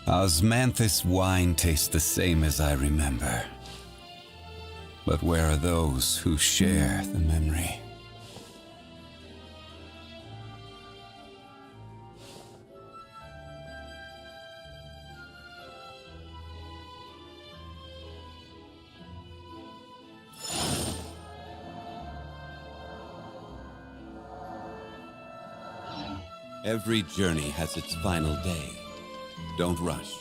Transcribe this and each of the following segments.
Osmanthus wine tastes the same as I remember. But where are those who share the memory? Every journey has its final day. Don't rush.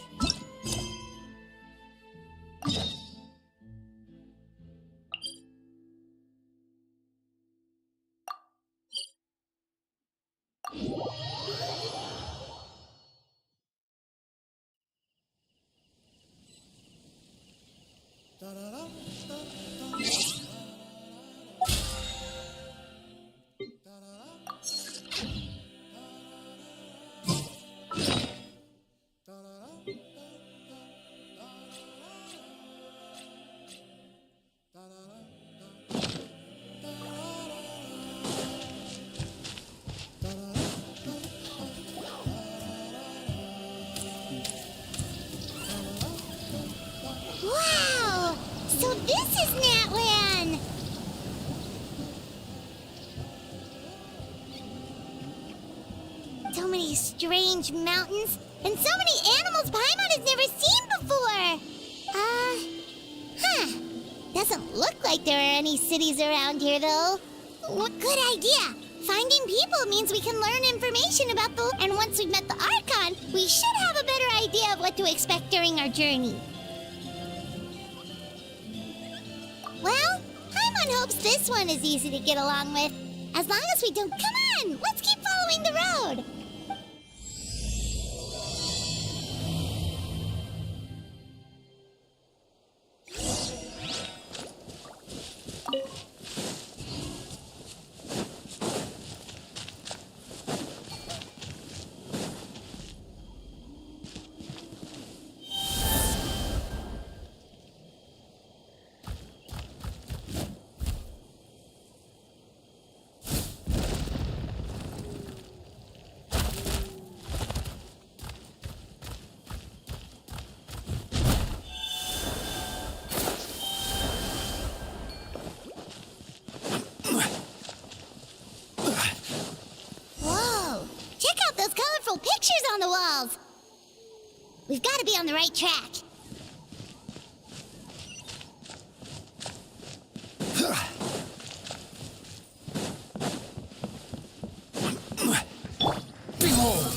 Wow! So this is Natlan! So many strange mountains, and so many animals Paimon has never seen before! Doesn't look like there are any cities around here, though. What good idea! Finding people means we can learn information about the... And once we've met the Archon, we should have a better idea of what to expect during our journey. Well, Paimon hopes this one is easy to get along with. As long as we don't... Come on! Let's keep following the road! Pictures on the walls! We've got to be on the right track. Behold!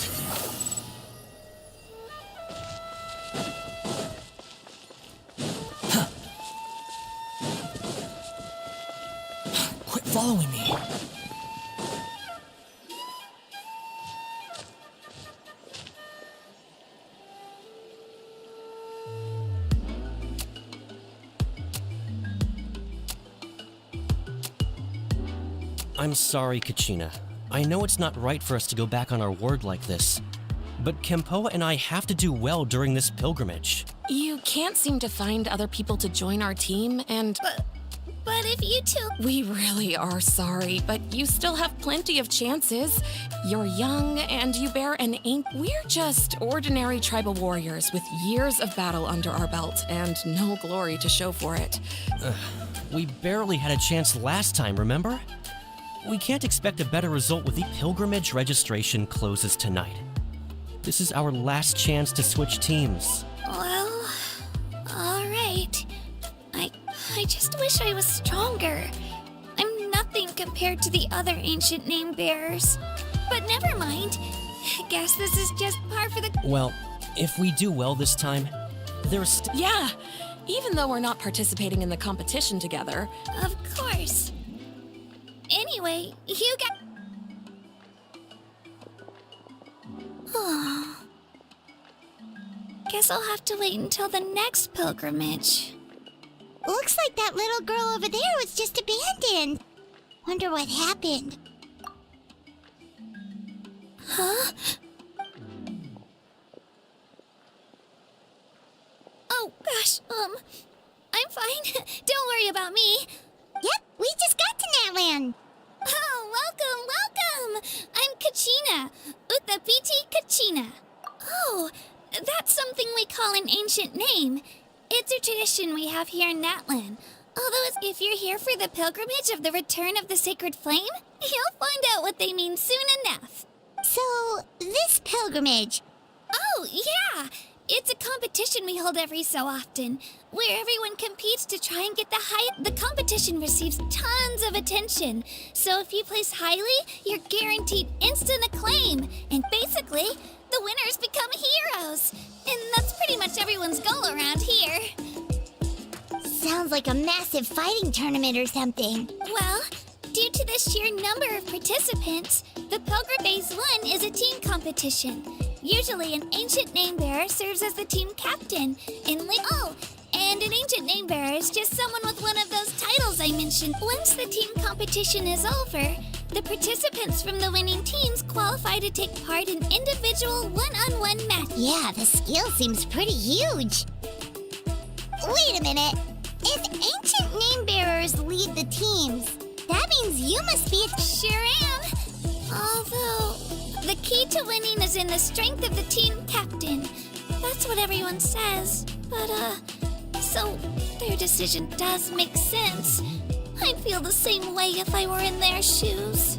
Quit following me. I'm sorry, Kachina. I know it's not right for us to go back on our word like this, but Kempoa and I have to do well during this pilgrimage. You can't seem to find other people to join our team, and... But if you two... We really are sorry, but you still have plenty of chances. You're young, and you bear an ink. We're just ordinary tribal warriors with years of battle under our belt and no glory to show for it. We barely had a chance last time, remember? We can't expect a better result with the pilgrimage registration closes tonight. This is our last chance to switch teams. Well, all right. I just wish I was stronger. I'm nothing compared to the other ancient name bearers. But never mind. Guess this is just par for the... Well, if we do well this time, there's Yeah, even though we're not participating in the competition together. Of course. Anyway, you got... Guess I'll have to wait until the next pilgrimage. Looks like that little girl over there was just abandoned. Wonder what happened. Huh? Oh, gosh, I'm fine. Don't worry about me. Yep, we just got to Natlan. Oh, welcome! I'm Kachina. Utapiti Kachina. Oh, That's something we call an ancient name. It's a tradition we have here in Natlan. Although if you're here for the pilgrimage of the return of the sacred flame, you'll find out what they mean soon enough. So, this pilgrimage, Oh, yeah! It's a competition we hold every so often, where everyone competes to try and get the high. The competition receives tons of attention, so if you place highly, you're guaranteed instant acclaim, and basically, the winners become heroes. And that's pretty much everyone's goal around here. sounds like a massive fighting tournament or something. Well, due to the sheer number of participants, the Pilgrim Phase 1 is a team competition. Usually, an ancient name bearer serves as the team captain. And an ancient name bearer is just someone with one of those titles I mentioned. Once the team competition is over, the participants from the winning teams qualify to take part in individual one-on-one matches. Yeah, the skill seems pretty huge. Wait a minute. If ancient name bearers lead the teams, that means you must be a... Sure am. Although, the key to winning is in the strength of the team captain. That's what everyone says. But, so their decision does make sense. I'd feel the same way if I were in their shoes.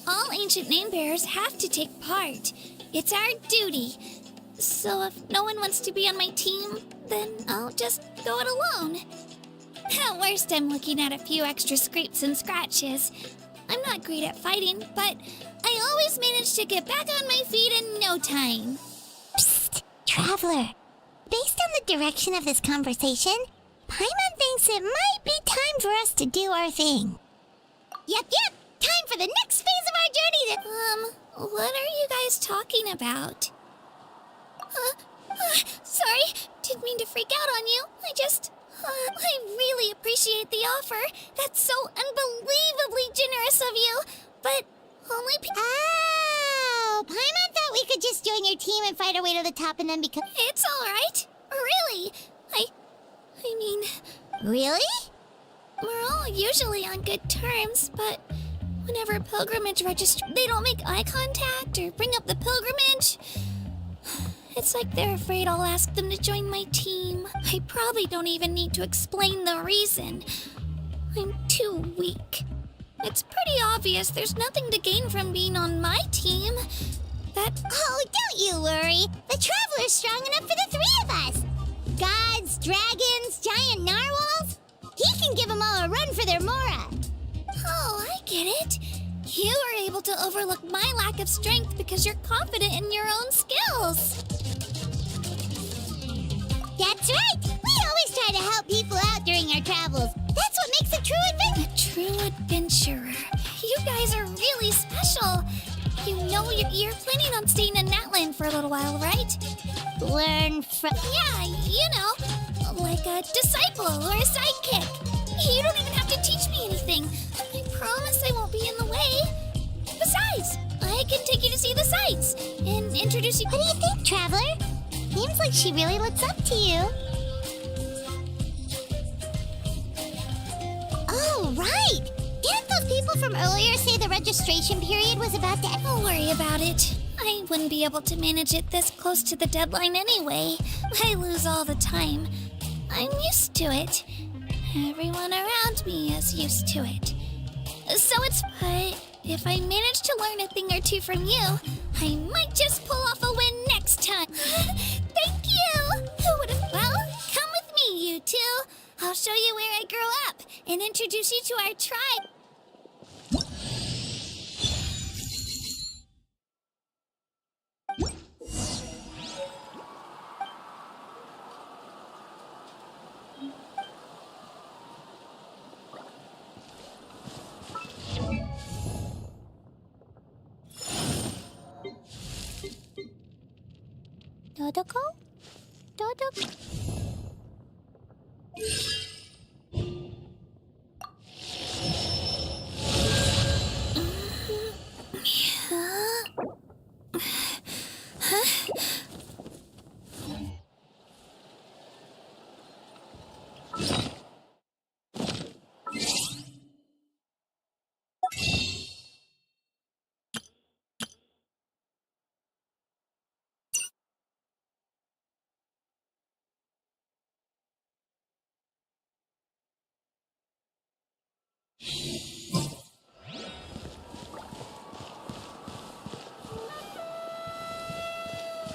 All ancient name bearers have to take part. It's our duty. So if no one wants to be on my team, then I'll just go it alone. At worst, I'm looking at a few extra scrapes and scratches. I'm not great at fighting, but I always manage to get back on my feet in no time. Psst, Traveler. Based on the direction of this conversation, Paimon thinks it might be time for us to do our thing. Yep. Time for the next phase of our journey to... What are you guys talking about? Sorry, didn't mean to freak out on you. I really appreciate the offer. That's so unbelievably generous of you. But only Oh, Paimon thought we could just join your team and fight our way to the top and then become... It's all right. Really. I mean... Really? We're all usually on good terms, but whenever a pilgrimage they don't make eye contact or bring up the pilgrimage. It's like they're afraid I'll ask them to join my team. I probably don't even need to explain the reason. I'm too weak. It's pretty obvious there's nothing to gain from being on my team. Oh, don't you worry. The Traveler's strong enough for the three of us. Gods, dragons, giant narwhals. He can give them all a run for their Mora. Oh, I get it. You are able to overlook my lack of strength because you're confident in your own skills. That's right. We always try to help people out during our travels. That's what makes a true adventure. A true adventurer. You guys are really special. You know you're planning on staying in Natlan for a little while, right? Learn from... Yeah, you know, like a disciple or a sidekick. You don't even have to teach me anything. I promise I won't be in the way. Besides, I can take you to see the sights and introduce you... What do you think, Traveler? Seems like she really looks up to you. Oh, right! Didn't those people from earlier say the registration period was about to end? Don't worry about it. I wouldn't be able to manage it this close to the deadline anyway. I lose all the time. I'm used to it. Everyone around me is used to it. So but if I manage to learn a thing or two from you, I might just pull off a win next time. Thank you! Well, come with me, you two. I'll show you where I grew up and introduce you to our tribe. Dodoko? Dodoko?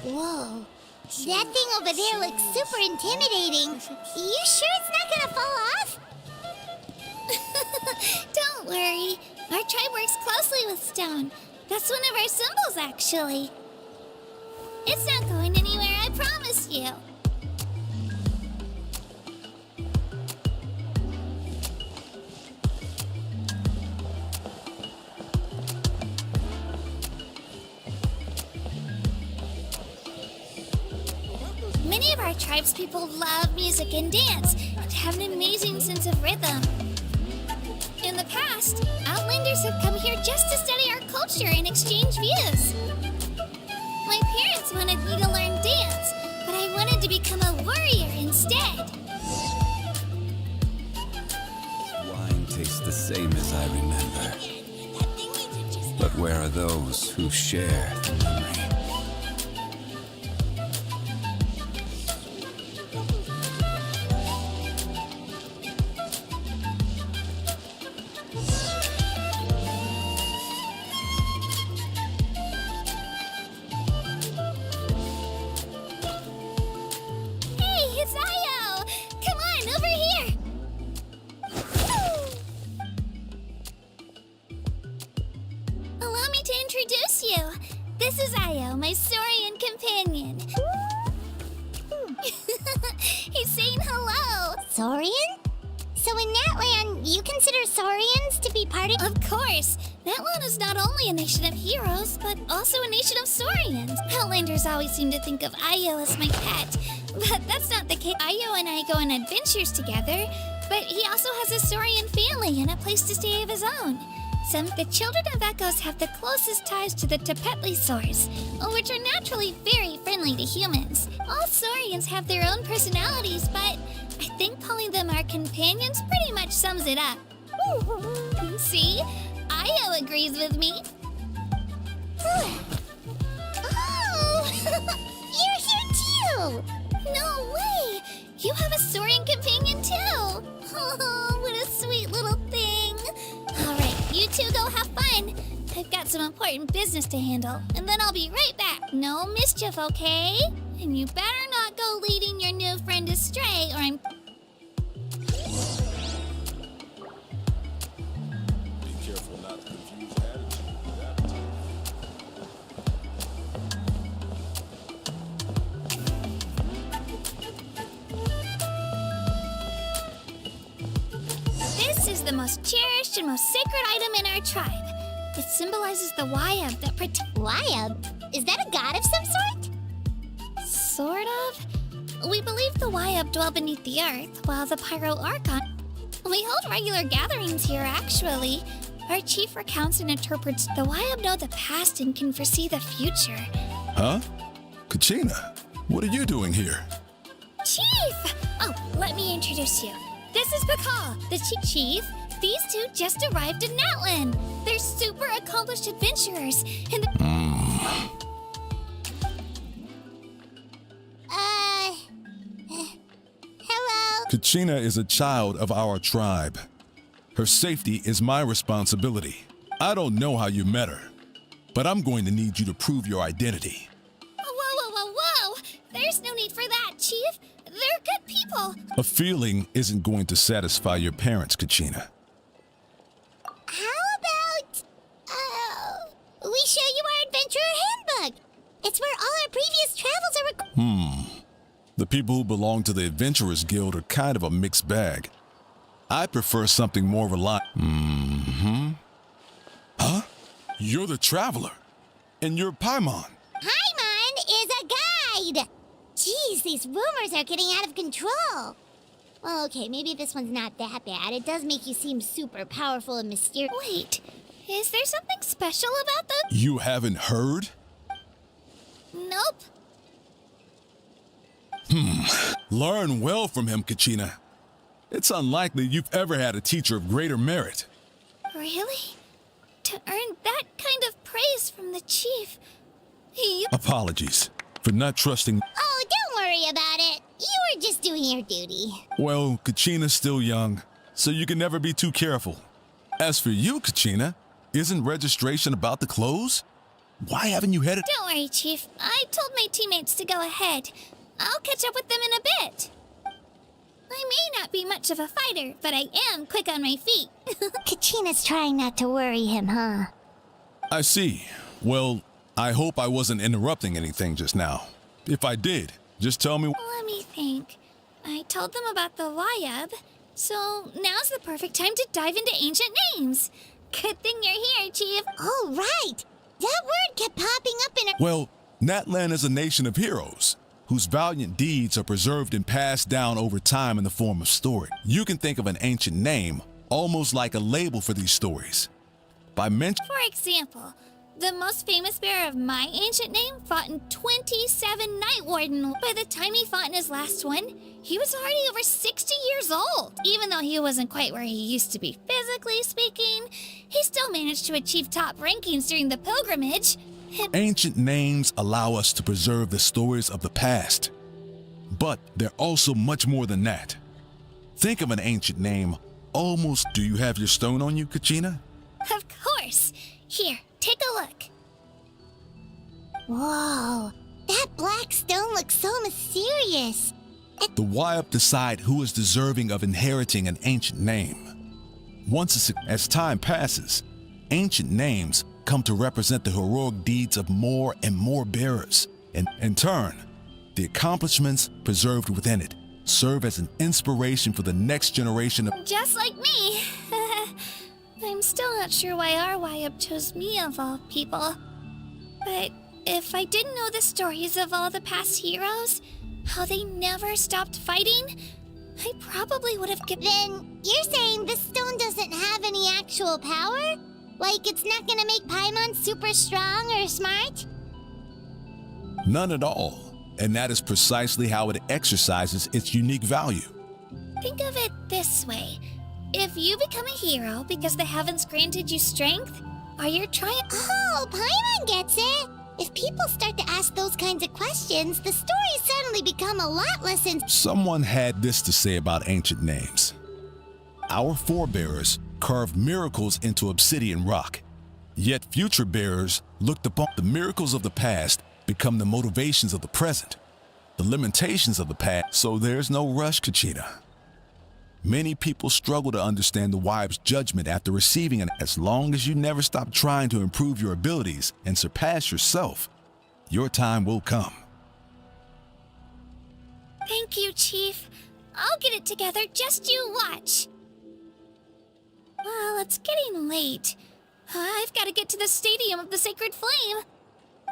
Whoa. That thing over there looks super intimidating. You sure it's not gonna fall off? Don't worry. Our tribe works closely with stone. That's one of our symbols, actually. It's not going anywhere, I promise you. Many of our tribespeople love music and dance and have an amazing sense of rhythm. In the past, Outlanders have come here just to study our culture and exchange views. My parents wanted me to learn dance, but I wanted to become a warrior instead. Wine tastes the same as I remember. But where are those who share the memory? Hey, it's Io! Come on, over here! Allow me to introduce you. This is Io, my Saurian companion. He's saying hello. Saurian? So in Natlan, you consider Saurians to be part of... Of course. Natlan is not only a nation of heroes, but also a nation of Saurians. Outlanders always seem to think of Io as my pet, but that's not the case. Io and I go on adventures together, but he also has a Saurian family and a place to stay of his own. Some of the children of Echoes have the closest ties to the Tepetli Saurs, which are naturally very friendly to humans. All Saurians have their own personalities, but I think calling them our companions pretty much sums it up. See? Io agrees with me. Oh! You're here too! No way! You have a Saurian companion too! Oh, what a sweet little thing! Alright, you two go have fun. I've got some important business to handle, and then I'll be right back. No mischief, okay? And you better not go leading your new friend astray, or I'm... This is the most cherished and most sacred item in our tribe. It symbolizes the Wayab that protects... Wayab? Is that a god of some sort? Sort of. We believe the Wayab dwell beneath the earth, while the Pyro Archon... We hold regular gatherings here, actually. Our chief recounts and interprets the Wayab know the past and can foresee the future. Huh? Kachina, what are you doing here? Chief! Oh, let me introduce you. This is Bakal, the chief. These two just arrived in Natlan. They're super accomplished adventurers, and Hello? Kachina is a child of our tribe. Her safety is my responsibility. I don't know how you met her, but I'm going to need you to prove your identity. Whoa. There's no need for that, Chief. They're good people. A feeling isn't going to satisfy your parents, Kachina. How about, we show you our adventurer handbook? It's where all our previous travels are The people who belong to the Adventurers Guild are kind of a mixed bag. I prefer something more reliable. Huh? You're the Traveler. And you're Paimon. Paimon is a guide! Jeez, these rumors are getting out of control. Well, okay, maybe this one's not that bad. It does make you seem super powerful and mysterious. Wait, is there something special about them? You haven't heard? Nope. Learn well from him, Kachina. It's unlikely you've ever had a teacher of greater merit. Really? To earn that kind of praise from the chief. Apologies for not trusting. Oh, don't worry about it. You were just doing your duty. Well, Kachina's still young, so you can never be too careful. As for you, Kachina, isn't registration about to close? Why haven't you headed? Don't worry, Chief. I told my teammates to go ahead. I'll catch up with them in a bit. I may not be much of a fighter, but I am quick on my feet. Kachina's trying not to worry him, huh? I see. Well, I hope I wasn't interrupting anything just now. If I did, just tell me. Let me think. I told them about the Wayab, so now's the perfect time to dive into ancient names. Good thing you're here, Chief. Oh, right! That word kept popping up in our... Well, Natlan is a nation of heroes whose valiant deeds are preserved and passed down over time in the form of story. You can think of an ancient name almost like a label for these stories. By mention, For example, the most famous bearer of my ancient name fought in 27 Night Warden. By the time he fought in his last one, he was already over 60 years old. Even though he wasn't quite where he used to be physically speaking, he still managed to achieve top rankings during the pilgrimage. ancient names allow us to preserve the stories of the past. But they're also much more than that. Think of an ancient name almost... Do you have your stone on you, Kachina? Of course. Here, take a look. Whoa, that black stone looks so mysterious. The Wayab decide who is deserving of inheriting an ancient name. As time passes, ancient names come to represent the heroic deeds of more and more bearers. And in turn, the accomplishments preserved within it serve as an inspiration for the next generation of... Just like me. I'm still not sure why our Wayab chose me of all people. But if I didn't know the stories of all the past heroes, how they never stopped fighting, I probably would have given... Then you're saying this stone doesn't have any actual power? Like it's not gonna make Paimon super strong or smart? None at all. And that is precisely how it exercises its unique value. Think of it this way. If you become a hero because the heavens granted you strength, are you trying... Oh, Paimon gets it! If people start to ask those kinds of questions, the stories suddenly become a lot less Someone had this to say about ancient names. Our forebears carved miracles into obsidian rock. Yet future bearers looked upon the miracles of the past become the motivations of the present, the limitations of the past. So there's no rush, Kachina. Many people struggle to understand the Wayab's judgment after receiving it. As long as you never stop trying to improve your abilities and surpass yourself, your time will come. Thank you, Chief. I'll get it together, just you watch. Well, it's getting late. I've got to get to the Stadium of the Sacred Flame.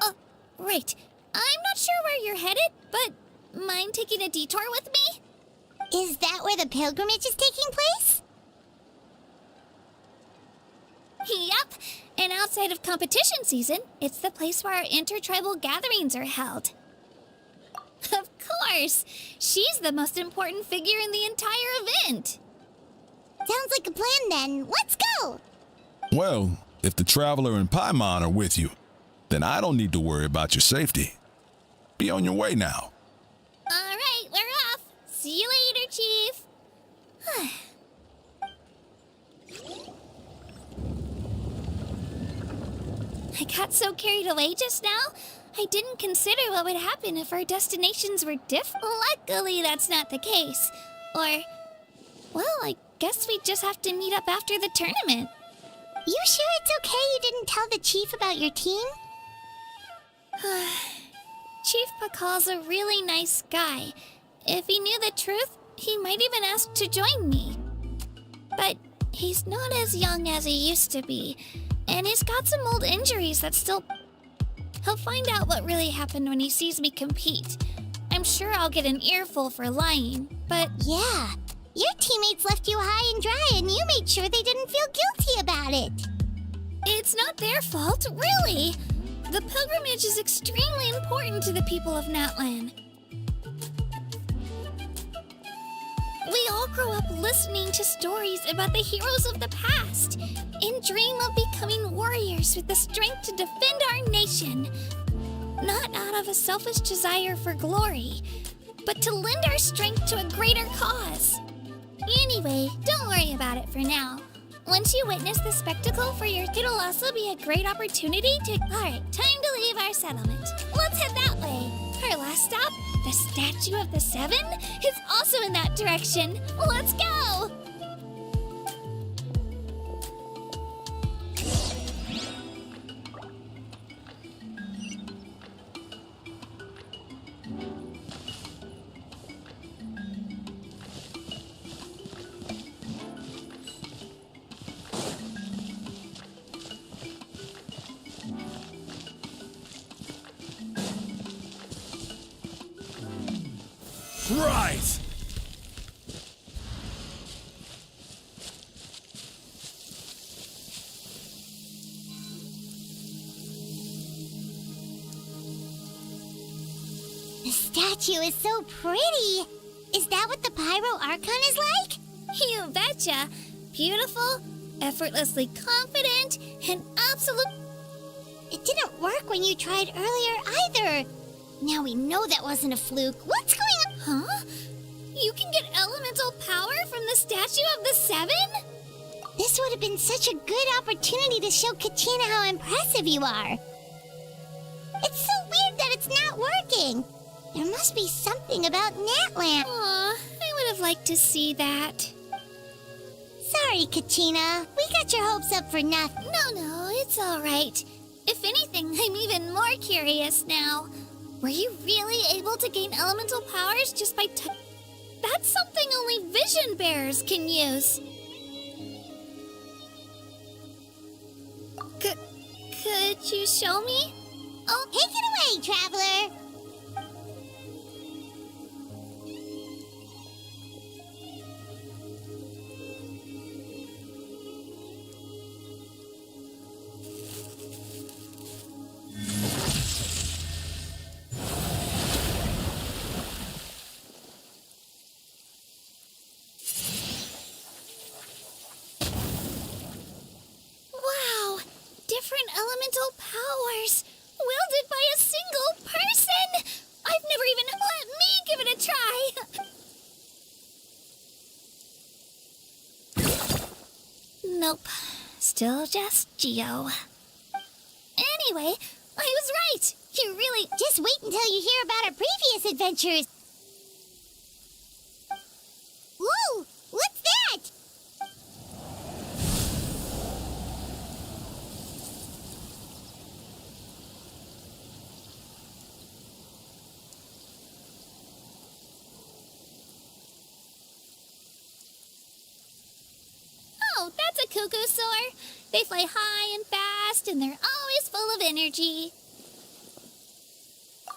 Oh, right. I'm not sure where you're headed, but mind taking a detour with me? Is that where the pilgrimage is taking place? Yep, and outside of competition season, it's the place where our intertribal gatherings are held. Of course! She's the most important figure in the entire event! Sounds like a plan then. Let's go! Well, if the Traveler and Paimon are with you, then I don't need to worry about your safety. Be on your way now. All right, we're off. See you later, Chief. I got so carried away just now, I didn't consider what would happen if our destinations were different. Luckily, that's not the case. Or, well, I guess we just have to meet up after the tournament. You sure it's okay you didn't tell the chief about your team? Chief Pakal's a really nice guy. If he knew the truth, he might even ask to join me. But he's not as young as he used to be, and he's got some old injuries that still... He'll find out what really happened when he sees me compete. I'm sure I'll get an earful for lying, but... Yeah, your teammates left you high and dry and you made sure they didn't feel guilty about it. It's not their fault, really. The pilgrimage is extremely important to the people of Natlan. We all grow up listening to stories about the heroes of the past and dream of becoming warriors with the strength to defend our nation. Not out of a selfish desire for glory, but to lend our strength to a greater cause. Anyway, don't worry about it for now. Once you witness the spectacle for your, it'll also be a great opportunity to. Alright, time to leave our settlement. Let's head that way. Our last stop, the Statue of the Seven, is also in that direction. Let's go! Right! The statue is so pretty. Is that what the Pyro Archon is like? You betcha. Beautiful, effortlessly confident, and absolute. It didn't work when you tried earlier either. Now we know that wasn't a fluke. What's going on? Huh? You can get elemental power from the Statue of the Seven? This would have been such a good opportunity to show Katina how impressive you are. It's so weird that it's not working. There must be something about Natlan. Aw, I would have liked to see that. Sorry, Katina. We got your hopes up for nothing. No, it's all right. If anything, I'm even more curious now. Were you really able to gain elemental powers just by That's something only vision bearers can use. Could you show me? Oh, take it away, Traveler. Wow, different elemental powers, wielded by a single person! I've never even let me give it a try! Nope, still just Geo. Anyway, I was right! You really... Just wait until you hear about our previous adventures. Whoa! What's that? Oh, that's a cuckoo-soar. They fly high and fast, and they're always full of energy.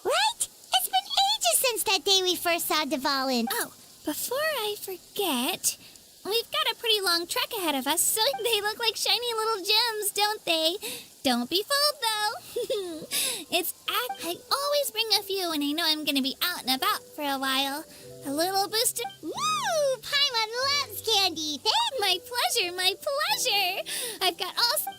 Right? It's been ages since that day we first saw Dvalin. Oh, before I forget, we've got a pretty long trek ahead of us, so they look like shiny little gems, don't they? Don't be fooled, though. I always bring a few when I know I'm going to be out and about for a while. A little boost of... Woo! Paimon loves candy. Thanks. My pleasure, my pleasure. I've got all...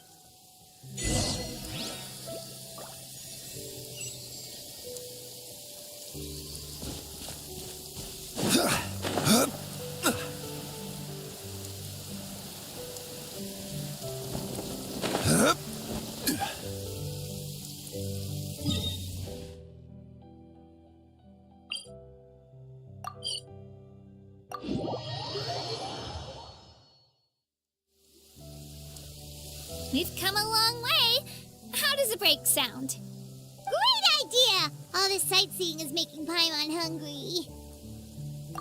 We've come a long way. How does a break sound? Great idea! All this sightseeing is making Paimon hungry.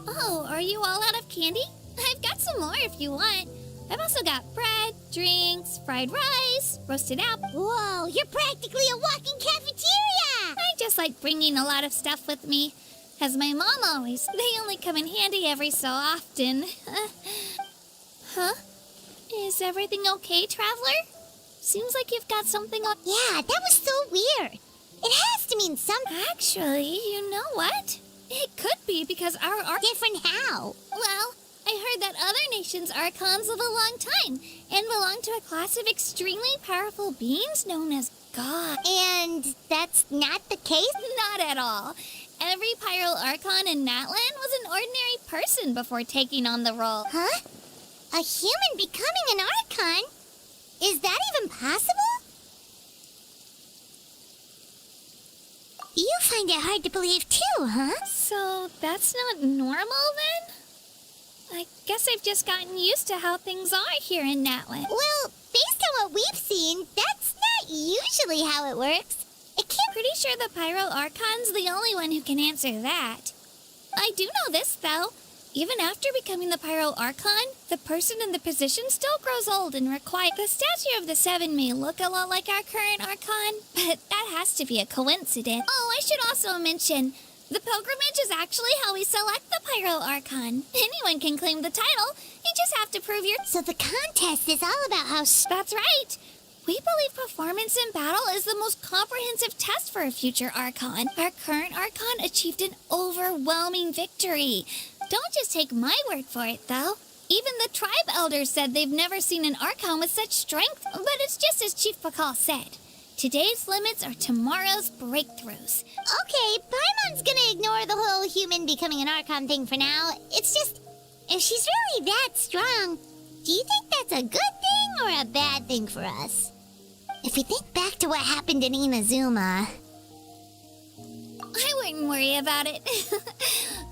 Oh, are you all out of candy? I've got some more if you want. I've also got bread, drinks, fried rice, roasted apple. Whoa, you're practically a walking cafeteria! I just like bringing a lot of stuff with me. As my mom always, they only come in handy every so often. Huh? Is everything okay, Traveler? Seems like you've got something on... Yeah, that was so weird. It has to mean something. Actually, you know what? It could be because our Different how? Well, I heard that other nations' archons live a long time and belong to a class of extremely powerful beings known as God. And that's not the case? Not at all. Every Pyro Archon in Natlan was an ordinary person before taking on the role. Huh? A human becoming an Archon? Is that even possible? You find it hard to believe too, huh? So that's not normal then? I guess I've just gotten used to how things are here in Natlan. Well, based on what we've seen, that's not usually how it works. It can't. Pretty sure the Pyro Archon's the only one who can answer that. I do know this, though. Even after becoming the Pyro Archon, the person in the position still grows old and requires... The statue of the Seven may look a lot like our current Archon, but that has to be a coincidence. Oh, I should also mention, the pilgrimage is actually how we select the Pyro Archon. Anyone can claim the title, you just have to prove your... So the contest is all about how... That's right. We believe performance in battle is the most comprehensive test for a future Archon. Our current Archon achieved an overwhelming victory. Don't just take my word for it, though. Even the tribe elders said they've never seen an Archon with such strength. But it's just as Chief Pakal said. Today's limits are tomorrow's breakthroughs. Okay, Paimon's gonna ignore the whole human becoming an Archon thing for now. It's just, if she's really that strong, do you think that's a good thing or a bad thing for us? If we think back to what happened in Inazuma... I wouldn't worry about it.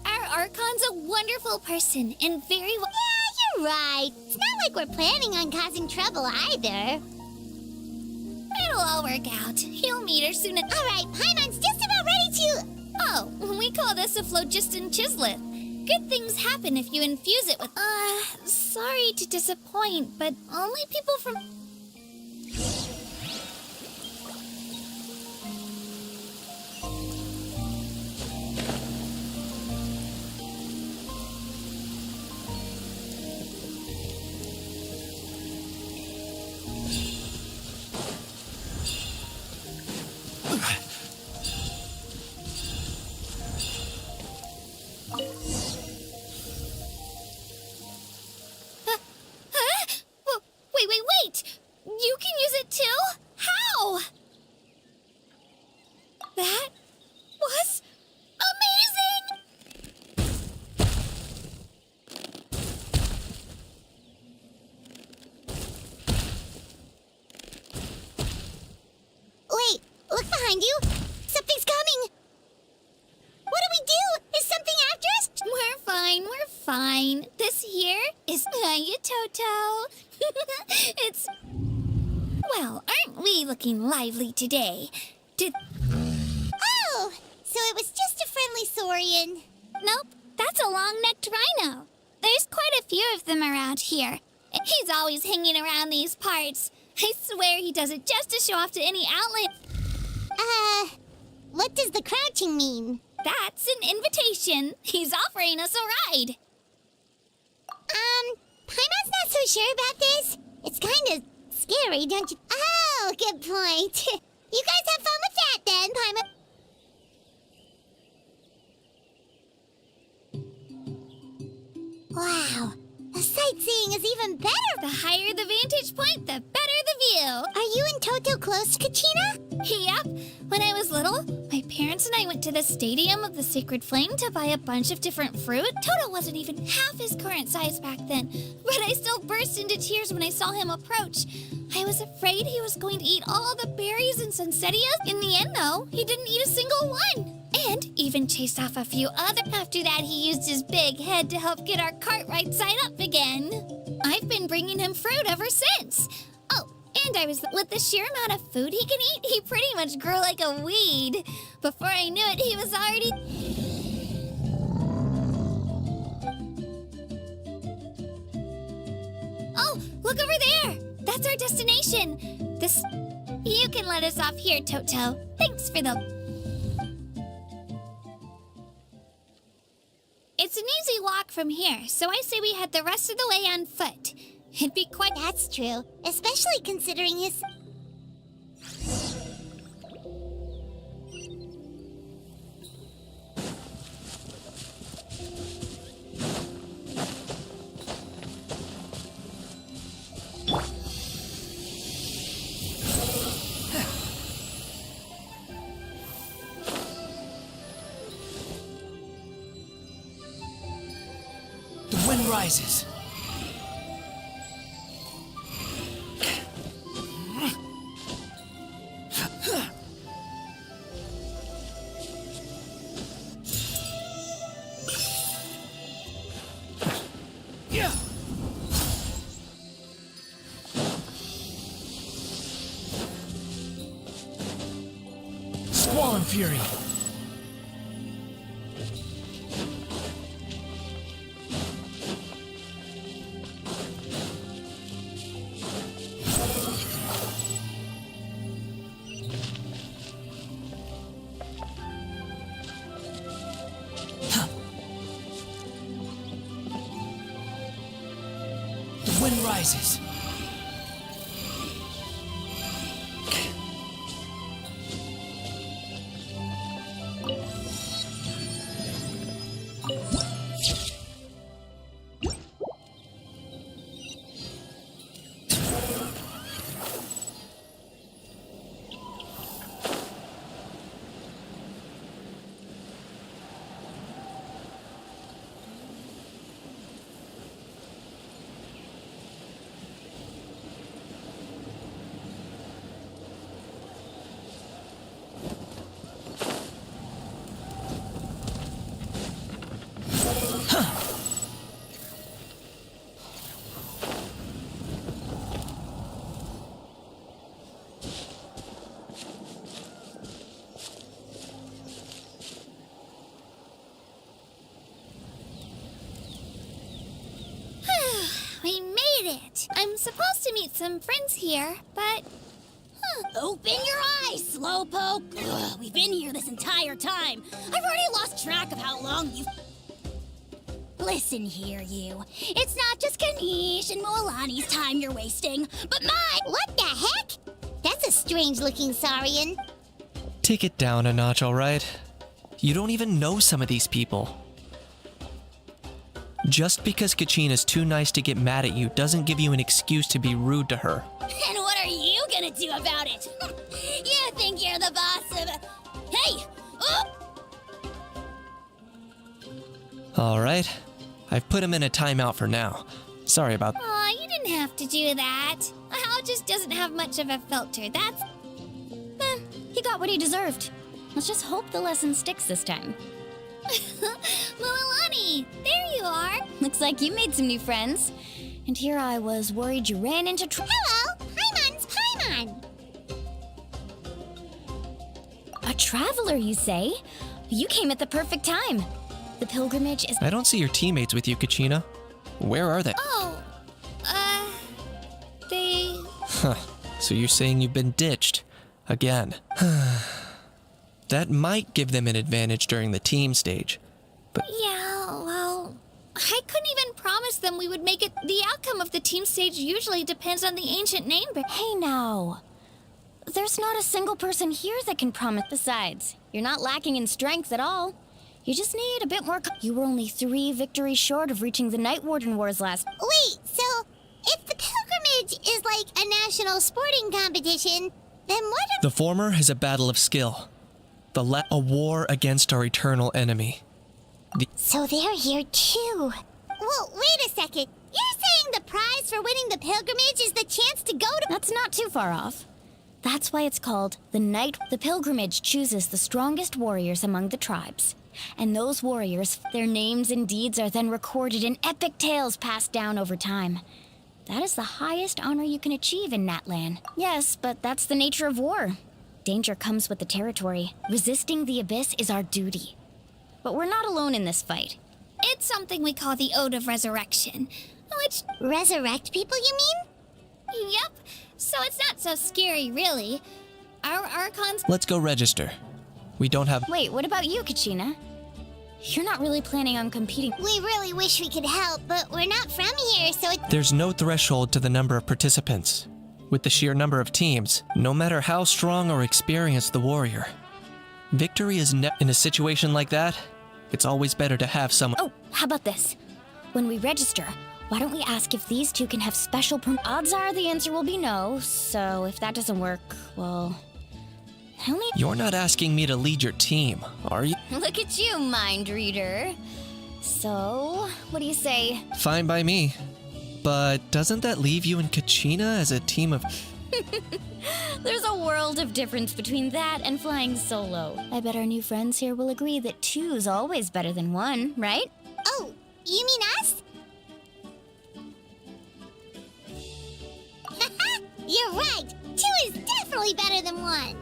Our Archon's a wonderful person and very well... Yeah, you're right. It's not like we're planning on causing trouble either. It'll all work out. He'll meet her soon. All right, Paimon's just about ready to... Oh, we call this a phlogiston chisleth. Good things happen if you infuse it with... Sorry to disappoint, but only people from... Wait! You can use it too? How? That was amazing! Wait, look behind you. Something's coming. What do we do? Is something after us? We're fine. This here is Hiya Toto. It's... Well, aren't we looking lively today? Oh, so it was just a friendly saurian. Nope, that's a long-necked rhino. There's quite a few of them around here. He's always hanging around these parts. I swear he does it just to show off to any outlet. What does the crouching mean? That's an invitation. He's offering us a ride. Paimon's not so sure about this. It's kind of scary, don't you? Oh, good point. You guys have fun with that then, Paimon. Wow, the sightseeing is even better. The higher the vantage point, the better the view. Are you and Toto close to Kachina? Yep. When I was little, my parents and I went to the Stadium of the Sacred Flame to buy a bunch of different fruit. Toto wasn't even half his current size back then, but I still burst into tears when I saw him approach. I was afraid he was going to eat all the berries and sunsettias. In the end, though, he didn't eat a single one. And even chased off a few other. After that, he used his big head to help get our cart right side up again. I've been bringing him fruit ever since. Oh, and I was with the sheer amount of food he can eat, he pretty much grew like a weed. Before I knew it, he was already... Oh, look over there! That's our destination. You can let us off here, Toto. Thanks for the... It's an easy walk from here, so I say we head the rest of the way on foot. It'd be quite... That's true, especially considering his... The wind rises. Fury. The wind rises. We made it! I'm supposed to meet some friends here, but... Open your eyes, Slowpoke! Ugh, we've been here this entire time. I've already lost track of how long you've... Listen here, you. It's not just Kanish and Moalani's time you're wasting, but mine! What the heck? That's a strange-looking Saurian. Take it down a notch, alright? You don't even know some of these people. Just because Kachina's too nice to get mad at you doesn't give you an excuse to be rude to her. And what are you gonna do about it? You think you're the boss of... Hey! Oh! Alright, I've put him in a timeout for now. Sorry about... Aw, you didn't have to do that. Hal just doesn't have much of a filter, that's... He got what he deserved. Let's just hope the lesson sticks this time. Moalani, there you are. Looks like you made some new friends. And here I was worried you ran into Hello! Paimon's Paimon! A traveler, you say? You came at the perfect time. The pilgrimage is... I don't see your teammates with you, Kachina. Where are they? Oh, they... Huh. So you're saying you've been ditched. Again. That might give them an advantage during the team stage. But Yeah, well, I couldn't even promise them we would make it. The outcome of the team stage usually depends on the ancient name. Hey now. There's not a single person here that can promise. Besides, you're not lacking in strength at all. You just need a bit more... You were only 3 victories short of reaching the Night Warden Wars last... Wait, so if the pilgrimage is like a national sporting competition, then what if... the former is a battle of skill. A war against our eternal enemy. So they're here too. Well, wait a second. You're saying the prize for winning the pilgrimage is the chance to go to... That's not too far off. That's why it's called the Night. The pilgrimage chooses the strongest warriors among the tribes. And those warriors, their names and deeds are then recorded in epic tales passed down over time. That is the highest honor you can achieve in Natlan. Yes, but that's the nature of war. Danger comes with the territory. Resisting the abyss is our duty. But we're not alone in this fight. It's something we call the Ode of Resurrection, which... Resurrect people, you mean? Yep, so it's not so scary, really. Our Archons... Let's go register. We don't have... Wait, what about you, Kachina? You're not really planning on competing. We really wish we could help, but we're not from here, so it... There's no threshold to the number of participants. With the sheer number of teams, no matter how strong or experienced the warrior, victory is in a situation like that, it's always better to have someone... Oh, how about this? When we register, why don't we ask if these two can have special Odds are the answer will be no, so if that doesn't work, well... You're not asking me to lead your team, are you? Look at you, mind reader. So, what do you say? Fine by me. But doesn't that leave you and Kachina as a team of... There's a world of difference between that and flying solo. I bet our new friends here will agree that 2's always better than 1, right? Oh, you mean us? You're right! 2 is definitely better than 1!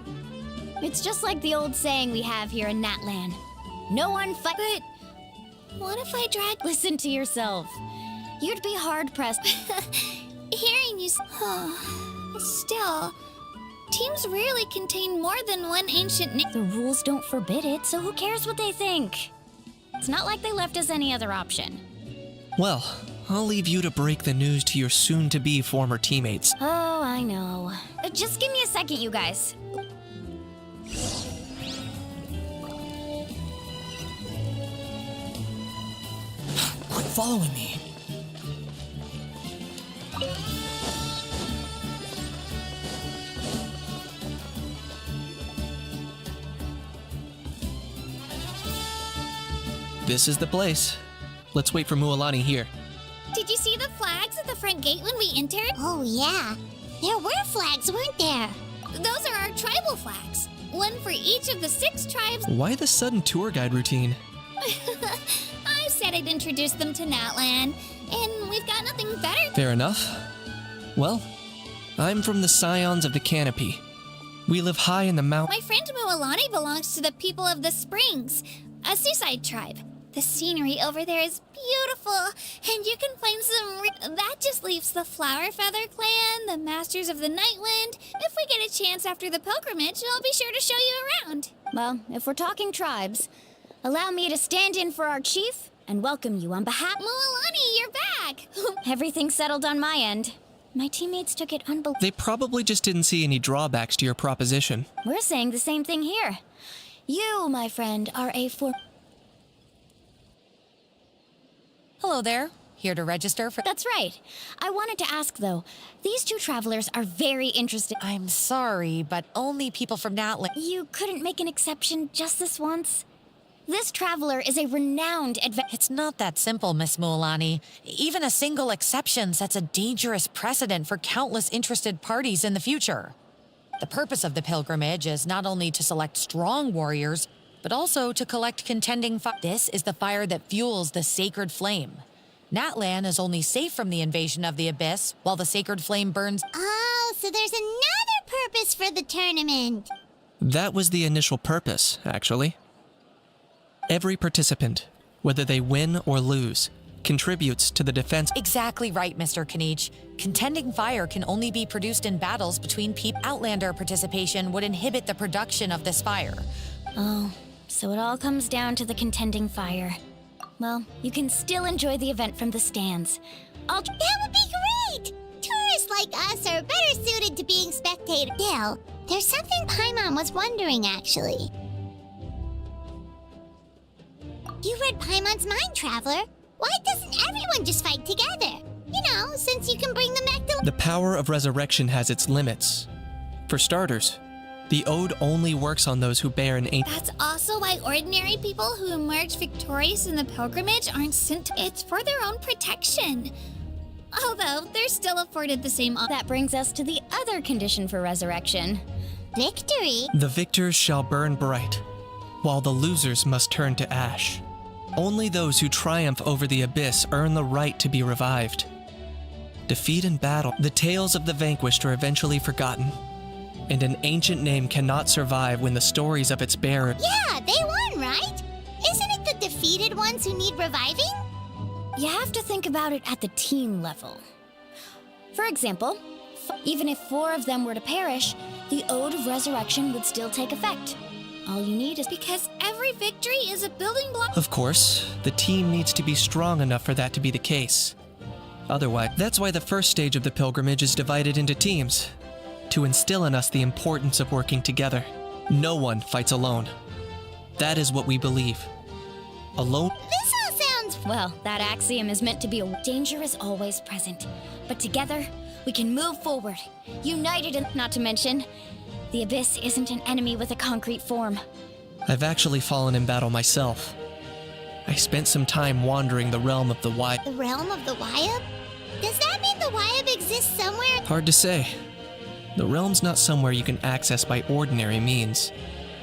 It's just like the old saying we have here in Natlan. No one fight. But what if I drag... Listen to yourself. You'd be hard-pressed. Hearing you... Still, teams rarely contain more than one ancient name. The rules don't forbid it, so who cares what they think? It's not like they left us any other option. Well, I'll leave you to break the news to your soon-to-be former teammates. Oh, I know. Just give me a second, you guys. Quit following me. This is the place. Let's wait for Mualani here. Did you see the flags at the front gate when we entered? Oh, yeah. There were flags, weren't there? Those are our tribal flags. One for each of the 6 tribes. Why the sudden tour guide routine? I said I'd introduce them to Natlan, and we've got nothing better. Fair enough. Well, I'm from the Scions of the Canopy. We live high in the mountain. My friend Mualani belongs to the people of the Springs, a seaside tribe. The scenery over there is beautiful, and you can find some... That just leaves the Flower Feather Clan, the Masters of the Nightwind. If we get a chance after the pilgrimage, I'll be sure to show you around. Well, if we're talking tribes, allow me to stand in for our chief and welcome you on behalf... Mualani, you're back! Everything's settled on my end. My teammates took it unbelievable. They probably just didn't see any drawbacks to your proposition. We're saying the same thing here. You, my friend, are a Hello there. Here to register for... That's right. I wanted to ask, though. These 2 travelers are very interested. I'm sorry, but only people from Natlan... You couldn't make an exception just this once? This traveler is a renowned It's not that simple, Miss Mualani. Even a single exception sets a dangerous precedent for countless interested parties in the future. The purpose of the pilgrimage is not only to select strong warriors, but also to collect contending fire. This is the fire that fuels the sacred flame. Natlan is only safe from the invasion of the Abyss, while the sacred flame burns... Oh, so there's another purpose for the tournament. That was the initial purpose, actually. Every participant, whether they win or lose, contributes to the defense... Exactly right, Mr. Kanich. Contending fire can only be produced in battles between people. Outlander participation would inhibit the production of this fire. Oh, so it all comes down to the contending fire. Well, you can still enjoy the event from the stands. That would be great! Tourists like us are better suited to being spectators. Bill, there's something Paimon was wondering, actually. You read Paimon's mind, Traveler. Why doesn't everyone just fight together? You know, since you can bring them back to... The power of resurrection has its limits. For starters, the ode only works on those who bear an ancient... That's also why ordinary people who emerge victorious in the pilgrimage aren't sent. It's for their own protection. Although, they're still afforded the same... That brings us to the other condition for resurrection. Victory! The victors shall burn bright, while the losers must turn to ash. Only those who triumph over the abyss earn the right to be revived. Defeat in battle, the tales of the vanquished are eventually forgotten, and an ancient name cannot survive when the stories of its bearer... Yeah, they won, right? Isn't it the defeated ones who need reviving? You have to think about it at the team level. For example, even if 4 of them were to perish, the Ode of Resurrection would still take effect. All you need is... Because every victory is a building block. Of course, the team needs to be strong enough for that to be the case. Otherwise, that's why the first stage of the pilgrimage is divided into teams, to instill in us the importance of working together. No one fights alone. That is what we believe. Alone... This all sounds... Well, that axiom is meant to be a... Danger is always present, but together, we can move forward, united and... Not to mention, the Abyss isn't an enemy with a concrete form. I've actually fallen in battle myself. I spent some time wandering the realm of the Wyab. The realm of the Wyab? Does that mean the Wyab exists somewhere? Hard to say. The realm's not somewhere you can access by ordinary means,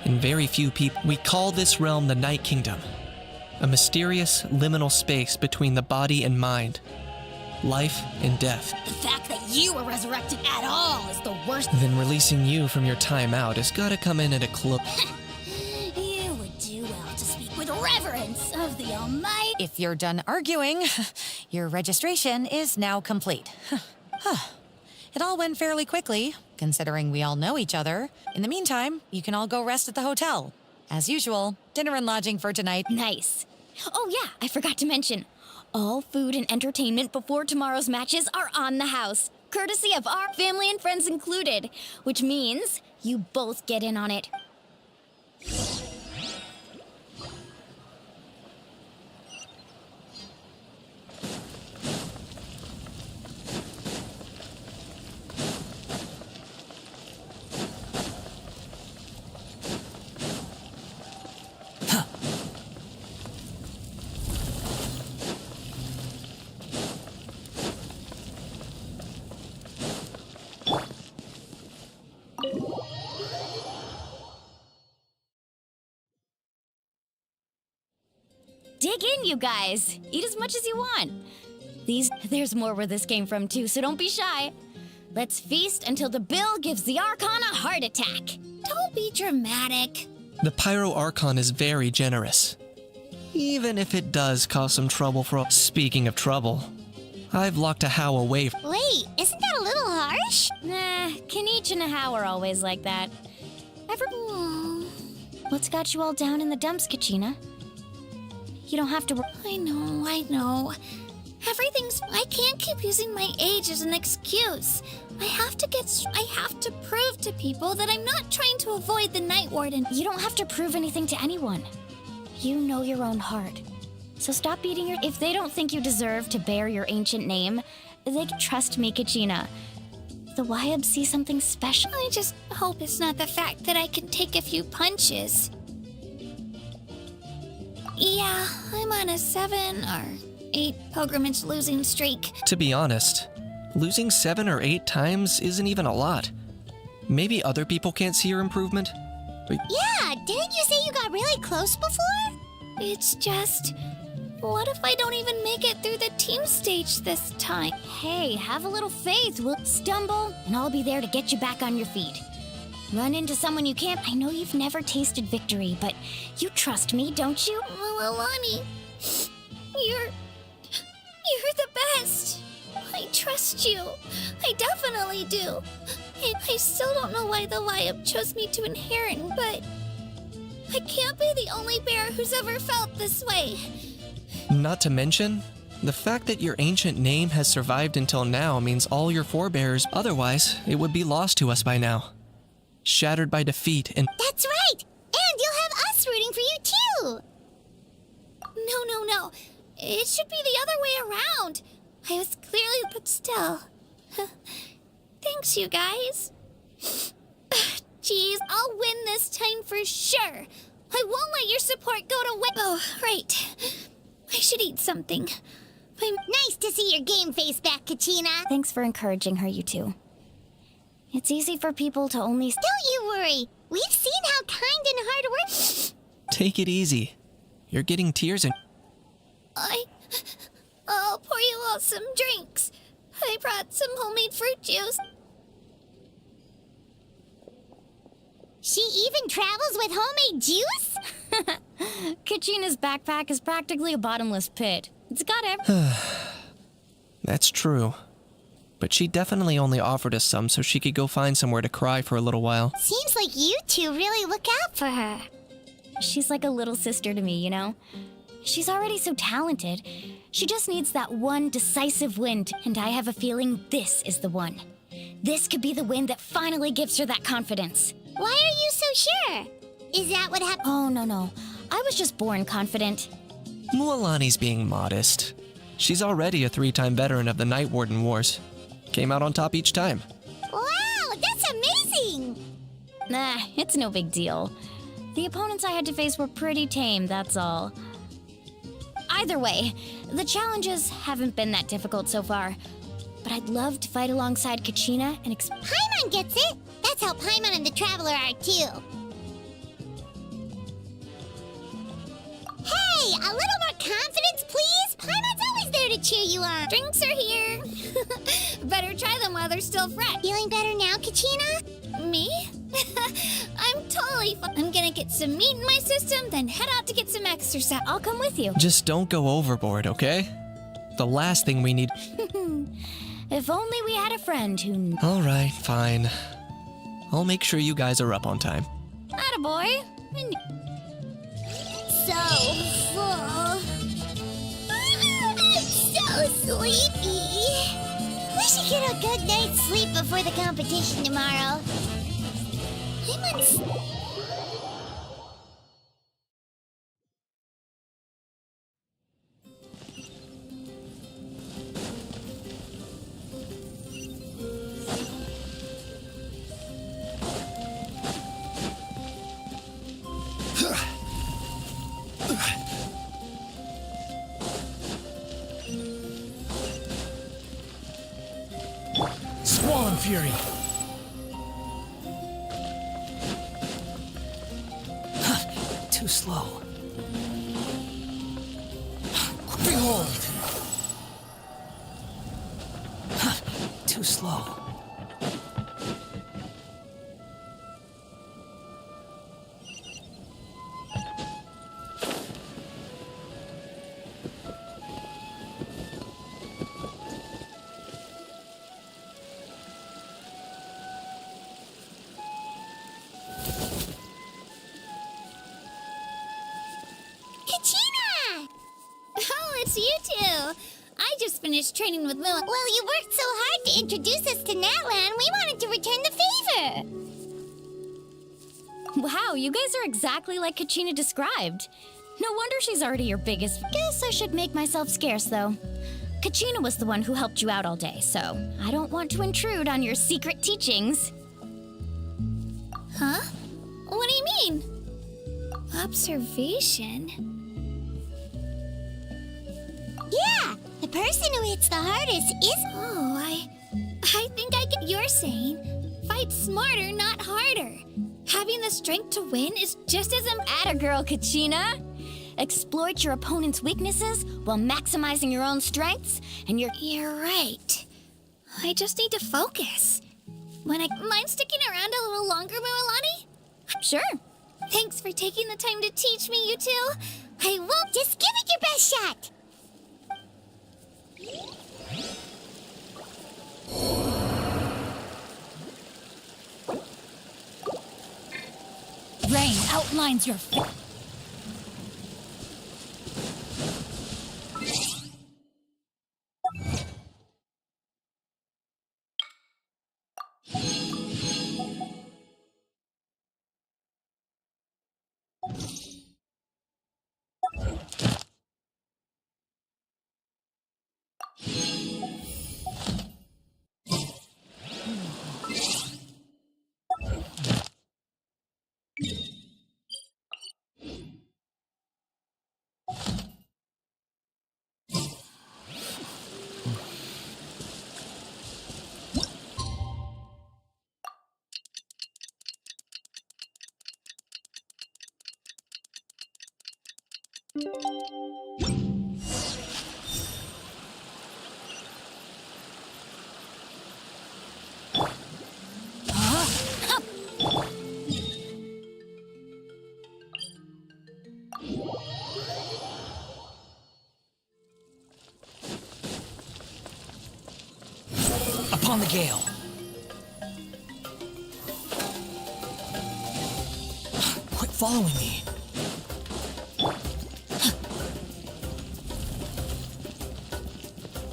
and very few people... We call this realm the Night Kingdom, a mysterious, liminal space between the body and mind. life and death. The fact that you were resurrected at all is the worst. Then releasing you from your timeout has gotta come in at a close. You would do well to speak with reverence of the Almighty. If you're done arguing, your registration is now complete. It all went fairly quickly, considering we all know each other. In the meantime, you can all go rest at the hotel. As usual, dinner and lodging for tonight. Nice. Oh yeah, I forgot to mention. All food and entertainment before tomorrow's matches are on the house, courtesy of our family and friends included, which means you both get in on it. Dig in, you guys. Eat as much as you want. There's more where this came from, too, so don't be shy. Let's feast until the bill gives the Archon a heart attack. Don't be dramatic. The Pyro Archon is very generous. Even if it does cause some trouble for... Speaking of trouble, I've locked a How away. Wait, isn't that a little harsh? Nah, Kenichi and How are always like that. What's got you all down in the dumps, Kachina? You don't have to... I know. I can't keep using my age as an excuse. I have to prove to people that I'm not trying to avoid the Night Warden. You don't have to prove anything to anyone. You know your own heart. So stop beating your... If they don't think you deserve to bear your ancient name, they can trust me, Kachina. The Wyab see something special. I just hope it's not the fact that I can take a few punches. Yeah, I'm on a 7 or 8 pilgrimage losing streak. To be honest, losing 7 or 8 times isn't even a lot. Maybe other people can't see your improvement? Yeah, didn't you say you got really close before? It's just... What if I don't even make it through the team stage this time? Hey, have a little faith. We'll stumble, and I'll be there to get you back on your feet. Run into someone you can't... I know you've never tasted victory, but you trust me, don't you? Well, Alani, you're the best. I trust you. I definitely do. And I still don't know why the Wyab chose me to inherit, but I can't be the only bear who's ever felt this way. Not to mention, the fact that your ancient name has survived until now means all your forebears, otherwise, it would be lost to us by now. Shattered by defeat and... That's right! And you'll have us rooting for you too! No. It should be the other way around. I was clearly... But still. Thanks, you guys. Jeez, I'll win this time for sure. I won't let your support go to waste. Oh, right. I should eat something. Nice to see your game face back, Kachina. Thanks for encouraging her, you two. It's easy for people to only... Don't you worry. We've seen how kind and hard work... Take it easy. You're getting tears in... I'll pour you all some drinks. I brought some homemade fruit juice. She even travels with homemade juice? Kachina's backpack is practically a bottomless pit. It's got everything. That's true. But she definitely only offered us some so she could go find somewhere to cry for a little while. Seems like you two really look out for her. She's like a little sister to me, you know? She's already so talented. She just needs that one decisive win, and I have a feeling this is the one. This could be the win that finally gives her that confidence. Why are you so sure? Is that what happened? Oh, no. I was just born confident. Mualani's being modest. She's already a 3-time veteran of the Night Warden Wars. Came out on top each time. Wow, that's amazing! Nah, it's no big deal. The opponents I had to face were pretty tame, that's all. Either way, the challenges haven't been that difficult so far. But I'd love to fight alongside Kachina and Paimon gets it! That's how Paimon and the Traveler are too. Hey, a little more confidence, please? Paimon's always there here to cheer you on. Drinks are here. Better try them while they're still fresh. Feeling better now, Kachina? Me? I'm totally fine. I'm gonna get some meat in my system, then head out to get some exercise. I'll come with you. Just don't go overboard, okay? The last thing we need. If only we had a friend who... Alright, fine. I'll make sure you guys are up on time. Attaboy. So full. I'm so sleepy. We should get a good night's sleep before the competition tomorrow. Squall and Fury. Too slow. Behold. Too slow. Kachina! Oh, it's you two. I just finished training with Mila. Well, you worked so hard to introduce us to Natlan, we wanted to return the favor. Wow, you guys are exactly like Kachina described. No wonder she's already your biggest... Guess I should make myself scarce, though. Kachina was the one who helped you out all day, so I don't want to intrude on your secret teachings. Huh? What do you mean? Observation? Yeah, the person who hits the hardest is... Oh, I think I get you're saying. Fight smarter, not harder. Having the strength to win is just as important. Girl, Kachina. Exploit your opponent's weaknesses while maximizing your own strengths, and You're right. I just need to focus. Mind sticking around a little longer, Milani? Sure. Thanks for taking the time to teach me, you two. I will Just give it your best shot. Rain outlines your Upon the gale. Quit following me.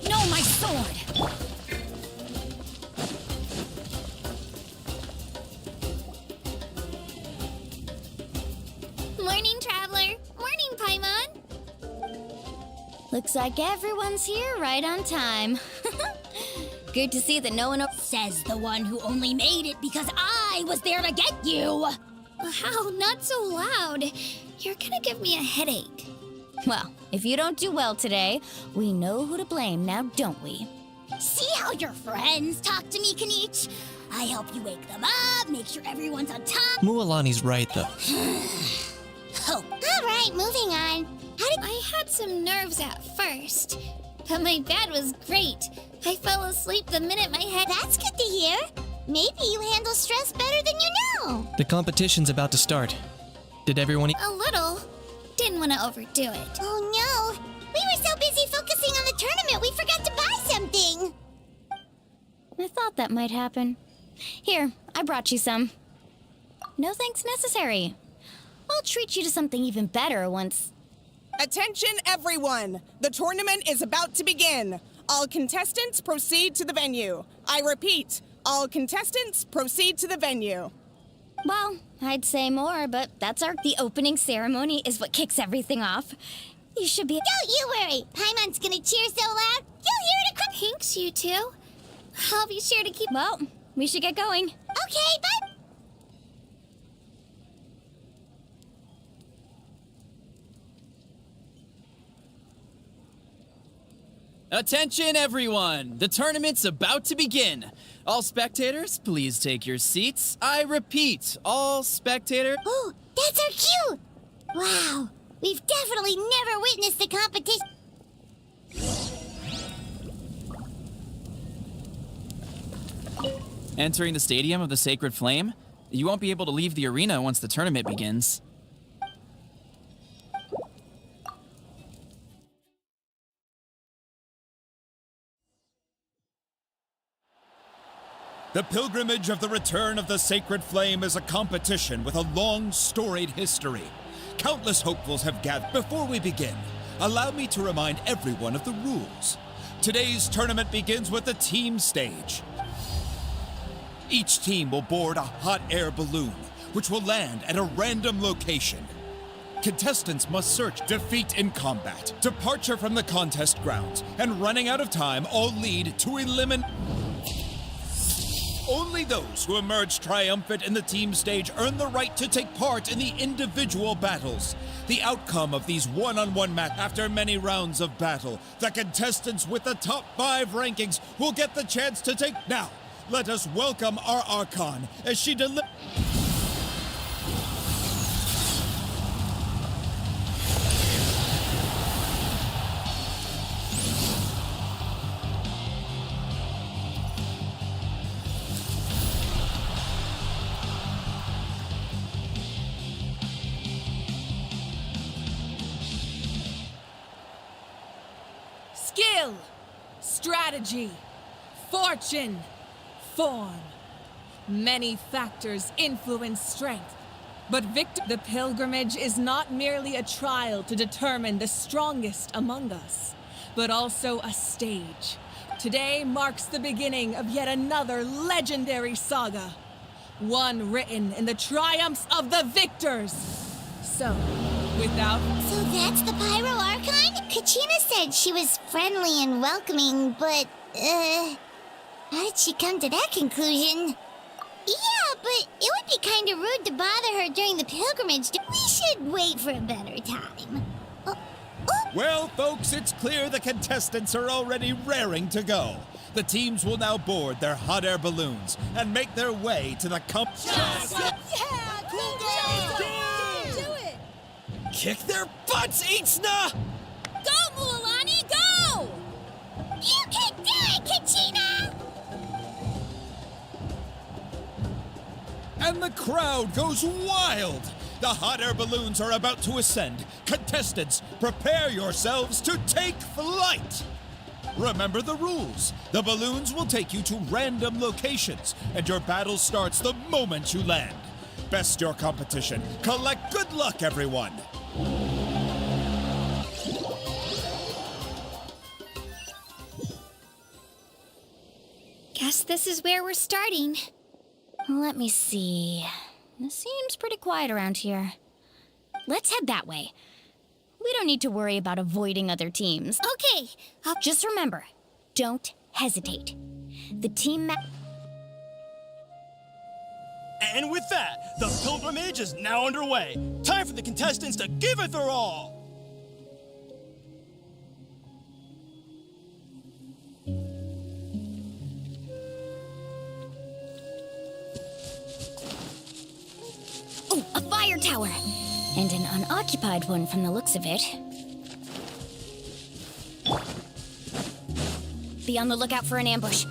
No, my sword! Morning, Traveler. Morning, Paimon. Looks like everyone's here right on time. Good to see that no one Says the one who only made it because I was there to get you. How? Not so loud. You're gonna give me a headache. Well, if you don't do well today, we know who to blame now, don't we? See how your friends talk to me, Kanich? I help you wake them up, make sure everyone's on top. Mualani's right, though. Oh, all right, moving on. I had some nerves at first. but my bed was great. I fell asleep the minute my head... That's good to hear. Maybe you handle stress better than you know. The competition's about to start. Did everyone A little. Didn't want to overdo it. Oh no! We were so busy focusing on the tournament we forgot to buy something! I thought that might happen. Here, I brought you some. No thanks necessary. I'll treat you to something even better once... Attention, everyone! The tournament is about to begin. All contestants proceed to the venue. I repeat, all contestants proceed to the venue. Well, I'd say more, but the opening ceremony is what kicks everything off. You should be... Don't you worry! Paimon's gonna cheer so loud, you'll hear it across... Thanks, you two. I'll be sure to keep... Well, we should get going. Okay, bye! Attention everyone! The tournament's about to begin. All spectators, please take your seats. I repeat, all spectators... Oh, that's our cue! Wow, we've definitely never witnessed a competition... Entering the Stadium of the Sacred Flame, you won't be able to leave the arena once the tournament begins. The pilgrimage of the return of the Sacred Flame is a competition with a long, storied history. Countless hopefuls have gathered. Before we begin, allow me to remind everyone of the rules. Today's tournament begins with the team stage. Each team will board a hot air balloon, which will land at a random location. Contestants must search defeat in combat, departure from the contest grounds, and running out of time all lead to elimination. Only those who emerge triumphant in the team stage earn the right to take part in the individual battles. The outcome of these one-on-one matches, after many rounds of battle, the contestants with the top 5 rankings will get the chance to take... Now, let us welcome our Archon as she delivers... Skill, strategy, fortune, form. Many factors influence strength, but the pilgrimage is not merely a trial to determine the strongest among us, but also a stage. Today marks the beginning of yet another legendary saga, one written in the triumphs of the victors. So, without... So that's the Pyro Archon? Kachina said she was friendly and welcoming, but, how did she come to that conclusion? Yeah, but it would be kind of rude to bother her during the pilgrimage. We should wait for a better time. Well, folks, it's clear the contestants are already raring to go. The teams will now board their hot air balloons and make their way to the Kick their butts, Itzna! Go, Mualani, go! You can do it, Kachina! And the crowd goes wild! The hot air balloons are about to ascend. Contestants, prepare yourselves to take flight! Remember the rules. The balloons will take you to random locations, and your battle starts the moment you land. Best your competition. Collect good luck, everyone! Guess this is where we're starting. Let me see. It seems pretty quiet around here. Let's head that way. We don't need to worry about avoiding other teams. Okay, Just remember, don't hesitate. The team And with that, the pilgrimage is now underway. Time for the contestants to give it their all. Oh, a fire tower! And an unoccupied one from the looks of it. Be on the lookout for an ambush.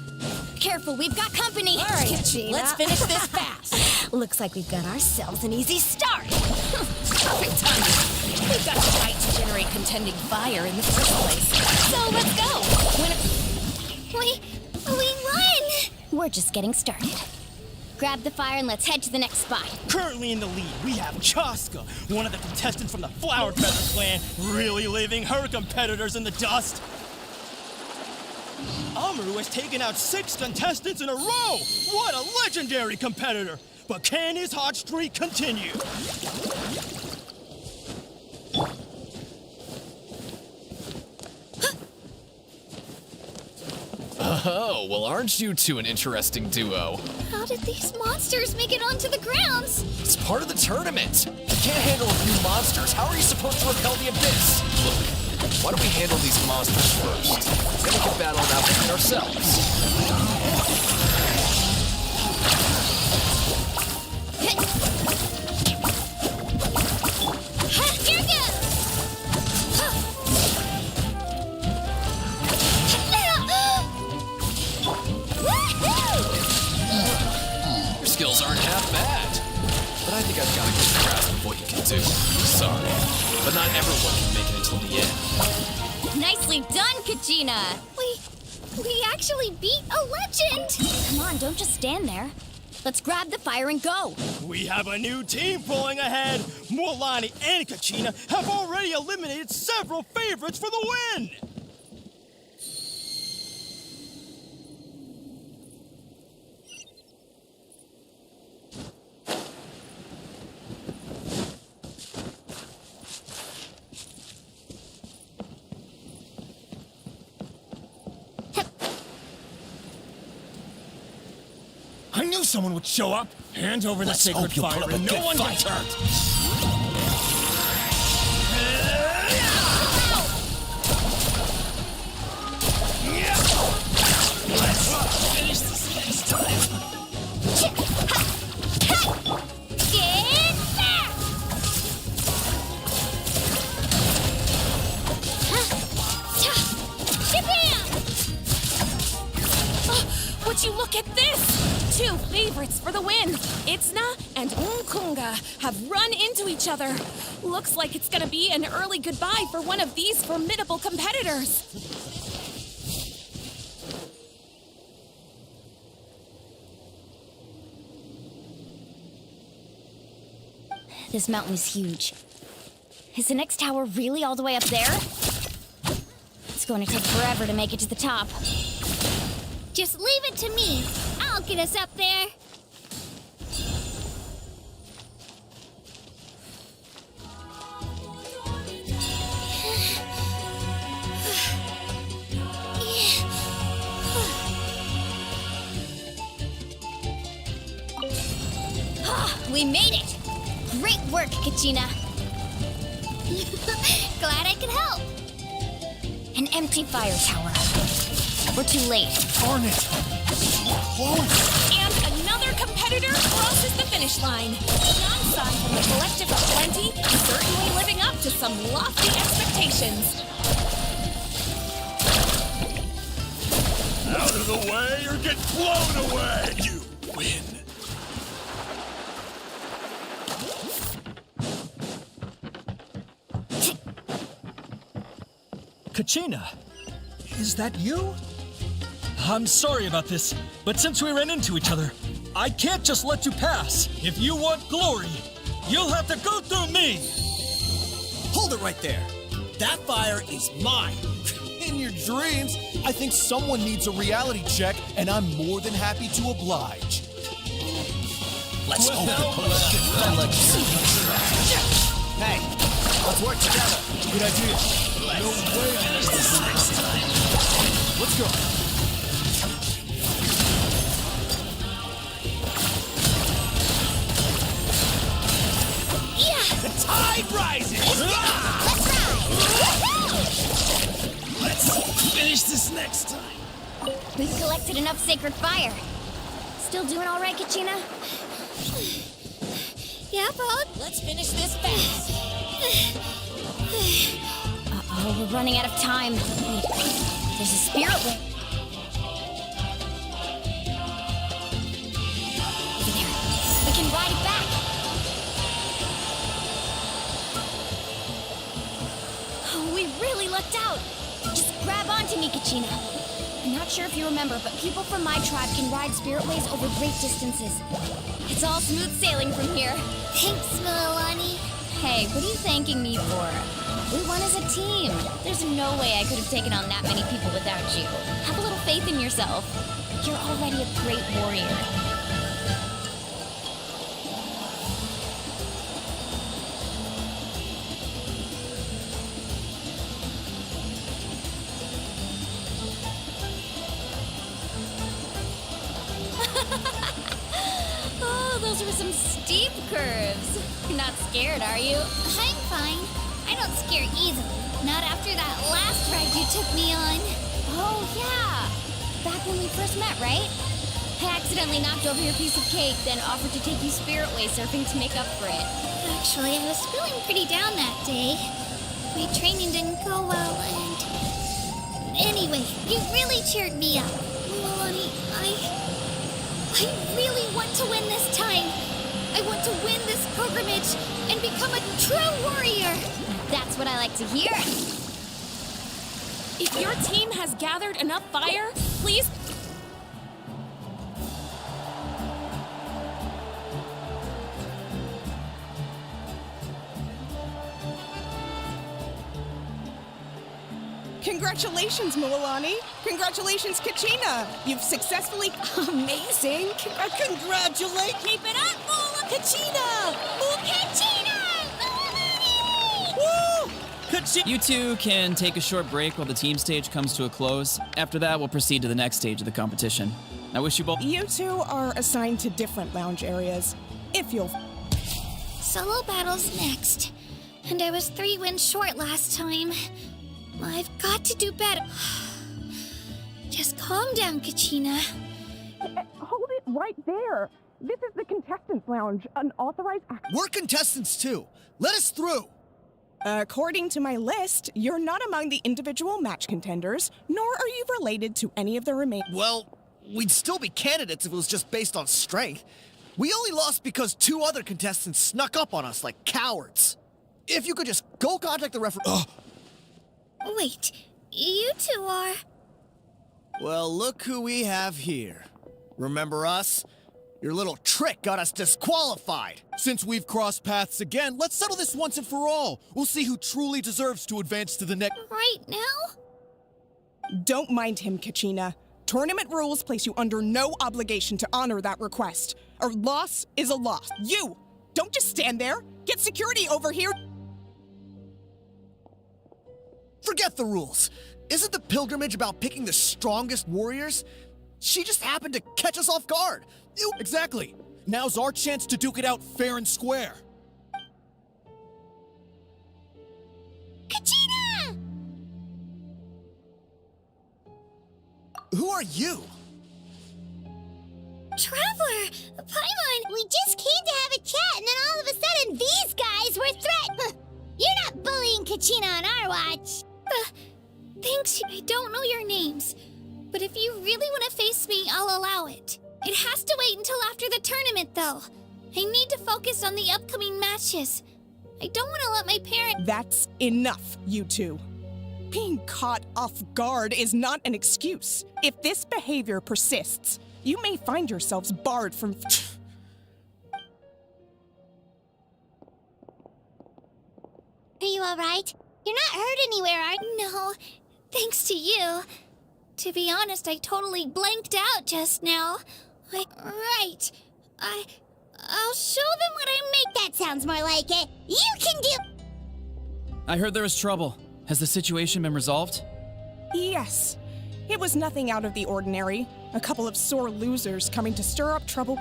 Careful, we've got company. All right, let's finish this fast. Looks like we've got ourselves an easy start. Perfect timing. We've got the right to generate contending fire in the first place. So let's go. We won. We're just getting started. Grab the fire and let's head to the next spot. Currently in the lead, we have Chaska, one of the contestants from the Flower Feather clan, really leaving her competitors in the dust. Amaru has taken out 6 contestants in a row! What a legendary competitor! But can his hot streak continue? Oh, well, aren't you two an interesting duo? How did these monsters make it onto the grounds? It's part of the tournament. If you can't handle a few monsters, how are you supposed to repel the abyss? Look, why don't we handle these monsters first? Then we can battle it out between ourselves. Here goes! Your skills aren't half bad. But I think I've got a good grasp of what you can do. Sorry, but not everyone can make it until the end. Nicely done, Kachina! We actually beat a legend! Come on, don't just stand there. Let's grab the fire and go! We have a new team pulling ahead. Mulani and Kachina have already eliminated several favorites for the win. I knew someone would show up. Hand over the sacred fire and no one gets hurt. Let's finish this next time. Get back! Would you look at this? 2 favorites for the win. Itzna and Unkunga have run into each other. Looks like it's gonna be an early goodbye for one of these formidable competitors. This mountain is huge. Is the next tower really all the way up there? It's going to take forever to make it to the top. Just leave it to me. I'll get us up there. We made it! Great work, Kachina. Glad I could help. An empty fire tower. We're too late. Darn it! And another competitor crosses the finish line. Nan-san from the Collective of Plenty, certainly living up to some lofty expectations. Out of the way or get blown away! You win. Kachina, is that you? I'm sorry about this, but since we ran into each other, I can't just let you pass. If you want glory, you'll have to go through me! Hold it right there. That fire is mine. In your dreams, I think someone needs a reality check, and I'm more than happy to oblige. Let's open I'd like to see you. Hey, let's work together. Good idea. No way I missed this next time. Let's go. Yeah! The tide rises! Let's ride! Let's finish this next time. We've collected enough sacred fire. Still doing all right, Kachina? Yeah, Pod? Let's finish this fast. Uh-oh, we're running out of time. Wait, there's a spirit wing. can ride it back. Oh, we really lucked out. Just grab onto me, Kachina. I'm not sure if you remember, but people from my tribe can ride spiritways over great distances. It's all smooth sailing from here. Thanks, Milani. Hey, what are you thanking me for? We won as a team. There's no way I could have taken on that many people without you. Have a little faith in yourself. You're already a great warrior. Oh, those were some steep curves. You're not scared, are you? I'm fine. I don't scare easily. Not after that last ride you took me on. Oh, yeah. Back when we first met, right? I accidentally knocked over your piece of cake, then offered to take you spiritway surfing to make up for it. Actually, I was feeling pretty down that day. My training didn't go well, and... Anyway, you really cheered me up. Milani, I really want to win this time. I want to win this pilgrimage and become a true warrior. That's what I like to hear. If your team has gathered enough fire, please... Congratulations, Milani. Congratulations, Kachina. You've successfully... Amazing. Congratulate! Keep it up, Mola Kachina! Kachina! Woo! You two can take a short break while the team stage comes to a close. After that, we'll proceed to the next stage of the competition. I wish you both... You two are assigned to different lounge areas. If you'll... Solo battles next. And I was 3 wins short last time. I've got to do better. Just calm down, Kachina. Hold it right there. This is the contestants' lounge, an authorized... We're contestants too. Let us through. According to my list, you're not among the individual match contenders, nor are you related to any of the remaining... Well, we'd still be candidates if it was just based on strength. We only lost because 2 other contestants snuck up on us like cowards. If you could just go contact the referee... Wait, you two are... Well, look who we have here. Remember us? Your little trick got us disqualified. Since we've crossed paths again, let's settle this once and for all. We'll see who truly deserves to advance to the next... Right now? Don't mind him, Kachina. Tournament rules place you under no obligation to honor that request. A loss is a loss. You! Don't just stand there! Get security over here! Forget the rules. Isn't the pilgrimage about picking the strongest warriors? She just happened to catch us off guard. Exactly. Now's our chance to duke it out fair and square. Kachina! Who are you? Traveler! Paimon! We just came to have a chat, and then all of a sudden these guys were threatened. You're not bullying Kachina on our watch. Thanks. I don't know your names, but if you really want to face me, I'll allow it. It has to wait until after the tournament, though. I need to focus on the upcoming matches. I don't want to let my parents... That's enough, you two. Being caught off guard is not an excuse. If this behavior persists, you may find yourselves barred from... Are you alright? You're not hurt anywhere, are you? No, thanks to you. To be honest, I totally blanked out just now. Right. I'll show them what I make. That sounds more like it. You can do... I heard there was trouble. Has the situation been resolved? Yes. It was nothing out of the ordinary. A couple of sore losers coming to stir up trouble.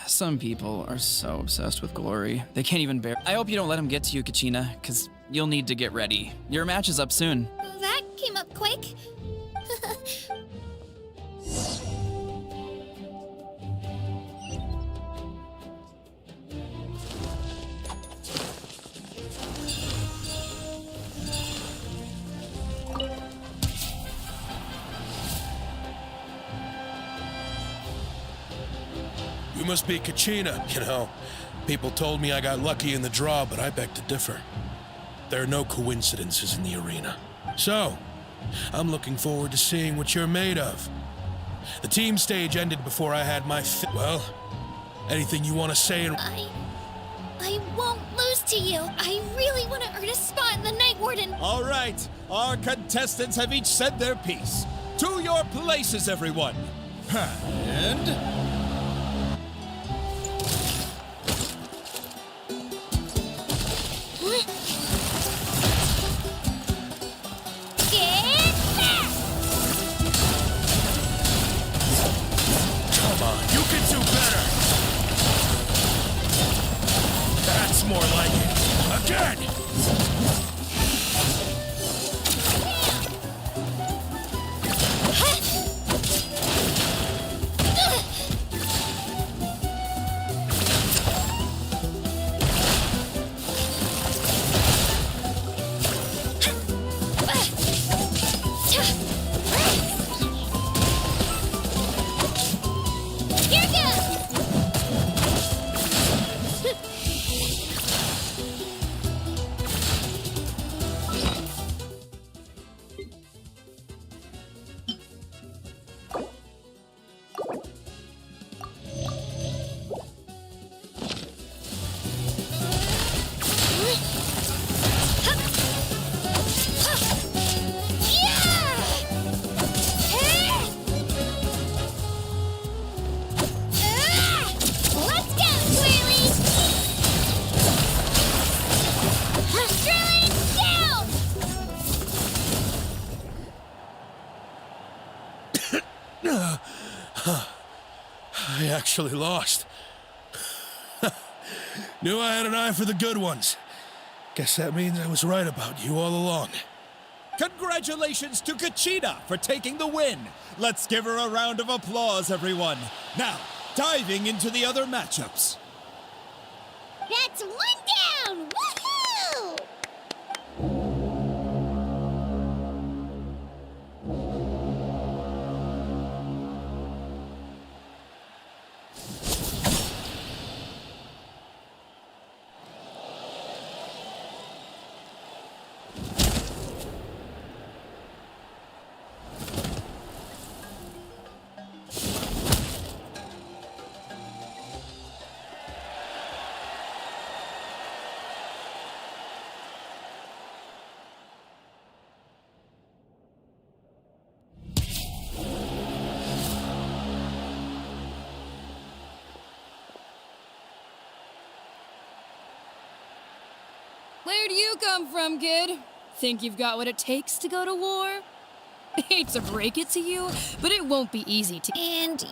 Some people are so obsessed with glory, they can't even bear... I hope you don't let them get to you, Kachina, because you'll need to get ready. Your match is up soon. That came up quick. You must be Kachina. You know, people told me I got lucky in the draw, but I beg to differ. There are no coincidences in the arena. So, I'm looking forward to seeing what you're made of. The team stage ended before I had my well, anything you want to say in... I won't lose to you. I really want to earn a spot in the Night Warden. All right, our contestants have each said their piece. To your places, everyone. And... Come on, you can do better! That's more like it. Again! I actually lost. Knew I had an eye for the good ones. Guess that means I was right about you all along. Congratulations to Kachina for taking the win. Let's give her a round of applause, everyone. Now, diving into the other matchups. That's one down! Woohoo! Where do you come from, kid? Think you've got what it takes to go to war? Hate to break it to you, but it won't be easy to... And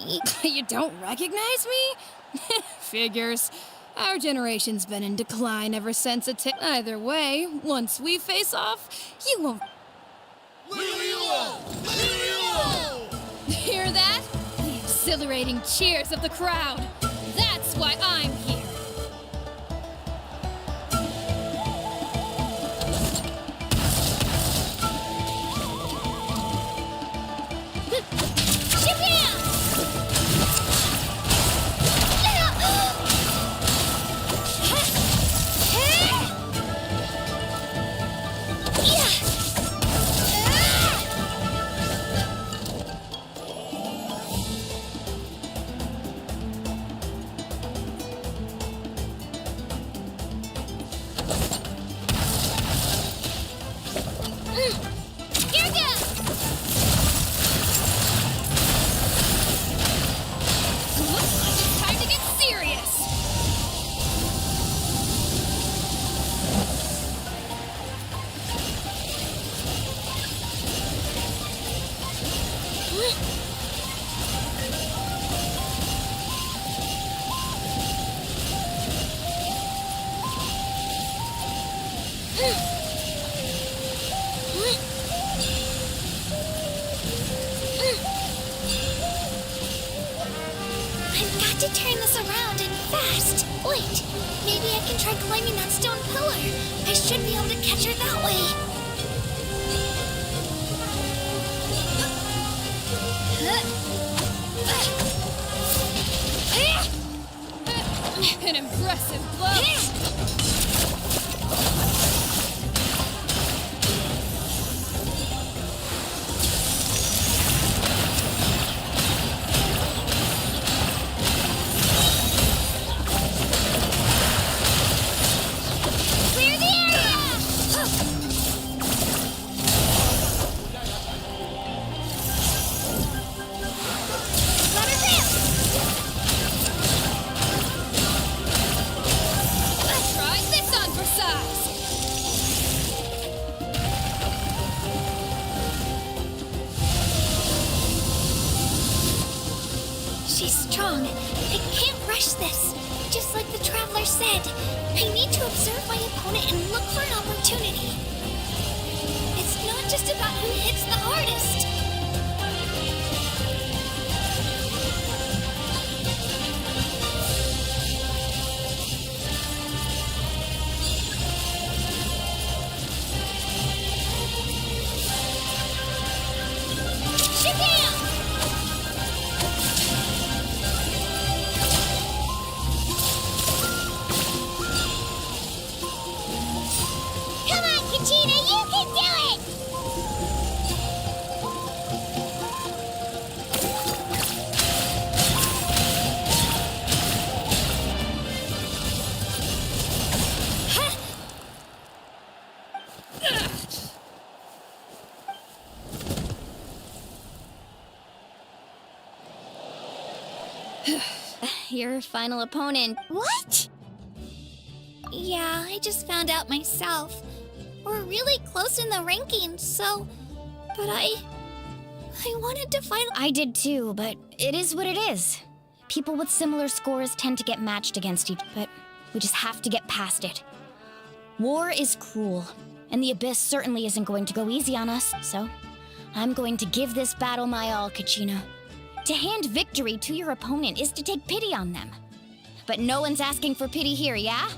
you don't recognize me? Figures. Our generation's been in decline ever since it... Either way, once we face off, you won't... Hear that? The exhilarating cheers of the crowd. That's why I'm here. To turn this around and fast. Wait, maybe I can try climbing that stone pillar. I should be able to catch her that way. An impressive blow! Clear the area! Let her rip! Let's try this on for size! She's strong. I can't rush this. Just like the Traveler said, I need to observe my opponent and look for an opportunity. It's not just about who hits the hardest. Shazam! Come on, Kachina, you can do it! Your final opponent. What? Yeah, I just found out myself. We're really close in the rankings, so... But I wanted to find... I did too, but it is what it is. People with similar scores tend to get matched against each, but we just have to get past it. War is cruel, and the Abyss certainly isn't going to go easy on us, so I'm going to give this battle my all, Kachina. To hand victory to your opponent is to take pity on them. But no one's asking for pity here, yeah?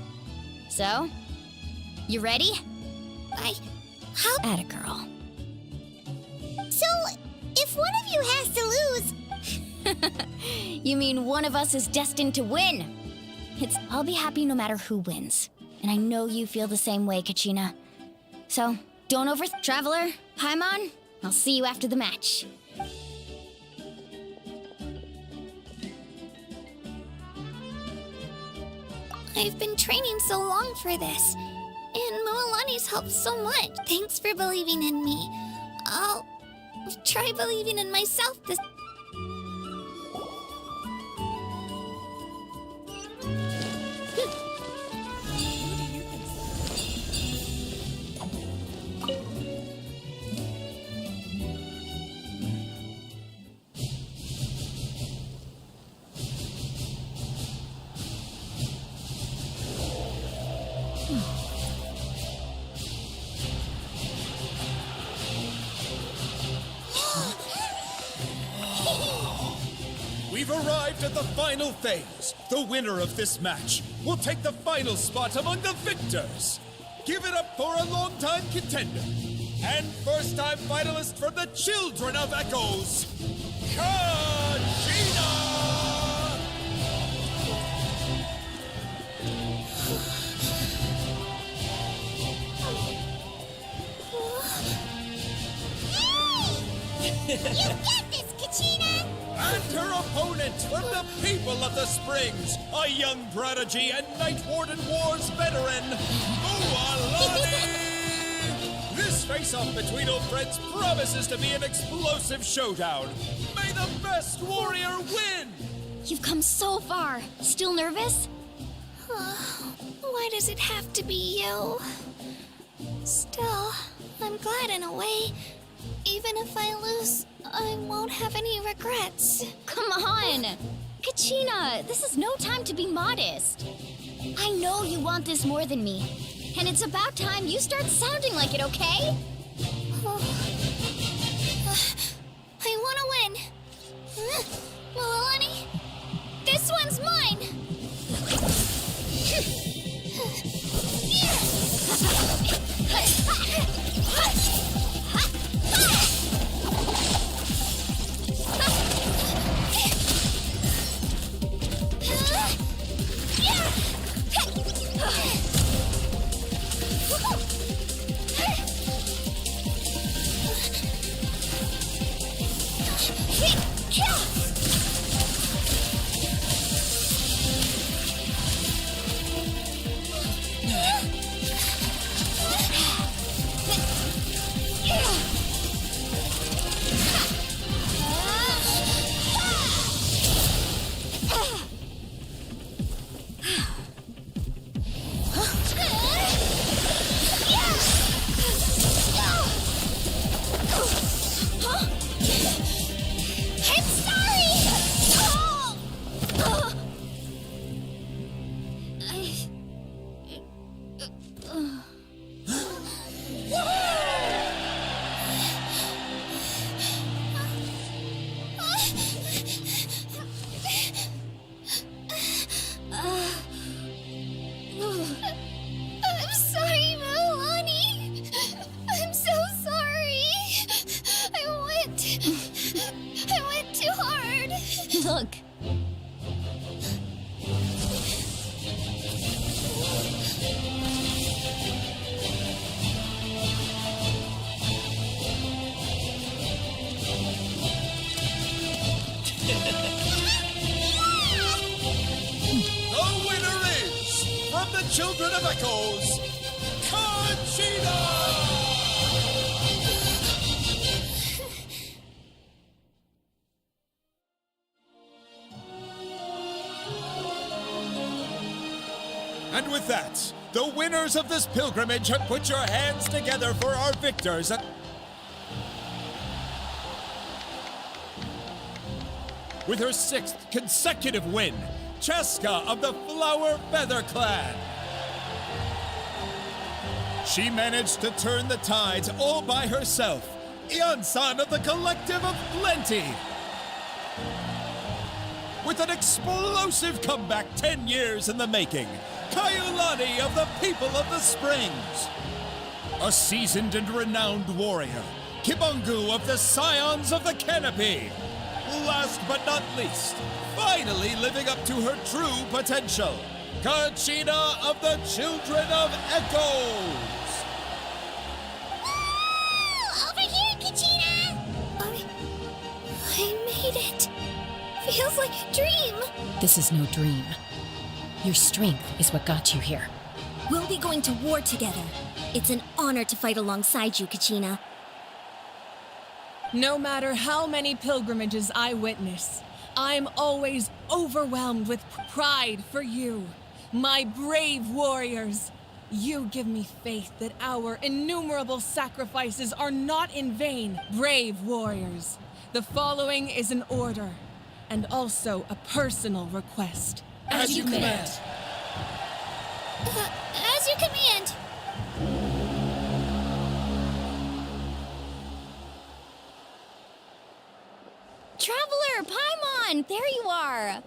So, you ready? How... Atta girl. So, if one of you has to lose... You mean one of us is destined to win? I'll be happy no matter who wins. And I know you feel the same way, Kachina. So, don't Traveler, Paimon, I'll see you after the match. I've been training so long for this. And Moalani's helped so much. Thanks for believing in me. I'll try believing in myself this... We've arrived at the final phase. The winner of this match will take the final spot among the victors. Give it up for a long-time contender and first-time finalist from the Children of Echoes, Kachina! You get this, Kachina! And her opponent from the people of the Springs, a young prodigy and Night Warden Wars veteran, Moalani! This face-off between old friends promises to be an explosive showdown. May the best warrior win! You've come so far. Still nervous? Why does it have to be you? Still, I'm glad in a way. Even if I lose, I won't have any regrets. Come on! Kachina, this is no time to be modest. I know you want this more than me. And it's about time you start sounding like it, okay? I want to win. Moalani, this one's mine. Yeah! of the Children of Echoes, Conchita! And with that, the winners of this pilgrimage have put your hands together for our victors. With her 6th consecutive win, Cheska of the Flower Feather Clan. She managed to turn the tides all by herself. Ian-san of the Collective of Plenty. With an explosive comeback 10 years in the making, Kaiulani of the People of the Springs. A seasoned and renowned warrior, Kibungu of the Scions of the Canopy. Last but not least, finally living up to her true potential, Conchita of the Children of Echoes. Over here, Kachina! I made it. Feels like a dream. This is no dream. Your strength is what got you here. We'll be going to war together. It's an honor to fight alongside you, Kachina. No matter how many pilgrimages I witness, I'm always overwhelmed with pride for you, my brave warriors. You give me faith that our innumerable sacrifices are not in vain. Brave warriors, the following is an order, and also a personal request. As you command. As you command. Traveler, Paimon, there you are.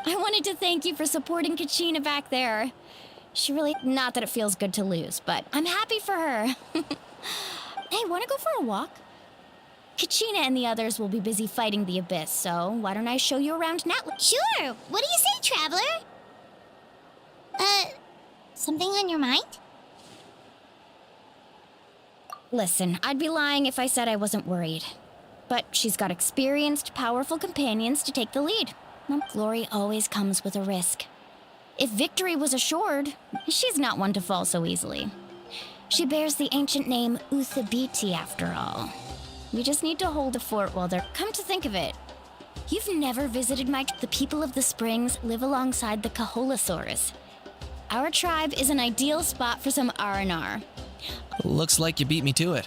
I wanted to thank you for supporting Kachina back there. She really, not that it feels good to lose, but I'm happy for her. Hey, wanna go for a walk? Kachina and the others will be busy fighting the Abyss, so why don't I show you around Natlan? Sure! What do you say, Traveler? Something on your mind? Listen, I'd be lying if I said I wasn't worried. But she's got experienced, powerful companions to take the lead. Well, glory always comes with a risk. If victory was assured, she's not one to fall so easily. She bears the ancient name Uthabiti, after all. We just need to hold the fort while they're... Come to think of it, you've never visited the people of the springs live alongside the Kaholasaurus. Our tribe is an ideal spot for some R&R. Looks like you beat me to it.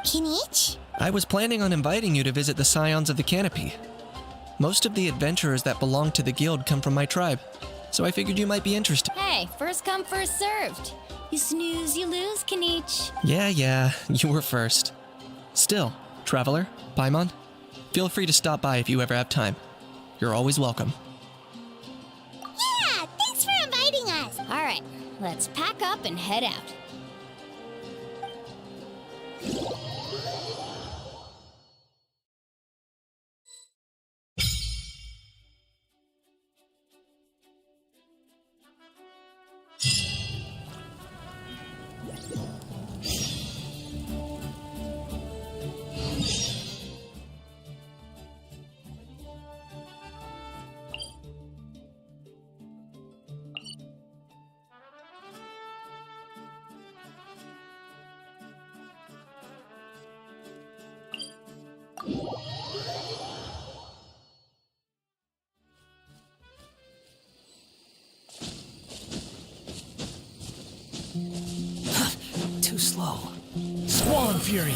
Kinich? I was planning on inviting you to visit the Scions of the Canopy. Most of the adventurers that belong to the guild come from my tribe, so I figured you might be interested. Hey, first come, first served. You snooze, you lose, Kinich. Yeah, you were first. Still, Traveler, Paimon, feel free to stop by if you ever have time. You're always welcome. Yeah, thanks for inviting us. All right, let's pack up and head out. Too slow. Squall Fury!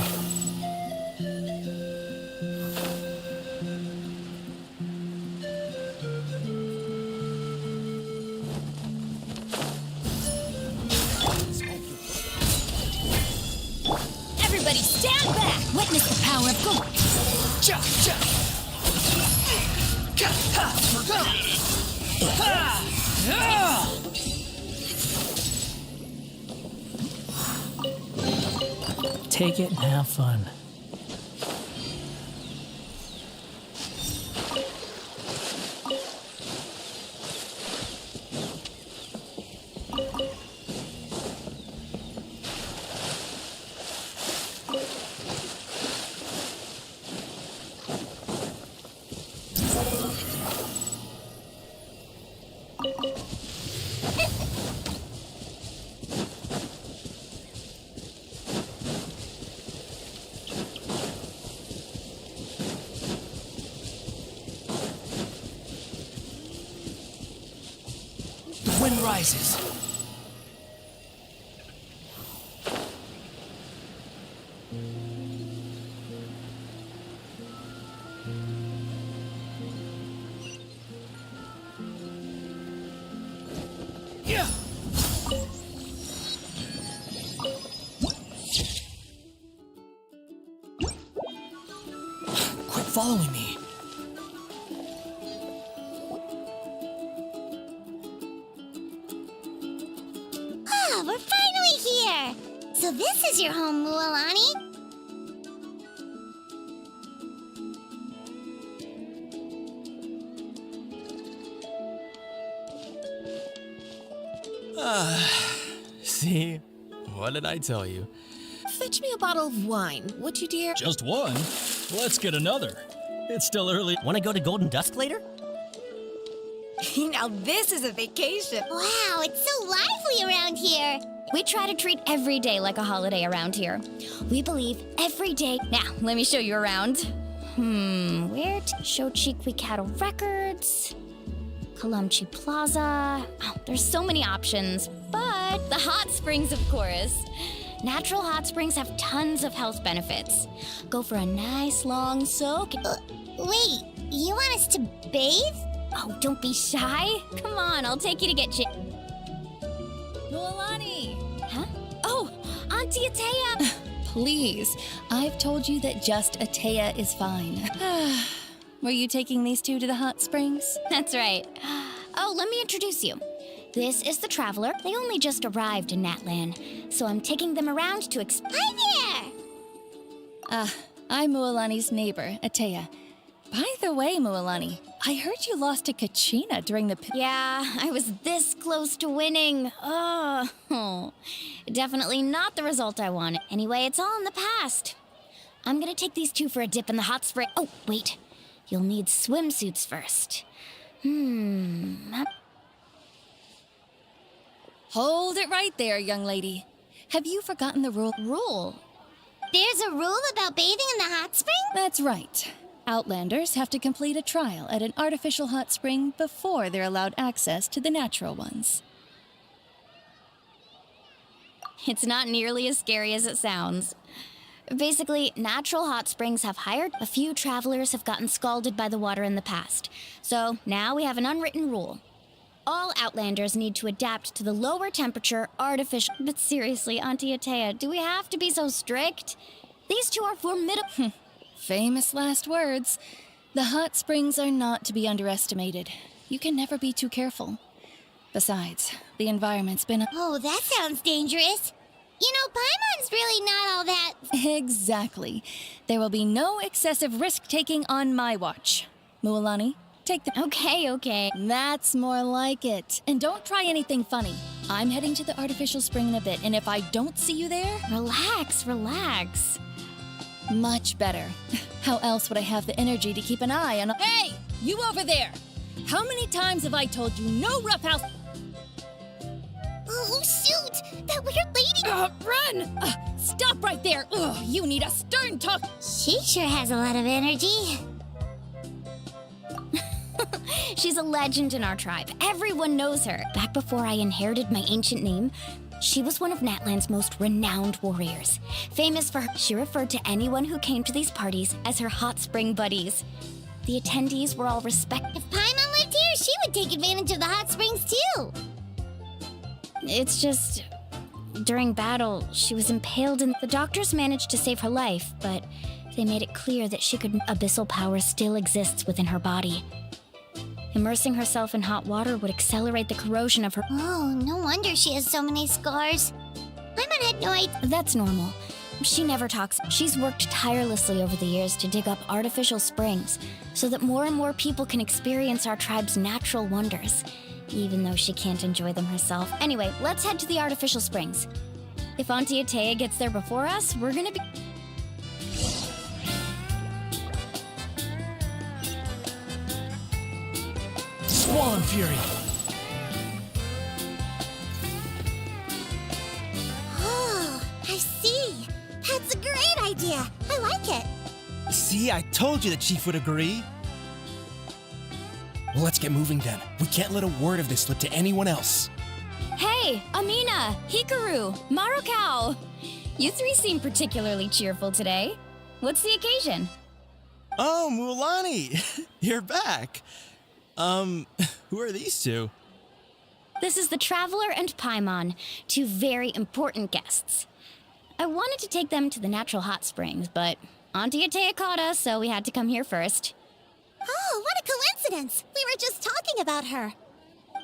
Everybody stand back! Witness the power of God! Cha! Cha! Ka! Ha! Ha! Ha! Take it and have fun. rises. Yeah. Quit following me. Ah, we're finally here! So this is your home, Mualani? See? What did I tell you? Fetch me a bottle of wine, would you, dear? Just one? Let's get another. It's still early. Want to go to Golden Dusk later? Now this is a vacation. Wow, it's so lively around here. We try to treat every day like a holiday around here. We believe every day. Now, let me show you around. Where to show Chiqui Cattle Records? Kalamchi Plaza. Oh, there's so many options. But the hot springs, of course. Natural hot springs have tons of health benefits. Go for a nice long soak. Wait, you want us to bathe? Oh, don't be shy. Come on, I'll take you to get Noelani! Huh? Oh, Auntie Atea! Please, I've told you that just Atea is fine. Were you taking these two to the hot springs? That's right. Oh, let me introduce you. This is the Traveler. They only just arrived in Natlan, so I'm taking them around to Hi there! I'm Mualani's neighbor, Atea. By the way, Mualani, I heard you lost to Kachina during the... Yeah, I was this close to winning. Oh, definitely not the result I wanted. Anyway, it's all in the past. I'm gonna take these two for a dip in the hot spring. Oh, wait. You'll need swimsuits first. Hold it right there, young lady. Have you forgotten the rule? Rule? There's a rule about bathing in the hot spring? That's right. Outlanders have to complete a trial at an artificial hot spring before they're allowed access to the natural ones. It's not nearly as scary as it sounds. Basically, natural hot springs have hired. A few travelers have gotten scalded by the water in the past. So now we have an unwritten rule. All Outlanders need to adapt to the lower temperature artificial... But seriously, Auntie Atea, do we have to be so strict? These two are formidable... Famous last words. The hot springs are not to be underestimated. You can never be too careful. Besides, the environment's been... Oh, that sounds dangerous. You know, Paimon's really not all that... Exactly. There will be no excessive risk-taking on my watch. Mualani, take the... Okay. That's more like it. And don't try anything funny. I'm heading to the artificial spring in a bit, and if I don't see you there... Relax. Much better. How else would I have the energy to keep an eye on... Hey! You over there! How many times have I told you no roughhouse... Oh, shoot! That weird lady... Run! Stop right there! Ugh, you need a stern talk... She sure has a lot of energy. She's a legend in our tribe. Everyone knows her. Back before I inherited my ancient name, she was one of Natlan's most renowned warriors. Famous for her, she referred to anyone who came to these parties as her hot spring buddies. The attendees were all respected. If Paimon lived here, she would take advantage of the hot springs too. It's just... During battle, she was impaled and the doctors managed to save her life, but they made it clear that abyssal power still exists within her body. Immersing herself in hot water would accelerate the corrosion of her... Oh, no wonder she has so many scars. Paimon had no idea... That's normal. She never talks. She's worked tirelessly over the years to dig up artificial springs so that more and more people can experience our tribe's natural wonders, even though she can't enjoy them herself. Anyway, let's head to the artificial springs. If Auntie Atea gets there before us, we're gonna be... Swan Fury! Oh, I see. That's a great idea. I like it. See, I told you the chief would agree. Well, let's get moving then. We can't let a word of this slip to anyone else. Hey, Amina, Hikaru, Marukao. You three seem particularly cheerful today. What's the occasion? Oh, Mulani, you're back. Who are these two? This is the Traveler and Paimon, two very important guests. I wanted to take them to the natural hot springs, but Auntie Atea caught us, so we had to come here first. Oh, what a coincidence! We were just talking about her.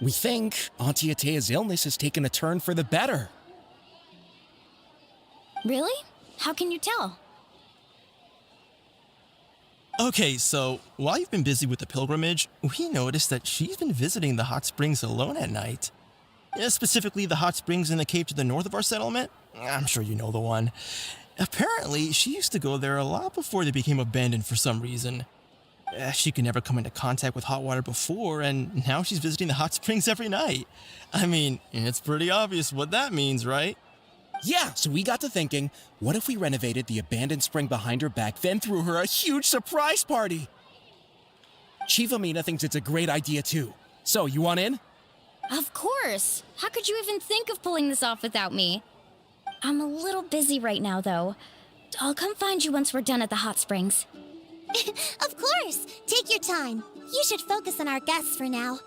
We think Auntie Atea's illness has taken a turn for the better. Really? How can you tell? Okay, so while you've been busy with the pilgrimage, we noticed that she's been visiting the hot springs alone at night. Specifically, the hot springs in the cave to the north of our settlement. I'm sure you know the one. Apparently, she used to go there a lot before they became abandoned for some reason. She could never come into contact with hot water before, and now she's visiting the hot springs every night. I mean, it's pretty obvious what that means, right? Yeah, so we got to thinking, what if we renovated the abandoned spring behind her back, then threw her a huge surprise party? Chief Amina thinks it's a great idea too. So, you want in? Of course! How could you even think of pulling this off without me? I'm a little busy right now, though. I'll come find you once we're done at the hot springs. Of course! Take your time. You should focus on our guests for now.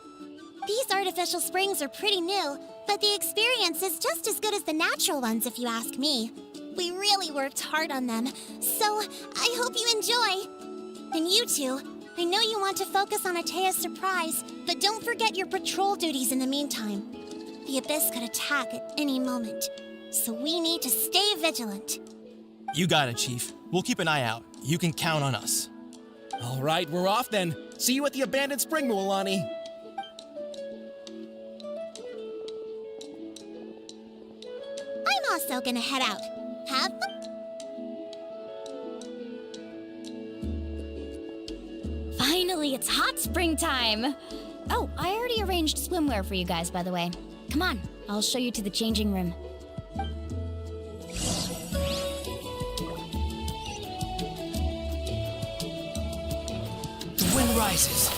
These artificial springs are pretty new, but the experience is just as good as the natural ones, if you ask me. We really worked hard on them, so I hope you enjoy. And you two, I know you want to focus on Atea's surprise, but don't forget your patrol duties in the meantime. The Abyss could attack at any moment, so we need to stay vigilant. You got it, Chief. We'll keep an eye out. You can count on us. All right, we're off then. See you at the abandoned spring, Mulani. I'm also gonna head out. Have fun. Finally, it's hot spring time! Oh, I already arranged swimwear for you guys, by the way. Come on, I'll show you to the changing room. The wind rises.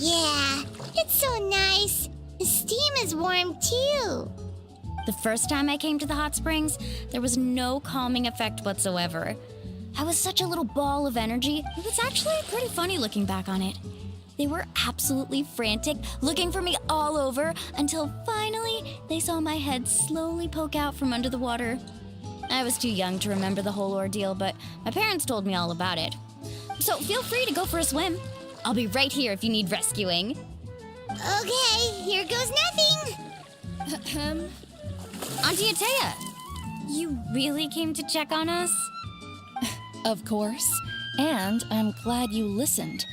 Yeah, it's so nice. The steam is warm too. The first time I came to the hot springs, there was no calming effect whatsoever. I was such a little ball of energy, it was actually pretty funny looking back on it. They were absolutely frantic, looking for me all over, until finally they saw my head slowly poke out from under the water. I was too young to remember the whole ordeal, but my parents told me all about it. So feel free to go for a swim. I'll be right here if you need rescuing. Okay, here goes nothing. Auntie Atea, you really came to check on us? Of course. And I'm glad you listened.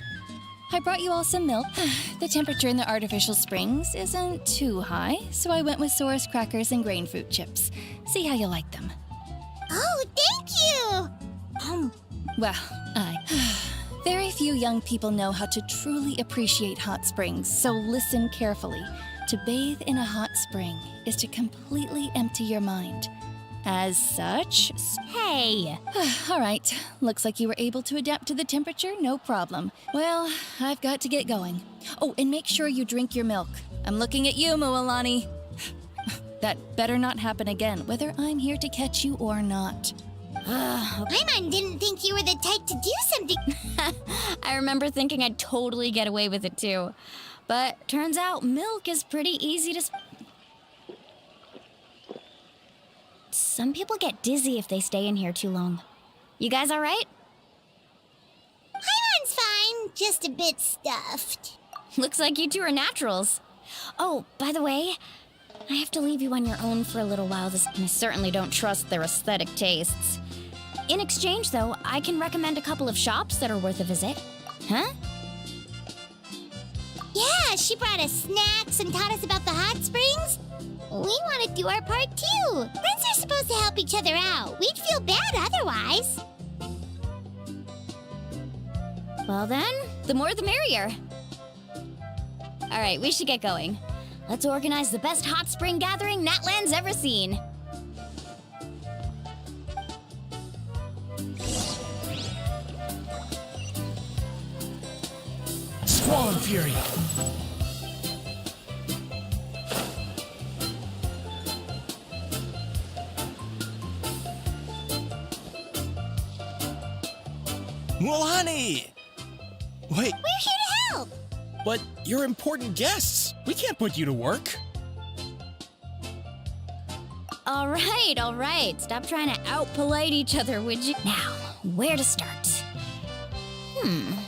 I brought you all some milk. The temperature in the artificial springs isn't too high, so I went with Saurus crackers and grain fruit chips. See how you like them. Oh, thank you! Well, very few young people know how to truly appreciate hot springs, so listen carefully. To bathe in a hot spring is to completely empty your mind. As such, hey! All right, looks like you were able to adapt to the temperature, no problem. Well, I've got to get going. Oh, and make sure you drink your milk. I'm looking at you, Moalani. That better not happen again, whether I'm here to catch you or not. Paimon didn't think you were the type to do something. I remember thinking I'd totally get away with it too. But turns out milk is pretty easy to... Some people get dizzy if they stay in here too long. You guys all right? Paimon's fine, just a bit stuffed. Looks like you two are naturals. Oh, by the way, I have to leave you on your own for a little while. I certainly don't trust their aesthetic tastes. In exchange, though, I can recommend a couple of shops that are worth a visit. Huh? Yeah, she brought us snacks and taught us about the hot springs. We want to do our part too. Princess supposed to help each other out. We'd feel bad otherwise. Well then, the more the merrier. All right, we should get going. Let's organize the best hot spring gathering Natlan's ever seen. Squall Fury. Mulani! Wait, We're here to help. but you're important guests. We can't put you to work. All right. Stop trying to out-polite each other, would you? Now, where to start?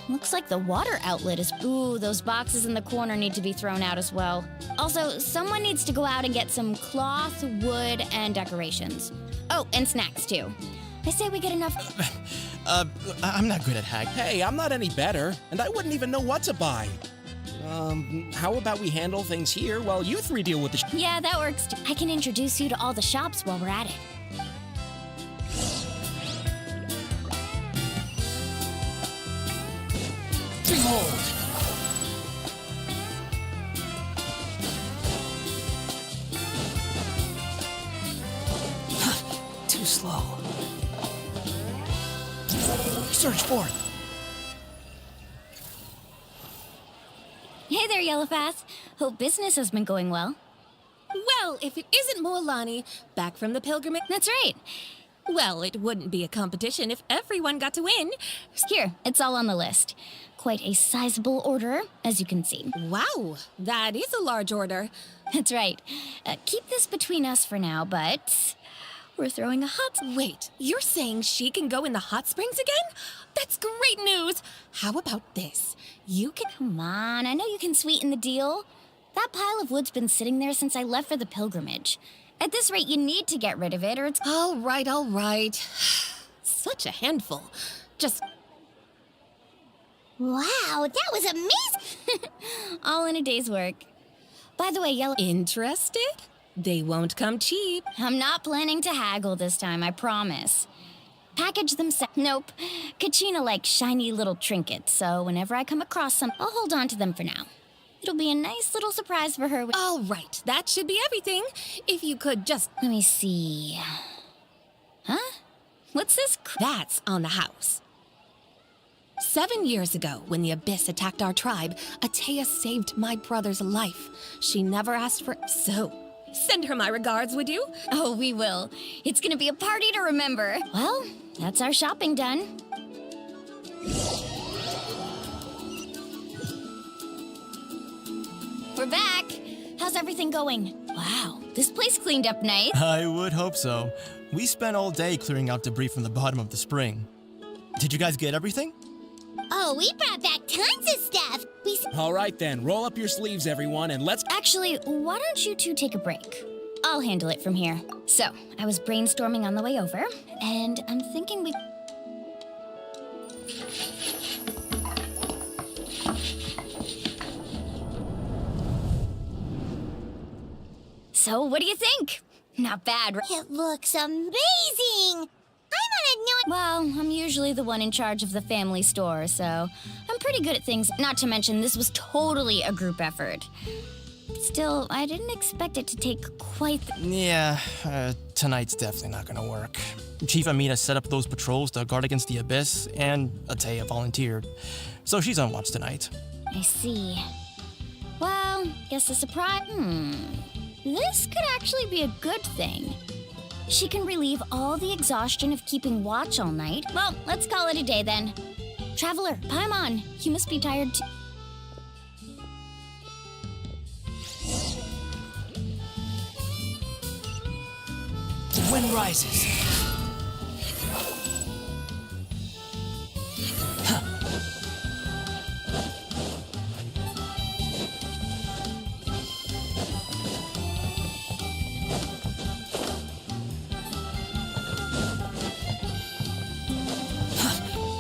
Looks like the water outlet is... Ooh, those boxes in the corner need to be thrown out as well. Also, someone needs to go out and get some cloth, wood, and decorations. Oh, and snacks, too. I say we get enough... I'm not good at hag. Hey, I'm not any better, and I wouldn't even know what to buy. How about we handle things here while you three deal with the Yeah, that works too. I can introduce you to all the shops while we're at it. Behold! Too slow. Search forth. Hey there, Yellowpath. Hope business has been going well. Well, if it isn't Moalani, back from the pilgrimage. That's right. Well, it wouldn't be a competition if everyone got to win. Here, it's all on the list. Quite a sizable order, as you can see. Wow, that is a large order. That's right. Keep this between us for now, but we're throwing a hot... Wait, you're saying she can go in the hot springs again? That's great news. How about this? You can... Come on, I know you can sweeten the deal. That pile of wood's been sitting there since I left for the pilgrimage. At this rate, you need to get rid of it, or it's... All right. Such a handful. Just... Wow, that was amazing. All in a day's work. By the way, Yellow... Interested? They won't come cheap. I'm not planning to haggle this time, I promise. Package them Nope. Kachina likes shiny little trinkets, so whenever I come across some, I'll hold on to them for now. It'll be a nice little surprise for her. All right, that should be everything. If you could just... Let me see... Huh? What's this? That's on the house. 7 years ago, when the Abyss attacked our tribe, Atea saved my brother's life. She never asked for... So, send her my regards, would you? Oh, we will. It's gonna be a party to remember. Well, that's our shopping done. We're back. How's everything going? Wow, this place cleaned up nice. I would hope so. We spent all day clearing out debris from the bottom of the spring. Did you guys get everything? Oh, we brought back tons of stuff. All right then, roll up your sleeves, everyone, and let's... Actually, why don't you two take a break? I'll handle it from here. So, I was brainstorming on the way over, and I'm thinking we... So, what do you think? Not bad, right? It looks amazing. I'm on a new... Well, I'm usually the one in charge of the family store, so I'm pretty good at things. Not to mention, this was totally a group effort. Still, I didn't expect it to take quite the... Yeah, tonight's definitely not gonna work. Chief Amina set up those patrols to guard against the Abyss, and Atea volunteered. So she's on watch tonight. I see. Well, guess a surprise... This could actually be a good thing. She can relieve all the exhaustion of keeping watch all night. Well, let's call it a day then. Traveler, Paimon, you must be tired too. The wind rises.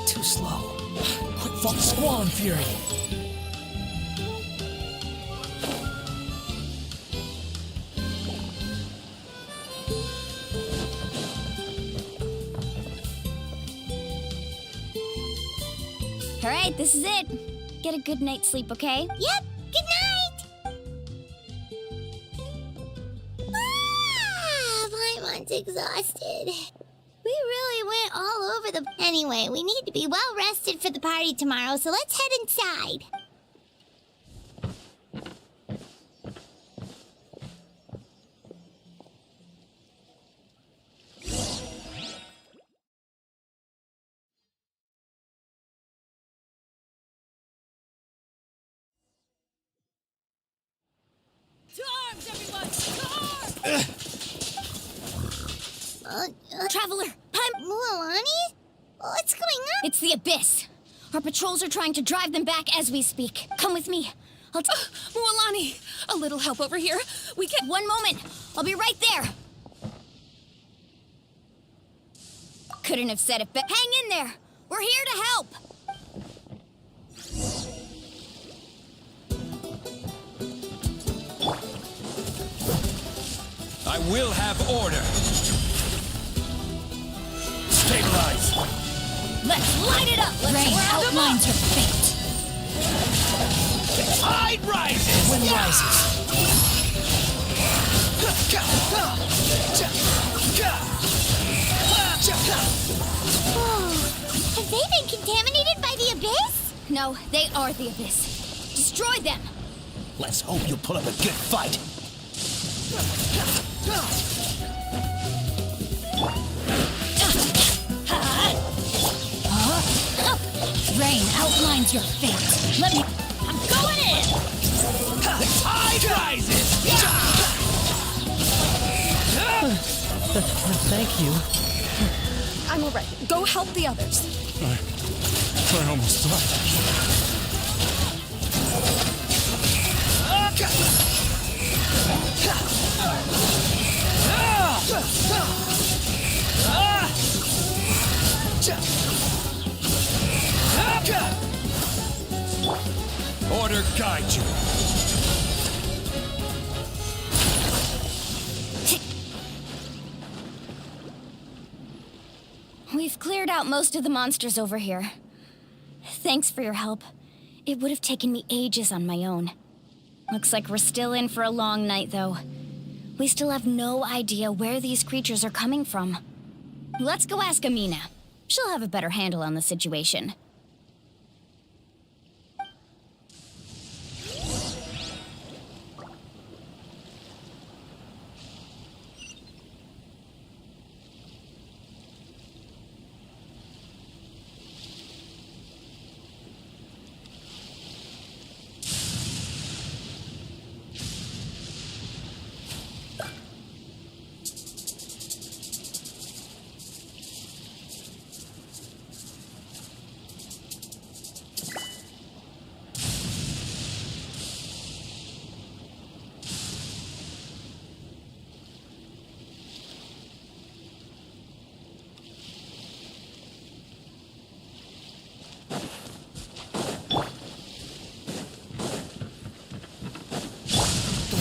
Too slow. Quick, Squall and Fury. All right, this is it. Get a good night's sleep, okay? Yep, good night! Paimon's exhausted. We really went all over the... Anyway, we need to be well rested for the party tomorrow, so let's head inside. To arms, everyone! To arms! Traveler, Mualani? What's going on? it's the Abyss. Our patrols are trying to drive them back as we speak. Come with me. Mualani, a little help over here. We can... One moment. I'll be right there. Couldn't have said it better. Hang in there. We're here to help. I will have order. Stabilize. Let's light it up. Rain outlines your fate. The tide rises. Wind rises. Oh, have they been contaminated by the Abyss? No, they are the Abyss. Destroy them. Let's hope you'll put up a good fight. Rain outlines your fate. Let me... I'm going in. The tide rises. Thank you. I'm all right. Go help the others. I almost died. Order guide you. We've cleared out most of the monsters over here. Thanks for your help. It would have taken me ages on my own. Looks like we're still in for a long night, though. We still have no idea where these creatures are coming from. Let's go ask Amina. She'll have a better handle on the situation.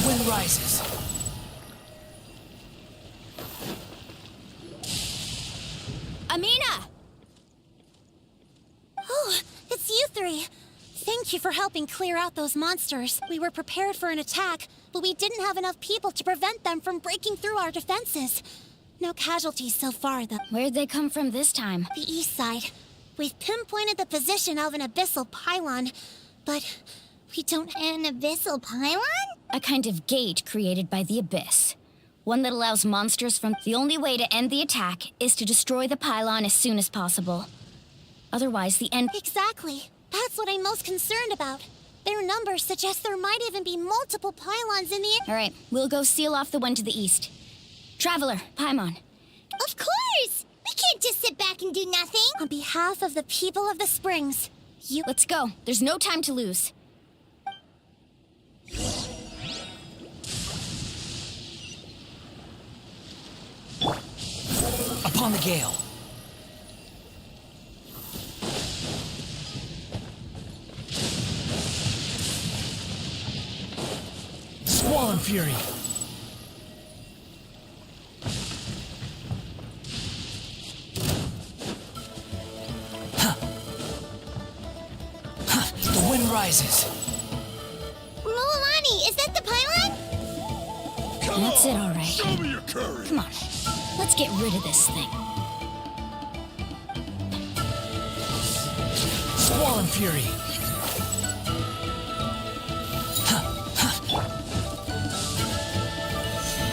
Wind rises. Amina! Oh, it's you three. Thank you for helping clear out those monsters. We were prepared for an attack, but we didn't have enough people to prevent them from breaking through our defenses. No casualties so far, though. Where'd they come from this time? The east side. We've pinpointed the position of an abyssal pylon, but we don't... An abyssal pylon? A kind of gate created by the Abyss. One that allows monsters from... The only way to end the attack is to destroy the pylon as soon as possible. Otherwise, the end... Exactly. That's what I'm most concerned about. Their numbers suggest there might even be multiple pylons in the... All right, we'll go seal off the one to the east. Traveler, Paimon. Of course! We can't just sit back and do nothing! On behalf of the people of the Springs, you... Let's go. There's no time to lose. Upon the gale. Squall Fury. rises. Mualani, is that the pylon? That's it, all right. Show me your courage. Come on, let's get rid of this thing. Squall and Fury.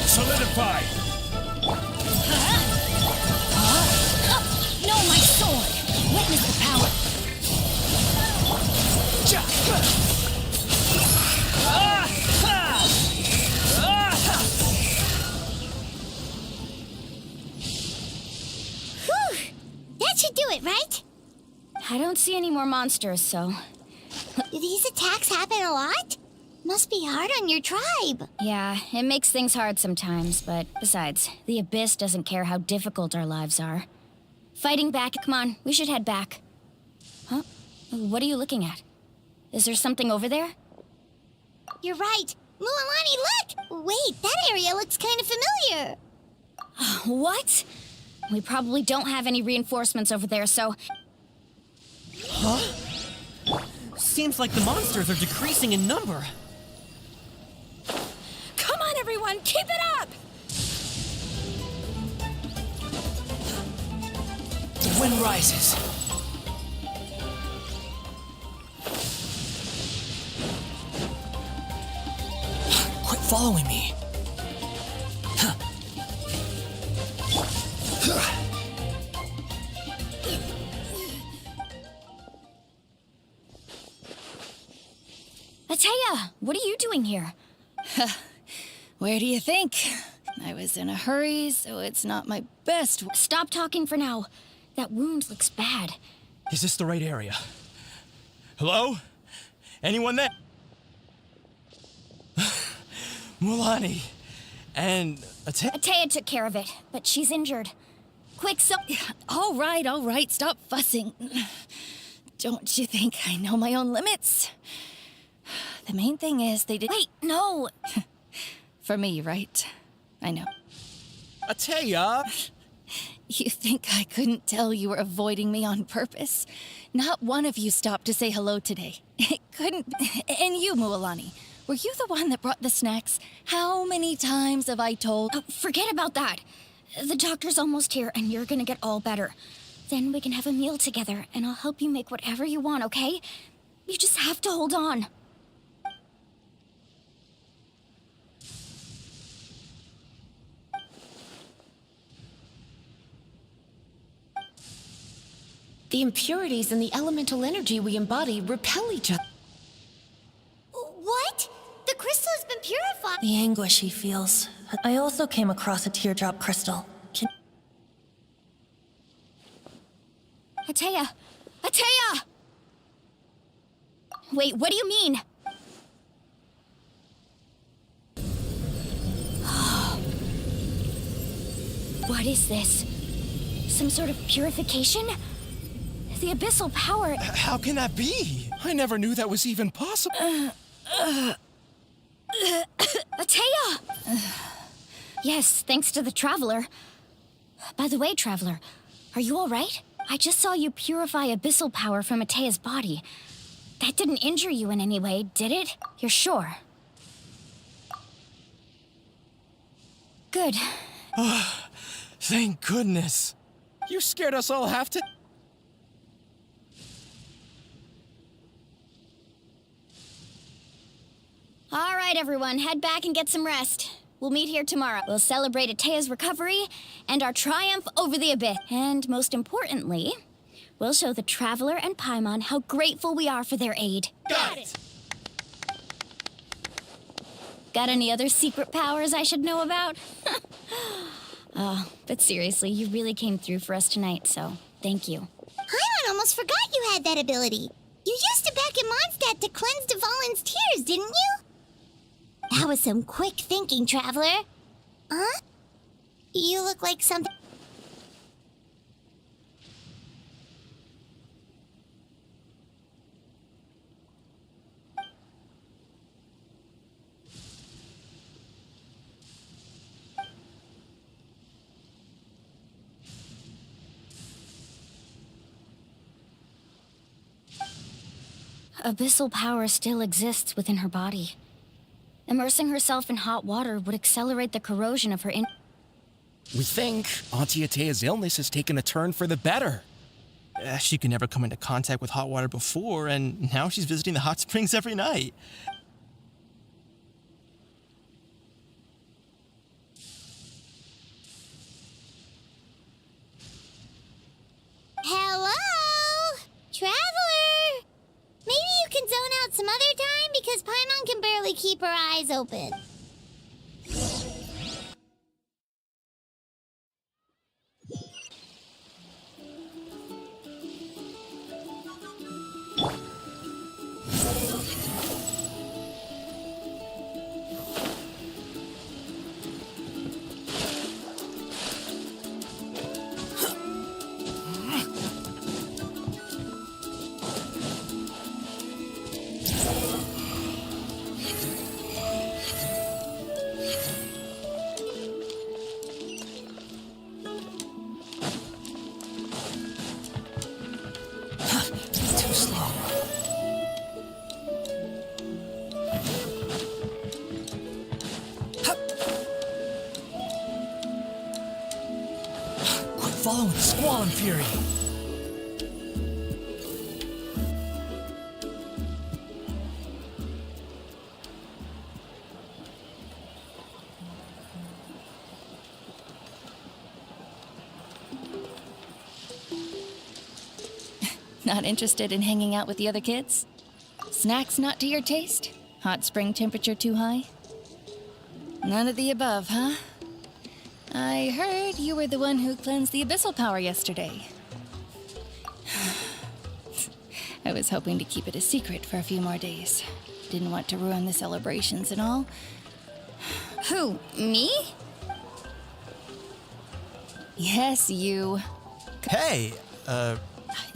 Solidify! No, my sword! Witness the power! Whew! That should do it, right? I don't see any more monsters, so... Do these attacks happen a lot? Must be hard on your tribe. Yeah, it makes things hard sometimes, but besides, the Abyss doesn't care how difficult our lives are. Fighting back, come on, we should head back. Huh? What are you looking at? Is there something over there? You're right. Mualani, look! Wait, that area looks kind of familiar. What? We probably don't have any reinforcements over there, so... Huh? Seems like the monsters are decreasing in number. Come on, everyone, keep it up! The wind rises. Quit following me. Atea, what are you doing here? Where do you think? I was in a hurry, so it's not my best. Stop talking for now. That wound looks bad. Is this the right area? Hello? Anyone there? Mulani. And Atea took care of it, but she's injured. Quick, so... All right, stop fussing. Don't you think I know my own limits? The main thing is they did... Wait, no! For me, right? I know. Atea! You think I couldn't tell you were avoiding me on purpose? Not one of you stopped to say hello today. It couldn't... And you, Mualani, were you the one that brought the snacks? How many times have I told... Oh, forget about that. The doctor's almost here, and you're gonna get all better. Then we can have a meal together, and I'll help you make whatever you want, okay? You just have to hold on. The impurities in the elemental energy we embody repel each other. What? The crystal has been purified. The anguish he feels. I also came across a teardrop crystal. Atea! Atea! Wait, what do you mean? What is this? Some sort of purification? The abyssal power... How can that be? I never knew that was even possible. Atea! Yes, thanks to the Traveler. By the way, Traveler, are you all right? I just saw you purify abyssal power from Atea's body. That didn't injure you in any way, did it? You're sure? Good. Thank goodness. You scared us all half to... All right, everyone, head back and get some rest. We'll meet here tomorrow. We'll celebrate Atea's recovery and our triumph over the Abyss. And most importantly, we'll show the Traveler and Paimon how grateful we are for their aid. Got it! Got any other secret powers I should know about? But seriously, you really came through for us tonight, so thank you. Paimon almost forgot you had that ability. You used it back in Mondstadt to cleanse Devalin's tears, didn't you? That was some quick thinking, Traveler. Huh? You look like something... abyssal power still exists within her body. Immersing herself in hot water would accelerate the corrosion of her We think Auntie Atea's illness has taken a turn for the better. She could never come into contact with hot water before, and now she's visiting the hot springs every night. Hello? Traveler? Maybe you can zone out some other time because Paimon can barely keep her eyes open. Too slow. Quit following the Squall and Fury. Not interested in hanging out with the other kids? Snacks not to your taste? Hot spring temperature too high? None of the above, huh? I heard you were the one who cleansed the abyssal power yesterday. I was hoping to keep it a secret for a few more days. Didn't want to ruin the celebrations and all. Who, me? Yes, you. Hey,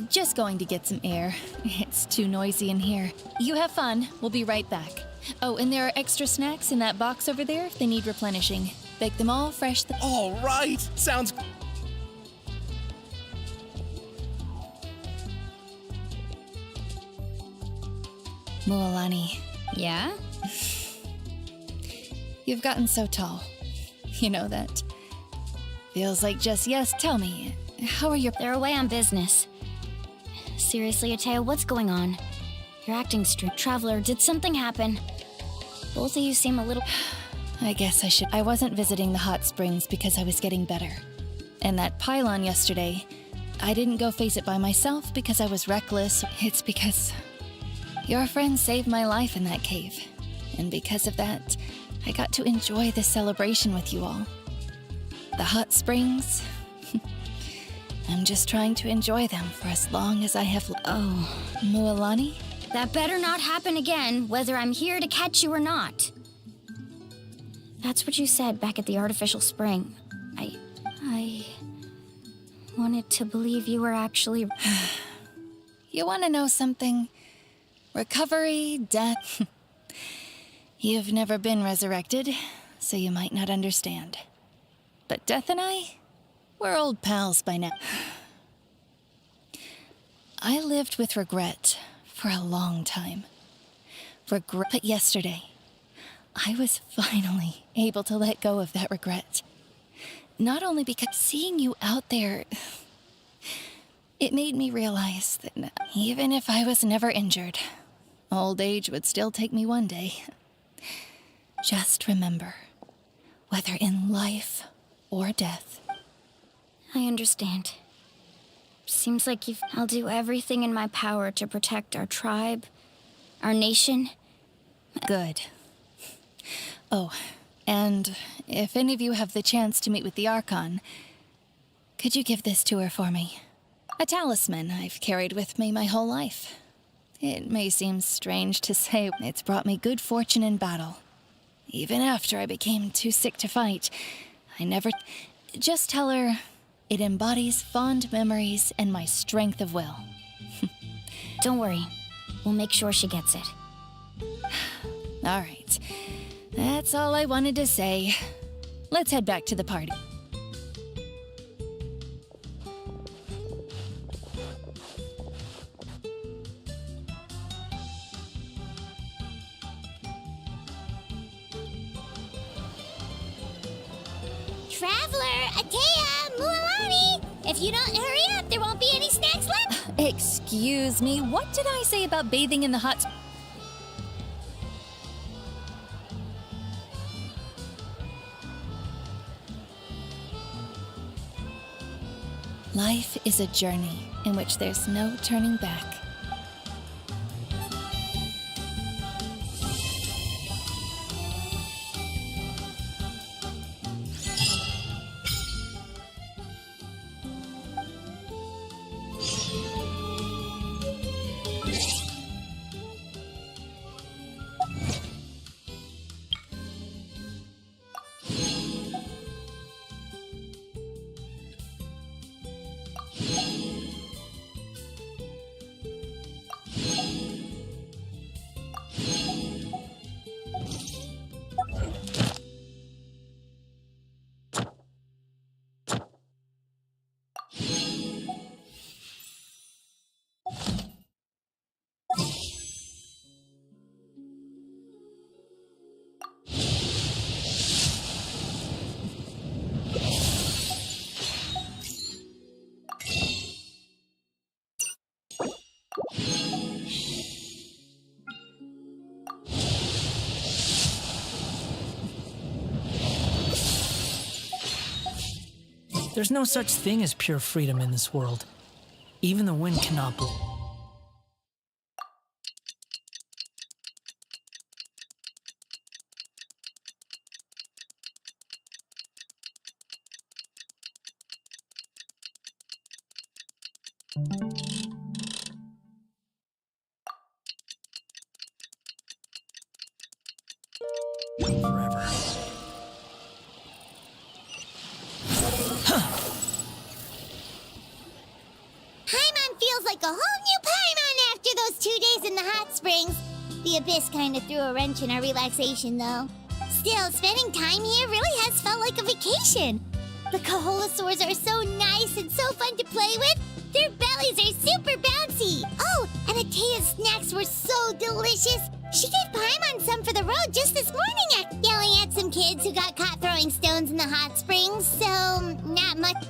Just going to get some air. It's too noisy in here. You have fun. We'll be right back. Oh, and there are extra snacks in that box over there if they need replenishing. Bake them all fresh. All right. Sounds... Mualani. Yeah? You've gotten so tall. You know that. Feels like just yes. Tell me, how are your... They're away on business. Seriously, Atea, what's going on? You're acting Traveler, did something happen? Both of you seem a little... I guess I should... I wasn't visiting the hot springs because I was getting better. And that pylon yesterday, I didn't go face it by myself because I was reckless. It's because your friend saved my life in that cave. And because of that, I got to enjoy this celebration with you all. The hot springs... I'm just trying to enjoy them for as long as I have... Oh. Mualani? That better not happen again, whether I'm here to catch you or not. That's what you said back at the artificial spring. I wanted to believe you were actually... You want to know something? Recovery, death... You've never been resurrected, so you might not understand. But Death and I, we're old pals by now. I lived with regret for a long time. Regret, but yesterday, I was finally able to let go of that regret. Not only because seeing you out there, it made me realize that even if I was never injured, old age would still take me one day. Just remember, whether in life or death. I understand. Seems like I'll do everything in my power to protect our tribe, our nation. Good. Oh, and if any of you have the chance to meet with the Archon, could you give this to her for me? A talisman I've carried with me my whole life. It may seem strange to say, it's brought me good fortune in battle. Even after I became too sick to fight, I never... Just tell her it embodies fond memories and my strength of will. Don't worry. We'll make sure she gets it. All right. That's all I wanted to say. Let's head back to the party. Traveler, Atea, Mualani! If you don't hurry up, there won't be any snacks left! Excuse me, what did I say about bathing in the hot springs? Life is a journey in which there's no turning back. There's no such thing as pure freedom in this world. Even the wind cannot blow. Forever. Paimon feels like a whole new Paimon after those 2 days in the hot springs. The Abyss kind of threw a wrench in our relaxation, though. Still, spending time here really has felt like a vacation. The Kaholasaurs are so nice and so fun to play with. Their bellies are super bouncy. Oh, and Atea's snacks were so delicious. She gave Paimon some for the road just this morning, yelling at some kids who got caught throwing stones in the hot springs, so not much.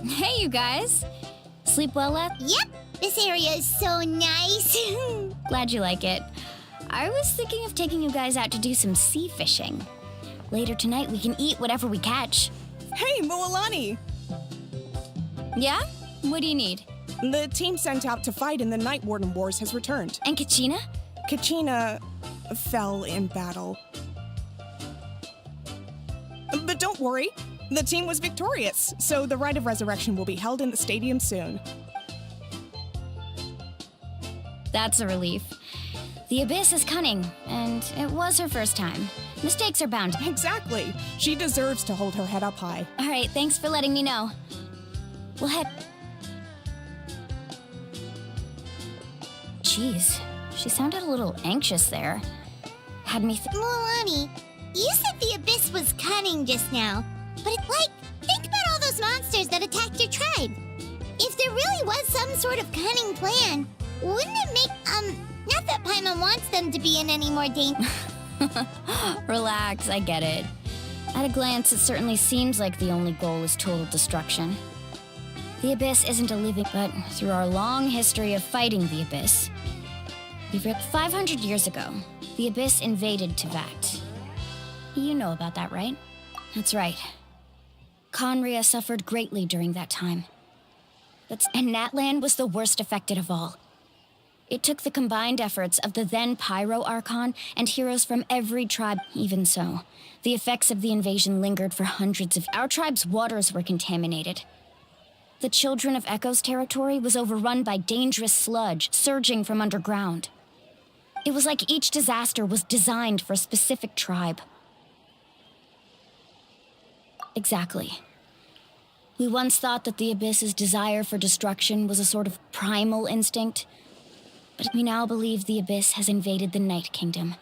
Hey, you guys. Sleep well, last? Yep, this area is so nice. Glad you like it. I was thinking of taking you guys out to do some sea fishing. Later tonight, we can eat whatever we catch. Hey, Mualani! Yeah? What do you need? The team sent out to fight in the Night Warden Wars has returned. And Kachina? Kachina fell in battle. But don't worry, the team was victorious, so the Rite of Resurrection will be held in the stadium soon. That's a relief. The Abyss is cunning, and it was her first time. Mistakes are bound. Exactly. She deserves to hold her head up high. All right, thanks for letting me know. We'll head... Jeez, she sounded a little anxious there. Had me Mualani, you said the Abyss was cunning just now, but think about all those monsters that attacked your tribe. If there really was some sort of cunning plan, wouldn't it make, not that Paimon wants them to be in any more danger. Relax, I get it. At a glance, it certainly seems like the only goal is total destruction. The Abyss isn't a living, but through our long history of fighting the Abyss, 500 years ago, the Abyss invaded Teyvat. You know about that, right? That's right. Conria suffered greatly during that time. And Natlan was the worst affected of all. It took the combined efforts of the then Pyro Archon and heroes from every tribe. Even so, the effects of the invasion lingered for hundreds of... Our tribe's waters were contaminated. The Children of Echo's territory was overrun by dangerous sludge surging from underground. It was like each disaster was designed for a specific tribe. Exactly. We once thought that the Abyss's desire for destruction was a sort of primal instinct, but we now believe the Abyss has invaded the Night Kingdom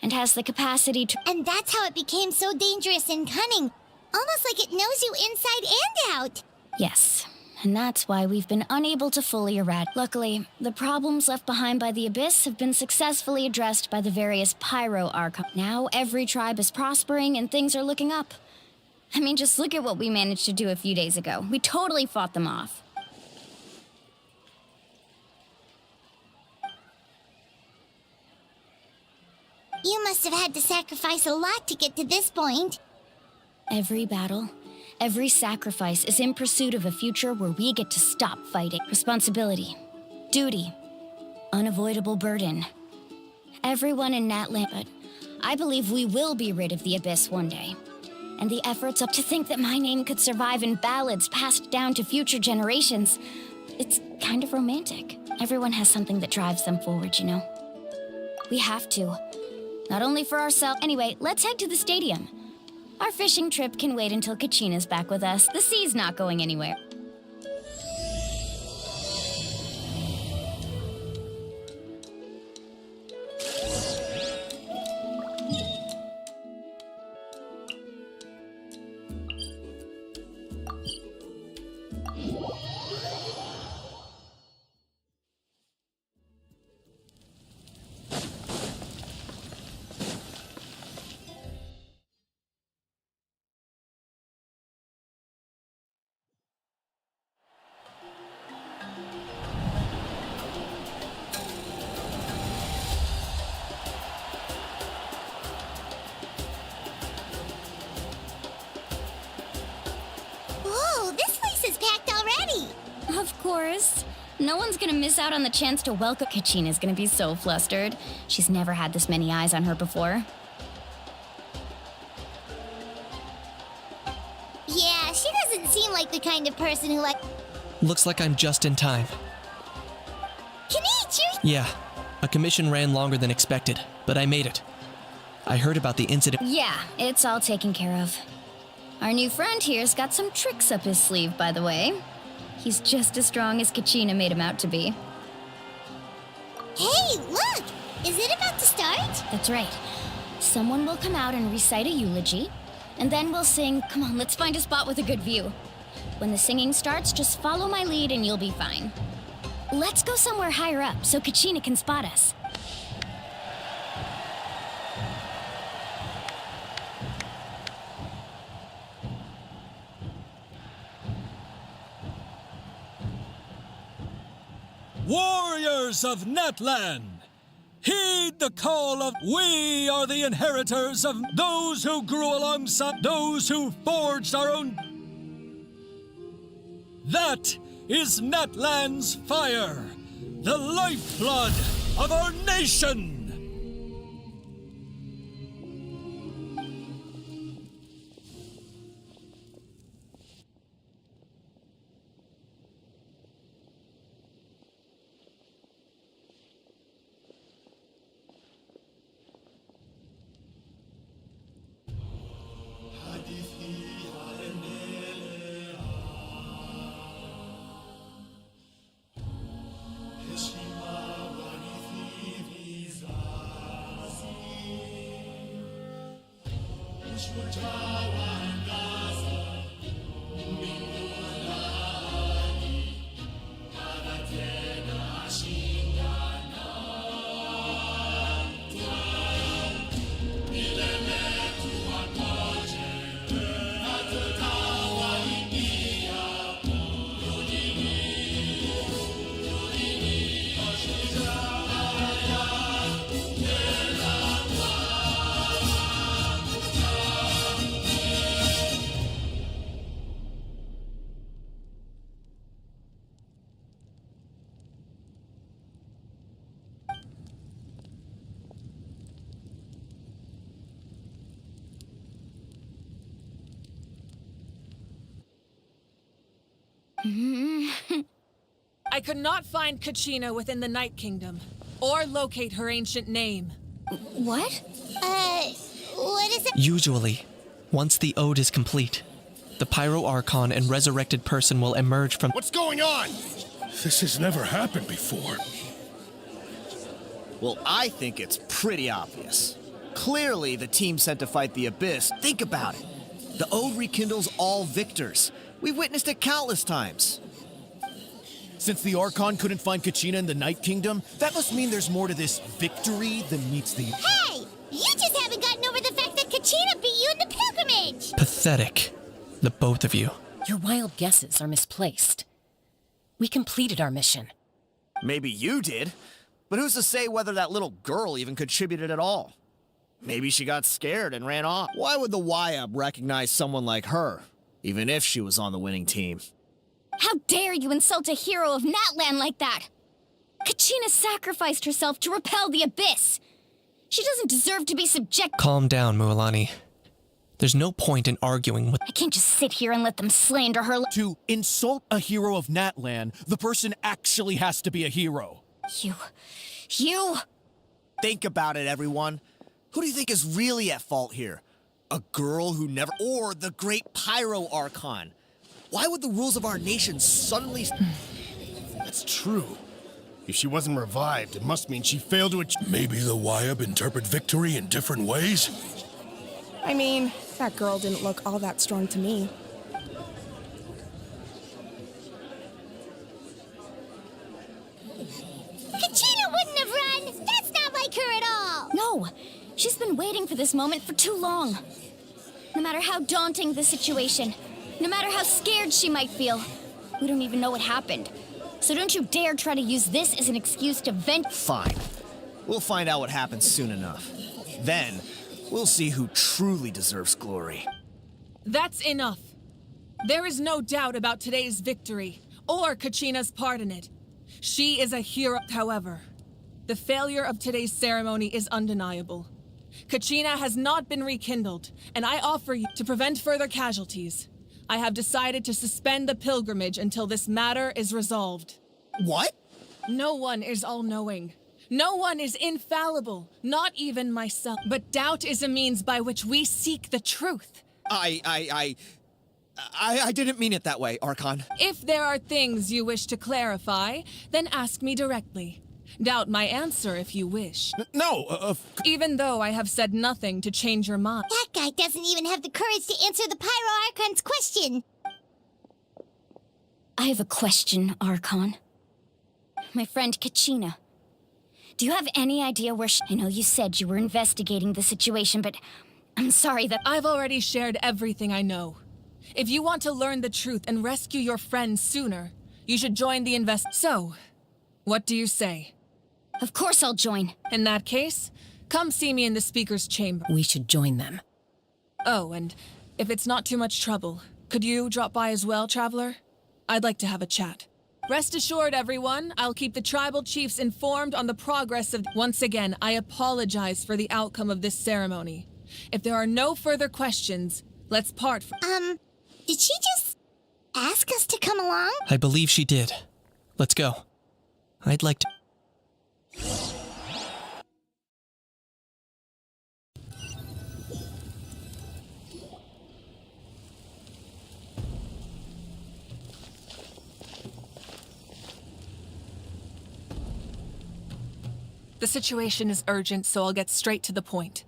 and has the capacity to... And that's how it became so dangerous and cunning, almost like it knows you inside and out. Yes, and that's why we've been unable to fully eradicate. Luckily, the problems left behind by the Abyss have been successfully addressed by the various Pyro Archons. Now every tribe is prospering and things are looking up. I mean, just look at what we managed to do a few days ago. We totally fought them off. You must have had to sacrifice a lot to get to this point. Every battle, every sacrifice is in pursuit of a future where we get to stop fighting. Responsibility, duty, unavoidable burden. Everyone in Natlan, but I believe we will be rid of the Abyss one day. And the efforts up to think that my name could survive in ballads passed down to future generations. It's kind of romantic. Everyone has something that drives them forward, you know? We have to. Not only for ourselves. Anyway, let's head to the stadium. Our fishing trip can wait until Kachina's back with us. The sea's not going anywhere. Whoa, this place is packed already! Of course. No one's gonna miss out on the chance to welcome. Kachina's gonna be so flustered. She's never had this many eyes on her before. Yeah, she doesn't seem like the kind of person who Looks like I'm just in time. Kenichi! Yeah, a commission ran longer than expected, but I made it. I heard about the incident. Yeah, it's all taken care of. Our new friend here's got some tricks up his sleeve, by the way. He's just as strong as Kachina made him out to be. Hey, look! Is it about to start? That's right. Someone will come out and recite a eulogy, and then we'll sing. Come on, let's find a spot with a good view. When the singing starts, just follow my lead and you'll be fine. Let's go somewhere higher up so Kachina can spot us. Warriors of Natlan, heed the call of we are the inheritors of those who grew alongside those who forged our own. That is Natlan's fire, the lifeblood of our nation! I could not find Kachina within the Night Kingdom, or locate her ancient name. What? What is it? Usually, once the ode is complete, the Pyro Archon and resurrected person will emerge from— What's going on? This has never happened before. Well, I think it's pretty obvious. Clearly, the team sent to fight the Abyss. Think about it. The ode rekindles all victors. We've witnessed it countless times. Since the Archon couldn't find Kachina in the Night Kingdom, that must mean there's more to this victory than meets the... Hey! You just haven't gotten over the fact that Kachina beat you in the pilgrimage! Pathetic. The both of you. Your wild guesses are misplaced. We completed our mission. Maybe you did, but who's to say whether that little girl even contributed at all? Maybe she got scared and ran off. Why would the YUB recognize someone like her, even if she was on the winning team? How dare you insult a hero of Natlan like that? Kachina sacrificed herself to repel the abyss. She doesn't deserve to be subject— Calm down, Mualani. There's no point in arguing with— I can't just sit here and let them slander her. To insult a hero of Natlan, the person actually has to be a hero. You... Think about it, everyone. Who do you think is really at fault here? A girl who never— or the great Pyro Archon? Why would the rules of our nation suddenly— That's true. If she wasn't revived, it must mean she failed to achieve— Maybe the YUB interpret victory in different ways? I mean, that girl didn't look all that strong to me. Kachina wouldn't have run! That's not like her at all! No! She's been waiting for this moment for too long. No matter how daunting the situation, no matter how scared she might feel, we don't even know what happened. So don't you dare try to use this as an excuse to vent— Fine. We'll find out what happens soon enough. Then, we'll see who truly deserves glory. That's enough. There is no doubt about today's victory, or Kachina's part in it. She is a hero, however. The failure of today's ceremony is undeniable. Kachina has not been rekindled, and I offer you to prevent further casualties. I have decided to suspend the pilgrimage until this matter is resolved. What? No one is all-knowing. No one is infallible, not even myself. But doubt is a means by which we seek the truth. I didn't mean it that way, Archon. If there are things you wish to clarify, then ask me directly. Doubt my answer if you wish. Even though I have said nothing to change your mind. That guy doesn't even have the courage to answer the Pyro Archon's question. I have a question, Archon. My friend Kachina. Do you have any idea where I know you said you were investigating the situation, but I'm sorry that— I've already shared everything I know. If you want to learn the truth and rescue your friend sooner, you should join the So, what do you say? Of course I'll join. In that case, come see me in the speaker's chamber. We should join them. Oh, and if it's not too much trouble, could you drop by as well, Traveler? I'd like to have a chat. Rest assured, everyone, I'll keep the tribal chiefs informed on the progress of— Once again, I apologize for the outcome of this ceremony. If there are no further questions, let's part. Did she just ask us to come along? I believe she did. Let's go. I'd like to— The situation is urgent, so I'll get straight to the point.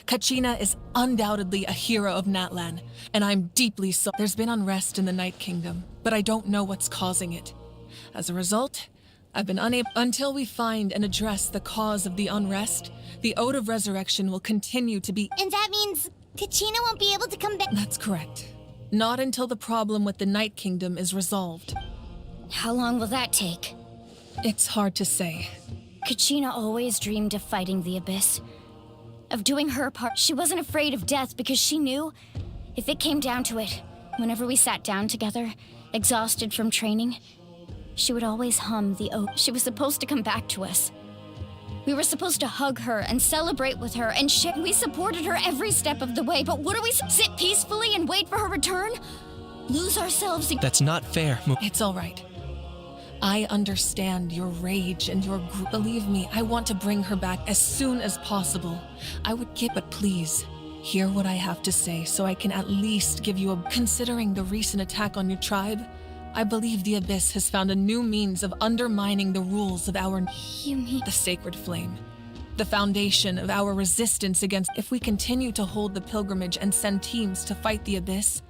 Kachina is undoubtedly a hero of Natlan, and I'm deeply sorry. There's been unrest in the Night Kingdom, but I don't know what's causing it. As a result, I've been unable— Until we find and address the cause of the unrest, the Ode of Resurrection will continue to be— And that means Kachina won't be able to come back— That's correct. Not until the problem with the Night Kingdom is resolved. How long will that take? It's hard to say. Kachina always dreamed of fighting the abyss. Of doing her part. She wasn't afraid of death because she knew, if it came down to it, whenever we sat down together, exhausted from training, she would always hum the ode. She was supposed to come back to us. We were supposed to hug her and celebrate with her and share. We supported her every step of the way, but what do we— sit peacefully and wait for her return? Lose ourselves— That's not fair. It's all right. I understand your rage and your Believe me, I want to bring her back as soon as possible. I would give— But please, hear what I have to say so I can at least give you a— Considering the recent attack on your tribe, I believe the Abyss has found a new means of undermining the rules of our— You mean— The Sacred Flame. The foundation of our resistance against— If we continue to hold the pilgrimage and send teams to fight the Abyss,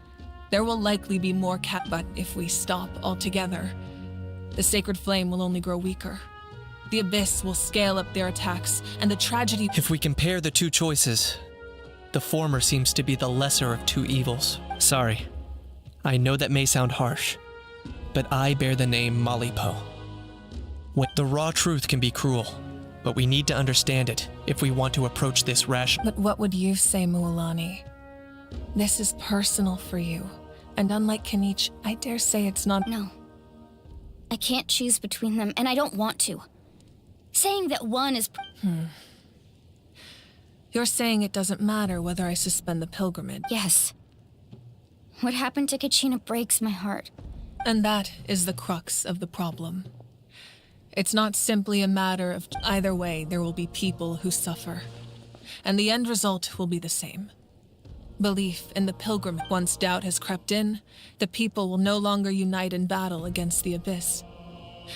there will likely be more But if we stop altogether, the sacred flame will only grow weaker. The Abyss will scale up their attacks, and the tragedy— If we compare the two choices, the former seems to be the lesser of two evils. Sorry, I know that may sound harsh, but I bear the name Malipo. The raw truth can be cruel, but we need to understand it if we want to approach this rationally. But what would you say, Mualani? This is personal for you, and unlike Kenichi, I dare say it's not— No. I can't choose between them, and I don't want to. Saying that one is— You're saying it doesn't matter whether I suspend the pilgrimage? Yes. What happened to Kachina breaks my heart. And that is the crux of the problem. It's not simply a matter of— Either way, there will be people who suffer. And the end result will be the same. Belief in the pilgrim. Once doubt has crept in, the people will no longer unite in battle against the Abyss.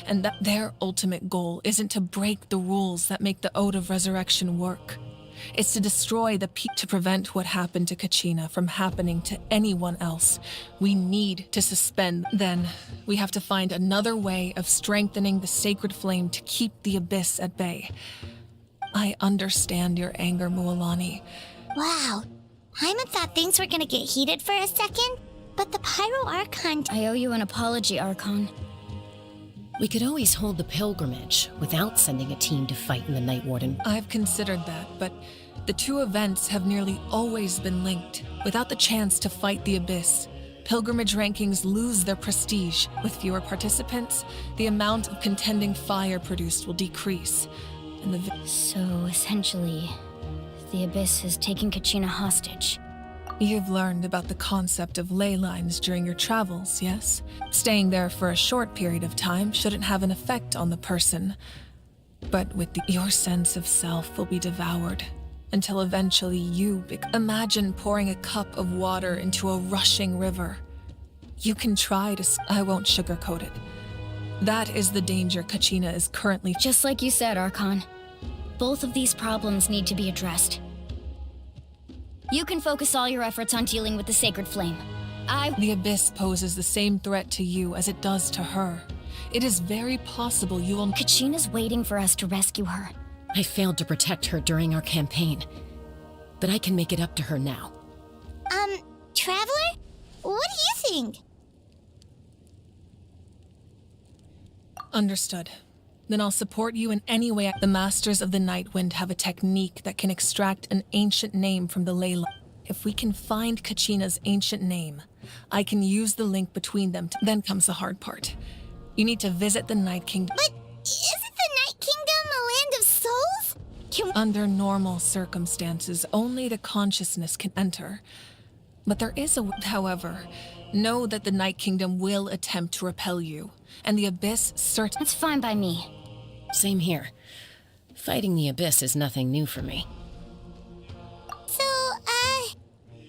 And that their ultimate goal isn't to break the rules that make the Ode of Resurrection work. It's to destroy the to prevent what happened to Kachina from happening to anyone else. We need to suspend. Then we have to find another way of strengthening the sacred flame to keep the Abyss at bay. I understand your anger, Mualani. Wow. Paimon thought things were gonna get heated for a second, but the Pyro Archon— I owe you an apology, Archon. We could always hold the pilgrimage without sending a team to fight in the Night Warden. I've considered that, but the two events have nearly always been linked. Without the chance to fight the Abyss, pilgrimage rankings lose their prestige. With fewer participants, the amount of contending fire produced will decrease. And So, essentially, the Abyss is taking Kachina hostage. You've learned about the concept of ley lines during your travels, yes? Staying there for a short period of time shouldn't have an effect on the person. But your sense of self will be devoured, until eventually you imagine pouring a cup of water into a rushing river. You can try to— I won't sugarcoat it. That is the danger Kachina is currently— Just like you said, Archon. Both of these problems need to be addressed. You can focus all your efforts on dealing with the sacred flame. The Abyss poses the same threat to you as it does to her. It is very possible you will— Kachina's waiting for us to rescue her. I failed to protect her during our campaign, but I can make it up to her now. Traveler? What do you think? Understood. Then I'll support you in any way. The Masters of the Night Wind have a technique that can extract an ancient name from the ley line. If we can find Kachina's ancient name, I can use the link between them. Then comes the hard part. You need to visit the Night Kingdom. But isn't the Night Kingdom a land of souls? Under normal circumstances, only the consciousness can enter. But there is a— However, know that the Night Kingdom will attempt to repel you, and the Abyss That's fine by me. Same here. Fighting the Abyss is nothing new for me. So,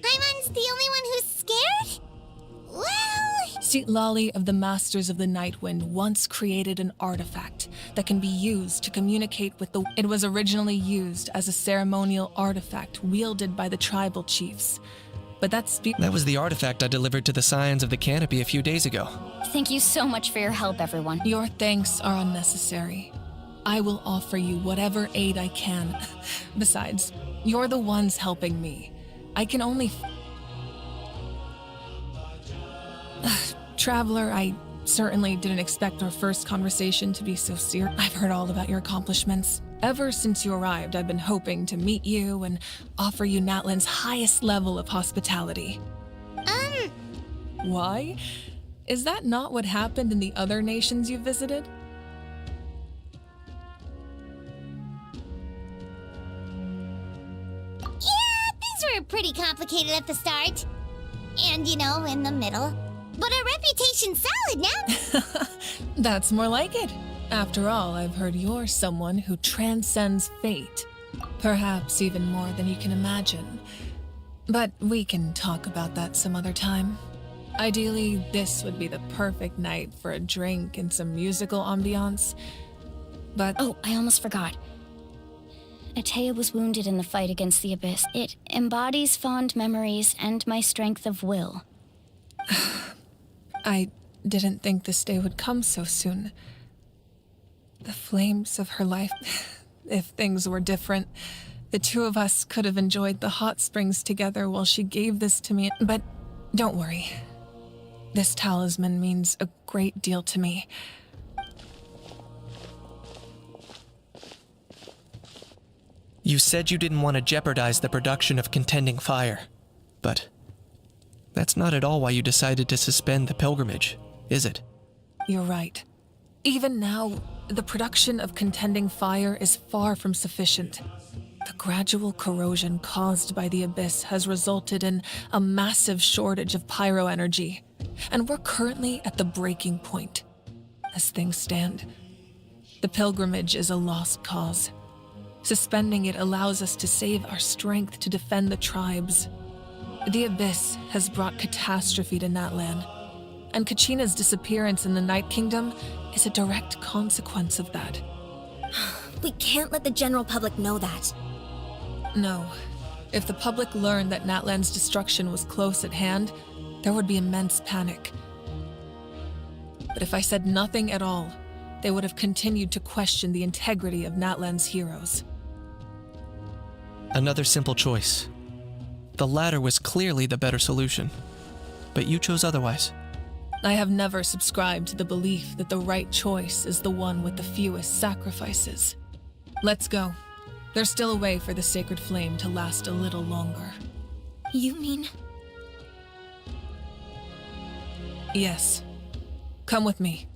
Paimon's the only one who's scared? Well— Seat Lolly of the Masters of the Night Wind once created an artifact that can be used to communicate with the— It was originally used as a ceremonial artifact wielded by the tribal chiefs. But that was the artifact I delivered to the Scions of the Canopy a few days ago. Thank you so much for your help, everyone. Your thanks are unnecessary. I will offer you whatever aid I can. Besides, you're the ones helping me. I can only— Traveler, I certainly didn't expect our first conversation to be so serious. I've heard all about your accomplishments. Ever since you arrived, I've been hoping to meet you and offer you Natlan's highest level of hospitality. Why? Is that not what happened in the other nations you visited? Yeah, things were pretty complicated at the start. And, in the middle. But our reputation's solid now. That's more like it. After all, I've heard you're someone who transcends fate. Perhaps even more than you can imagine. But we can talk about that some other time. Ideally, this would be the perfect night for a drink and some musical ambiance. But— Oh, I almost forgot. Atea was wounded in the fight against the Abyss. It embodies fond memories and my strength of will. didn't think this day would come so soon. The flames of her life. If things were different, the two of us could have enjoyed the hot springs together while she gave this to me. But don't worry. This talisman means a great deal to me. You said you didn't want to jeopardize the production of contending fire, but that's not at all why you decided to suspend the pilgrimage, is it? You're right. Even now, the production of contending fire is far from sufficient. The gradual corrosion caused by the abyss has resulted in a massive shortage of pyro energy, and we're currently at the breaking point. As things stand, the pilgrimage is a lost cause. Suspending it allows us to save our strength to defend the tribes. The abyss has brought catastrophe to Natlan, and Kachina's disappearance in the Night Kingdom is a direct consequence of that. We can't let the general public know that. No. If the public learned that Natlan's destruction was close at hand, there would be immense panic. But if I said nothing at all, they would have continued to question the integrity of Natlan's heroes. Another simple choice. The latter was clearly the better solution, but you chose otherwise. I have never subscribed to the belief that the right choice is the one with the fewest sacrifices. Let's go. There's still a way for the sacred flame to last a little longer. You mean? Yes. Come with me.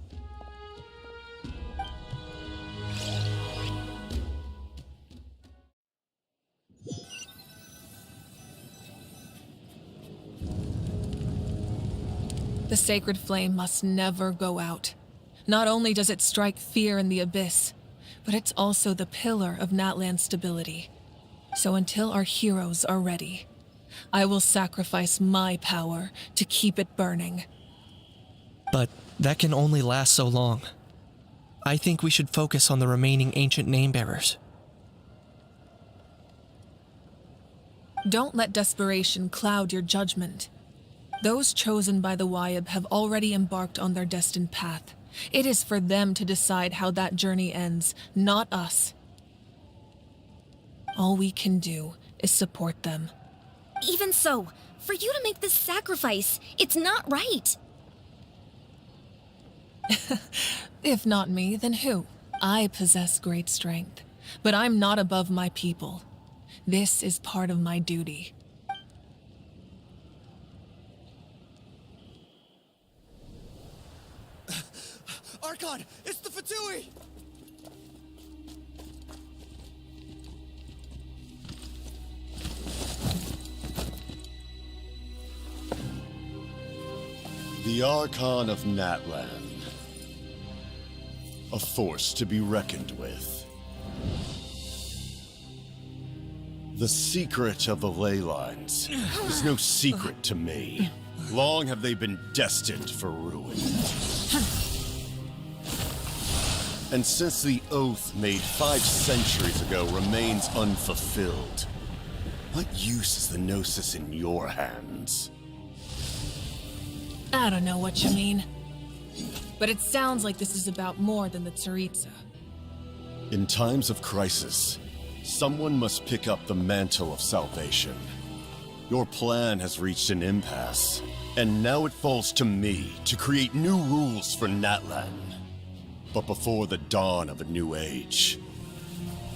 The sacred flame must never go out. Not only does it strike fear in the abyss, but it's also the pillar of Natlan's stability. So until our heroes are ready, I will sacrifice my power to keep it burning. But that can only last so long. I think we should focus on the remaining ancient name-bearers. Don't let desperation cloud your judgment. Those chosen by the Wayab have already embarked on their destined path. It is for them to decide how that journey ends, not us. All we can do is support them. Even so, for you to make this sacrifice, it's not right. If not me, then who? I possess great strength, but I'm not above my people. This is part of my duty. Archon, it's the Fatui! The Archon of Natlan. A force to be reckoned with. The secret of the ley lines is no secret to me. Long have they been destined for ruin. And since the oath made 5 centuries ago remains unfulfilled, what use is the Gnosis in your hands? I don't know what you mean. But it sounds like this is about more than the Tsaritsa. In times of crisis, someone must pick up the mantle of salvation. Your plan has reached an impasse, and now it falls to me to create new rules for Natlan. But before the dawn of a new age,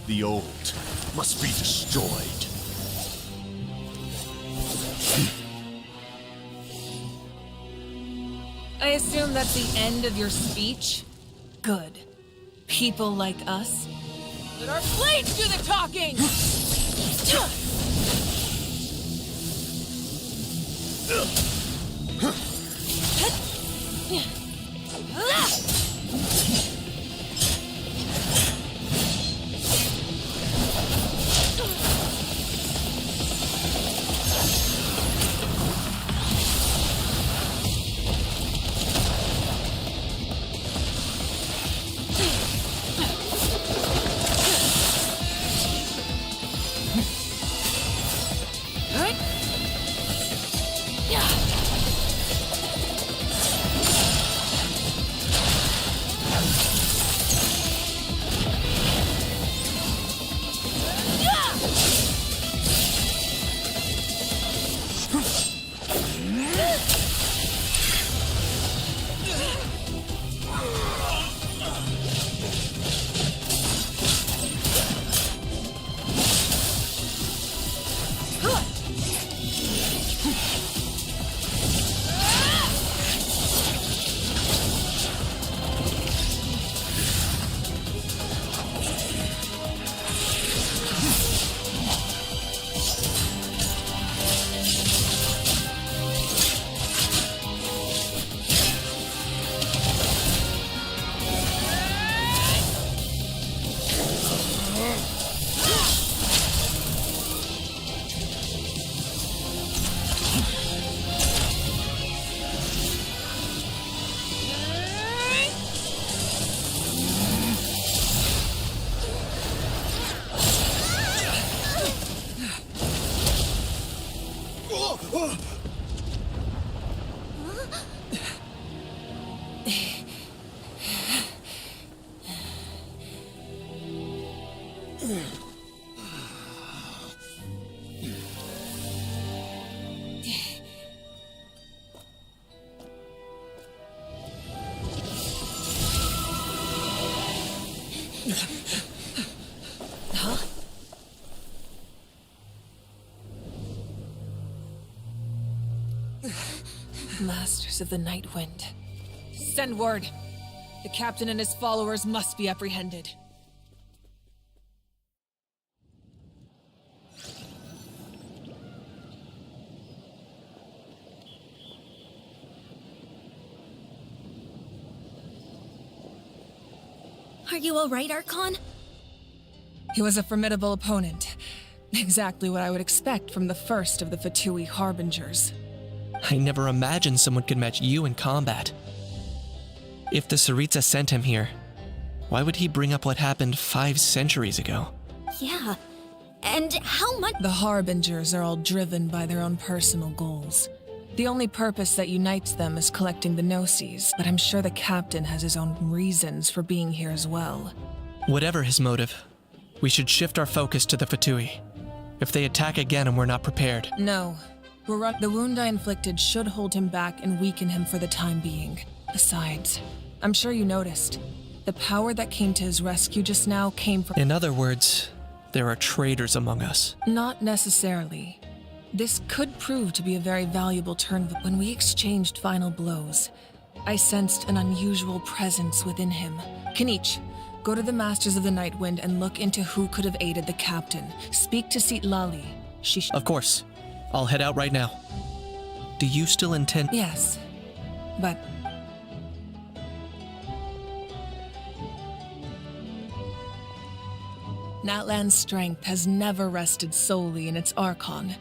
the old must be destroyed. I assume that's the end of your speech? Good. People like us? Let our blades do the talking! Masters of the Night Wind. Send word. The captain and his followers must be apprehended. Are you all right, Archon? He was a formidable opponent. Exactly what I would expect from the first of the Fatui Harbingers. I never imagined someone could match you in combat. If the Tsaritsa sent him here, why would he bring up what happened 5 centuries ago? Yeah. And how much— The Harbingers are all driven by their own personal goals. The only purpose that unites them is collecting the Gnosis, but I'm sure the captain has his own reasons for being here as well. Whatever his motive, we should shift our focus to the Fatui. If they attack again and we're not prepared. No. The wound I inflicted should hold him back and weaken him for the time being. Besides, I'm sure you noticed, the power that came to his rescue just now came from— In other words, there are traitors among us. Not necessarily. This could prove to be a very valuable turn. When we exchanged final blows, I sensed an unusual presence within him. Kanich, go to the Masters of the Night Wind and look into who could have aided the captain. Speak to Sitlali. Of course. I'll head out right now. Do you still intend— Yes, but— Natlan's strength has never rested solely in its Archon.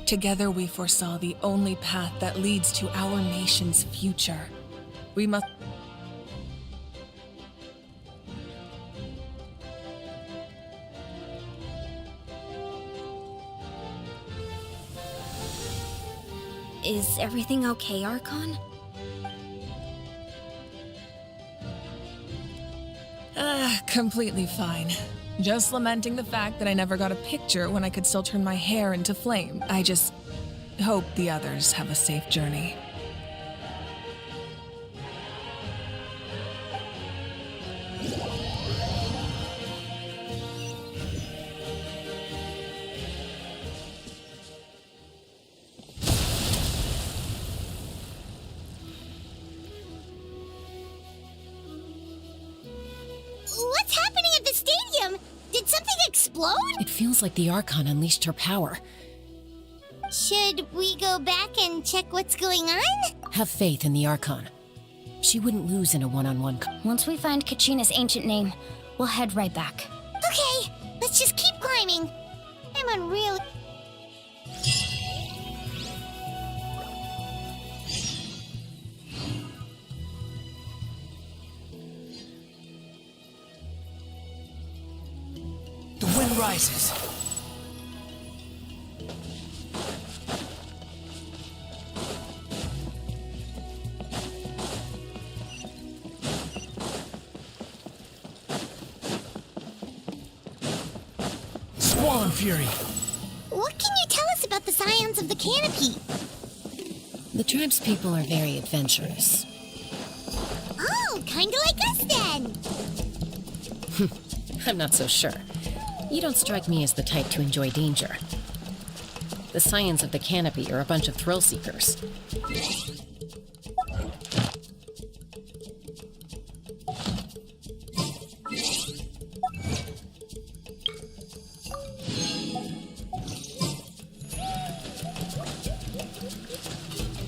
Together we foresaw the only path that leads to our nation's future. We must— Is everything okay, Archon? Completely fine. Just lamenting the fact that I never got a picture when I could still turn my hair into flame. I just hope the others have a safe journey. What's happening at the stadium? Did something explode? It feels like the Archon unleashed her power. Should we go back and check what's going on? Have faith in the Archon. She wouldn't lose in a one-on-one. Once we find Kachina's ancient name, we'll head right back. Okay, let's just keep climbing. I'm unreal. The wind rises. Swan Fury. What can you tell us about the Scions of the Canopy? The tribe's people are very adventurous. Oh, kinda like us then. I'm not so sure. You don't strike me as the type to enjoy danger. The Scions of the Canopy are a bunch of thrill seekers.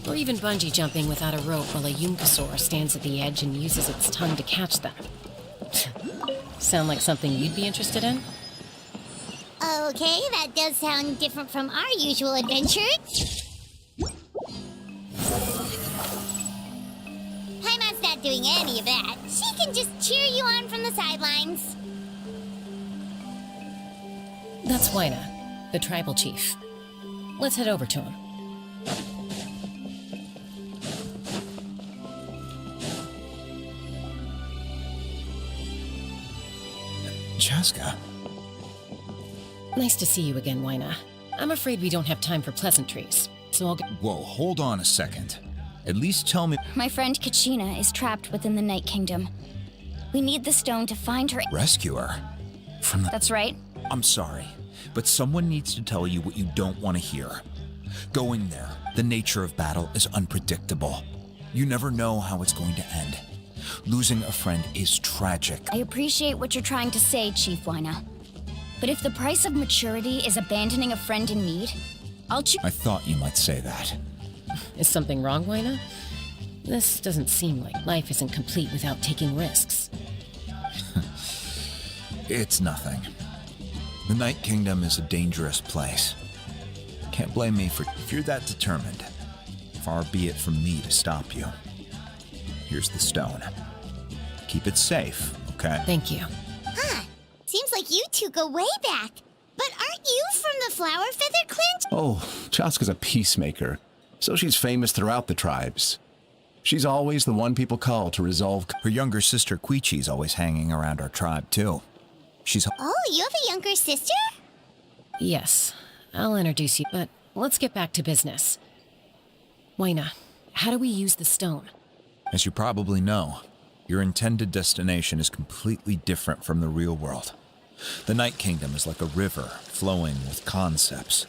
Or even bungee jumping without a rope while a Yunkasaur stands at the edge and uses its tongue to catch them. Sound like something you'd be interested in? Okay, that does sound different from our usual adventures. Paimon's not doing any of that. She can just cheer you on from the sidelines. That's Waina, the tribal chief. Let's head over to him. Chaska. Nice to see you again, Waina. I'm afraid we don't have time for pleasantries, so I'll go— Whoa, hold on a second. At least tell me— My friend Kachina is trapped within the Night Kingdom. We need the stone to find her— Rescue her? From the— That's right. I'm sorry, but someone needs to tell you what you don't want to hear. Going there, the nature of battle is unpredictable. You never know how it's going to end. Losing a friend is tragic. I appreciate what you're trying to say, Chief Wyna. But if the price of maturity is abandoning a friend in need, I'll choose. I thought you might say that. Is something wrong, Wyna? This doesn't seem like life isn't complete without taking risks. It's nothing. The Night Kingdom is a dangerous place. Can't blame me if you're that determined. Far be it from me to stop you. Here's the stone. Keep it safe, okay? Thank you. Huh. Seems like you two go way back. But aren't you from the Flower Feather Clan? Oh, Chaska's a peacemaker, so she's famous throughout the tribes. She's always the one people call to resolve. Her younger sister Quichi's always hanging around our tribe, too. She's... Oh, you have a younger sister? Yes, I'll introduce you, but let's get back to business. Wyna, how do we use the stone? As you probably know, your intended destination is completely different from the real world. The Night Kingdom is like a river flowing with concepts.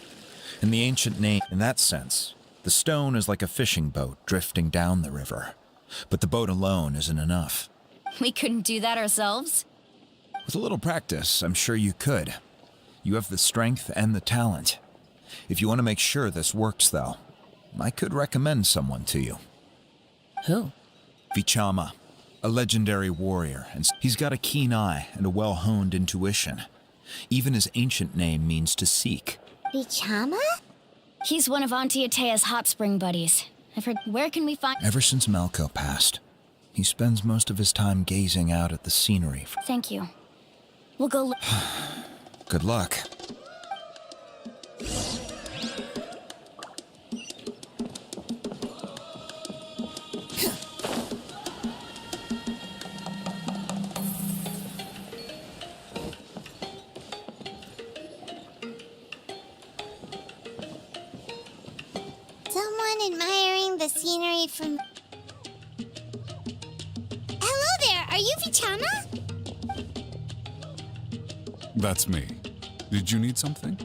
In the ancient name, in that sense, the stone is like a fishing boat drifting down the river. But the boat alone isn't enough. We couldn't do that ourselves? With a little practice, I'm sure you could. You have the strength and the talent. If you want to make sure this works, though, I could recommend someone to you. Who? Vichama, a legendary warrior, and he's got a keen eye and a well-honed intuition. Even his ancient name means to seek. Vichama? He's one of Auntie Atea's hot spring buddies. I've heard. Where can we find? Ever since Malco passed, he spends most of his time gazing out at the scenery. Thank you. We'll go. Good luck. Someone admiring the scenery from... Hello there, are you Vichama? That's me. Did you need something?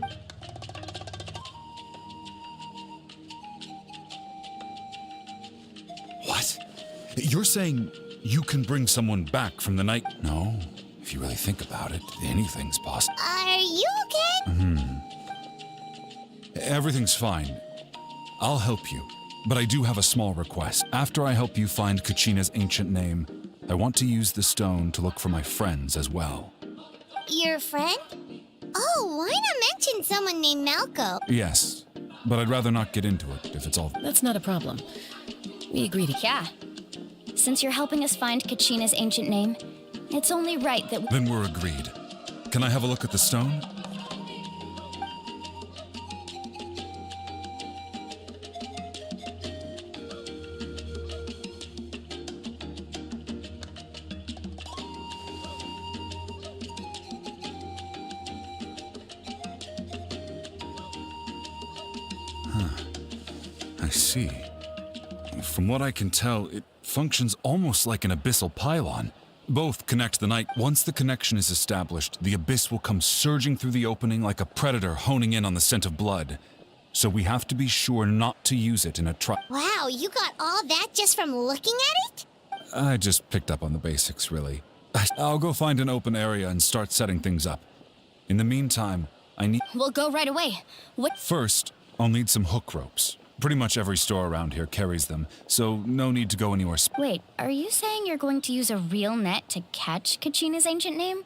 What? You're saying you can bring someone back from the night? No. If you really think about it, anything's possible. Are you okay? Everything's fine. I'll help you, but I do have a small request. After I help you find Kachina's ancient name, I want to use the stone to look for my friends as well. Your friend? Oh, why not mention someone named Malco? Yes, but I'd rather not get into it if it's all... That's not a problem. We agree to... Yeah. Since you're helping us find Kachina's ancient name, it's only right that... Then we're agreed. Can I have a look at the stone? I see. From what I can tell, it functions almost like an abyssal pylon. Both connect the night. Once the connection is established, the abyss will come surging through the opening like a predator honing in on the scent of blood. So we have to be sure not to use it in a Wow, you got all that just from looking at it? I just picked up on the basics, really. I'll go find an open area and start setting things up. In the meantime, I need... We'll go right away. What? First, I'll need some hook ropes. Pretty much every store around here carries them, so no need to go anywhere. Wait, are you saying you're going to use a real net to catch Kachina's ancient name?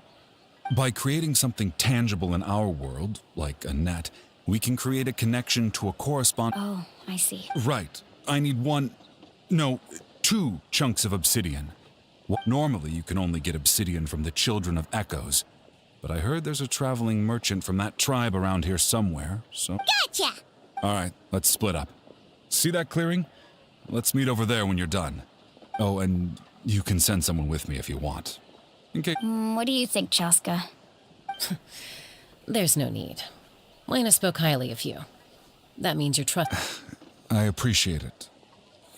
By creating something tangible in our world, like a net, we can create a connection to a corresponding... Oh, I see. Right. I need two chunks of obsidian. Normally, you can only get obsidian from the Children of Echoes, but I heard there's a traveling merchant from that tribe around here somewhere, so... Gotcha! All right, let's split up. See that clearing? Let's meet over there when you're done. Oh, and you can send someone with me if you want. Okay. What do you think, Chaska? There's no need. Wyna spoke highly of you. That means you're trusted. I appreciate it.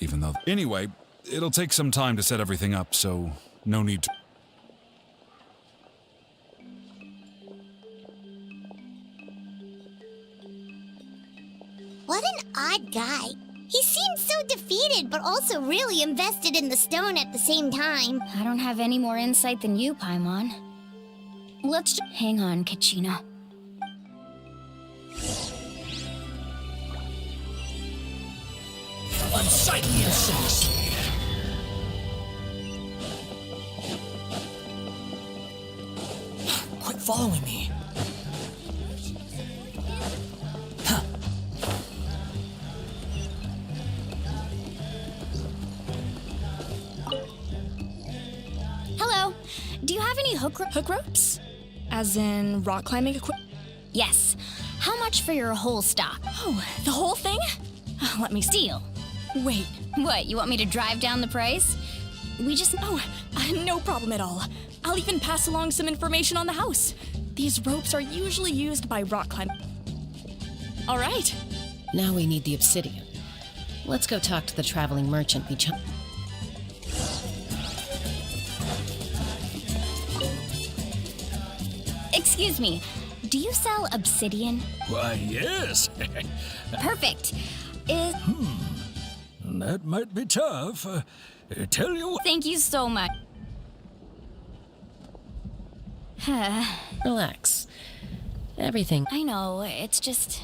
Even though... Anyway, it'll take some time to set everything up, so no need to... What an odd guy. He seems so defeated, but also really invested in the stone at the same time. I don't have any more insight than you, Paimon. Let's hang on, Kachina. Unsightly insects! Quit following me. Hello. Do you have any hook ropes? As in rock climbing equipment? Yes. How much for your whole stock? Oh, the whole thing? Let me steal. Wait. What, you want me to drive down the price? We just... Oh, no problem at all. I'll even pass along some information on the house. These ropes are usually used by rock climbers. All right. Now we need the obsidian. Let's go talk to the traveling merchant Vichama. Excuse me. Do you sell obsidian? Why, yes. Perfect. That might be tough. Tell you what. Thank you so much. Relax. Everything. I know, it's just...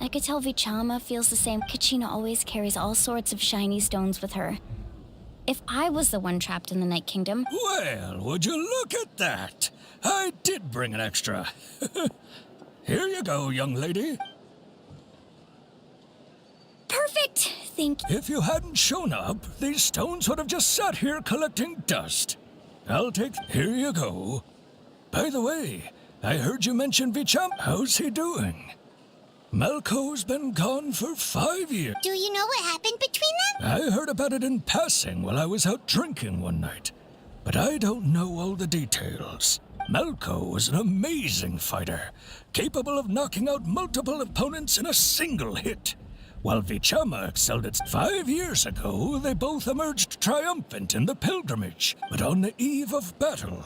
I could tell Vichama feels the same. Kachina always carries all sorts of shiny stones with her. If I was the one trapped in the Night Kingdom... Well, would you look at that? I did bring an extra. Here you go, young lady. Perfect! Thank you. If you hadn't shown up, these stones would have just sat here collecting dust. I'll take... Here you go. By the way, I heard you mention Vicham. How's he doing? Malco's been gone for 5 years. Do you know what happened between them? I heard about it in passing while I was out drinking one night, but I don't know all the details. Malco was an amazing fighter, capable of knocking out multiple opponents in a single hit. While Vichama excelled at 5 years ago, they both emerged triumphant in the pilgrimage. But on the eve of battle,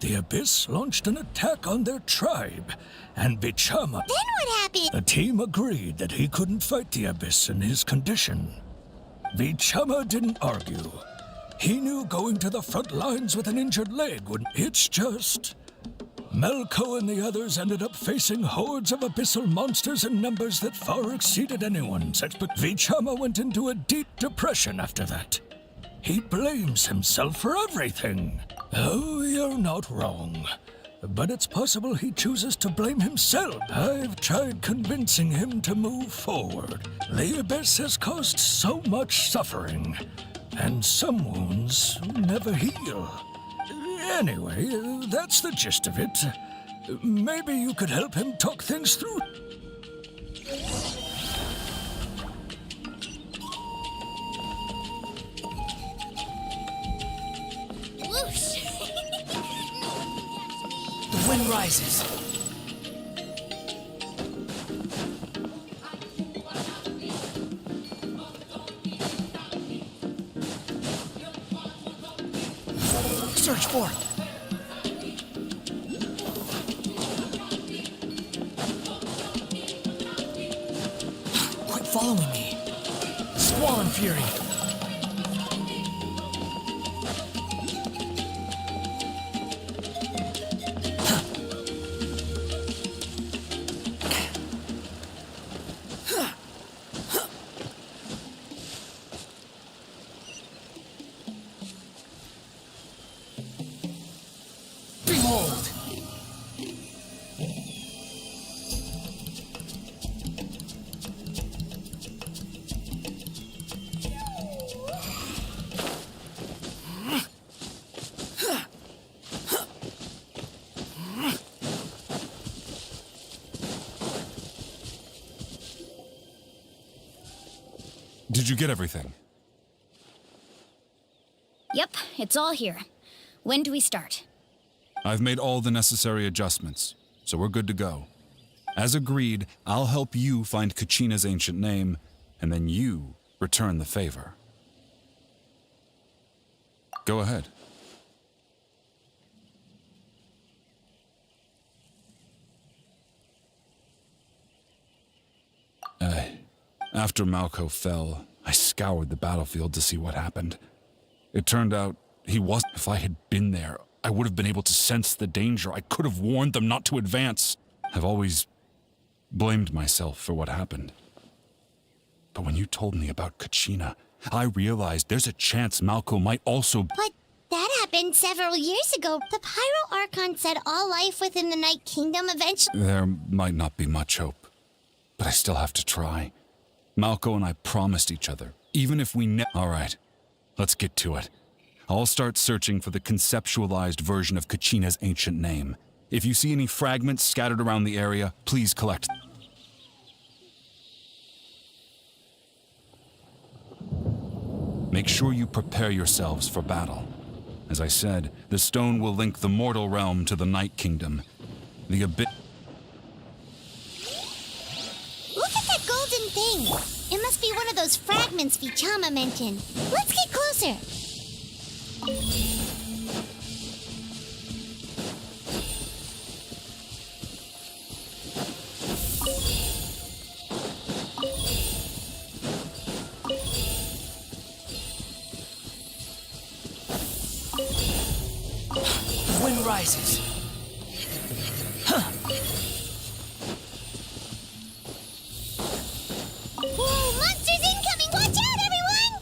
the Abyss launched an attack on their tribe, and Vichama... Then what happened? The team agreed that he couldn't fight the Abyss in his condition. Vichama didn't argue. He knew going to the front lines with an injured leg would... It's just... Malco and the others ended up facing hordes of abyssal monsters in numbers that far exceeded anyone's expectations. Vichama went into a deep depression after that. He blames himself for everything. Oh, you're not wrong. But it's possible he chooses to blame himself. I've tried convincing him to move forward. The Abyss has caused so much suffering, and some wounds never heal. Anyway, that's the gist of it. Maybe you could help him talk things through. Whoosh! The wind rises. Search for it. Quit following me. Squall and Fury. Behold! Did you get everything? Yep, it's all here. When do we start? I've made all the necessary adjustments, so we're good to go. As agreed, I'll help you find Kachina's ancient name, and then you return the favor. Go ahead. After Malco fell, I scoured the battlefield to see what happened. It turned out he wasn't. If I had been there, I would have been able to sense the danger. I could have warned them not to advance. I've always blamed myself for what happened. But when you told me about Kachina, I realized there's a chance Malco might also... But that happened several years ago. The Pyro Archon said all life within the Night Kingdom eventually... There might not be much hope, but I still have to try. Malco and I promised each other, even if we All right, let's get to it. I'll start searching for the conceptualized version of Kachina's ancient name. If you see any fragments scattered around the area, please collect. Make sure you prepare yourselves for battle. As I said, the stone will link the mortal realm to the Night Kingdom. The abyss... Look at that golden thing! It must be one of those fragments Vichama mentioned. Let's get closer! The wind rises. Huh. Whoa, monsters incoming! Watch out, everyone!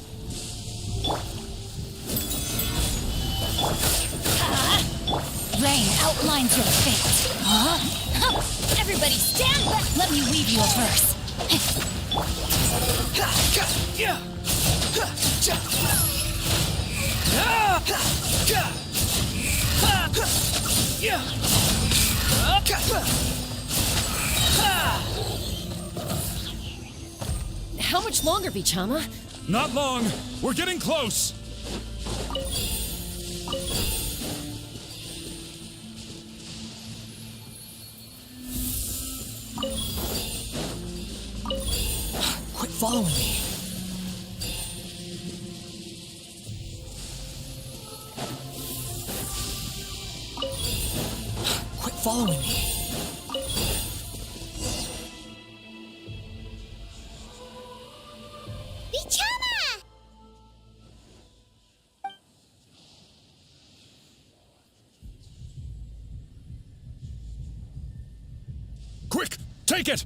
Rain outlines your fate. Huh? Everybody stand back. Let me weave you a verse. How much longer, Vichama? Not long. We're getting close. Quit following me. Quit following me. Vichama! Quick, take it!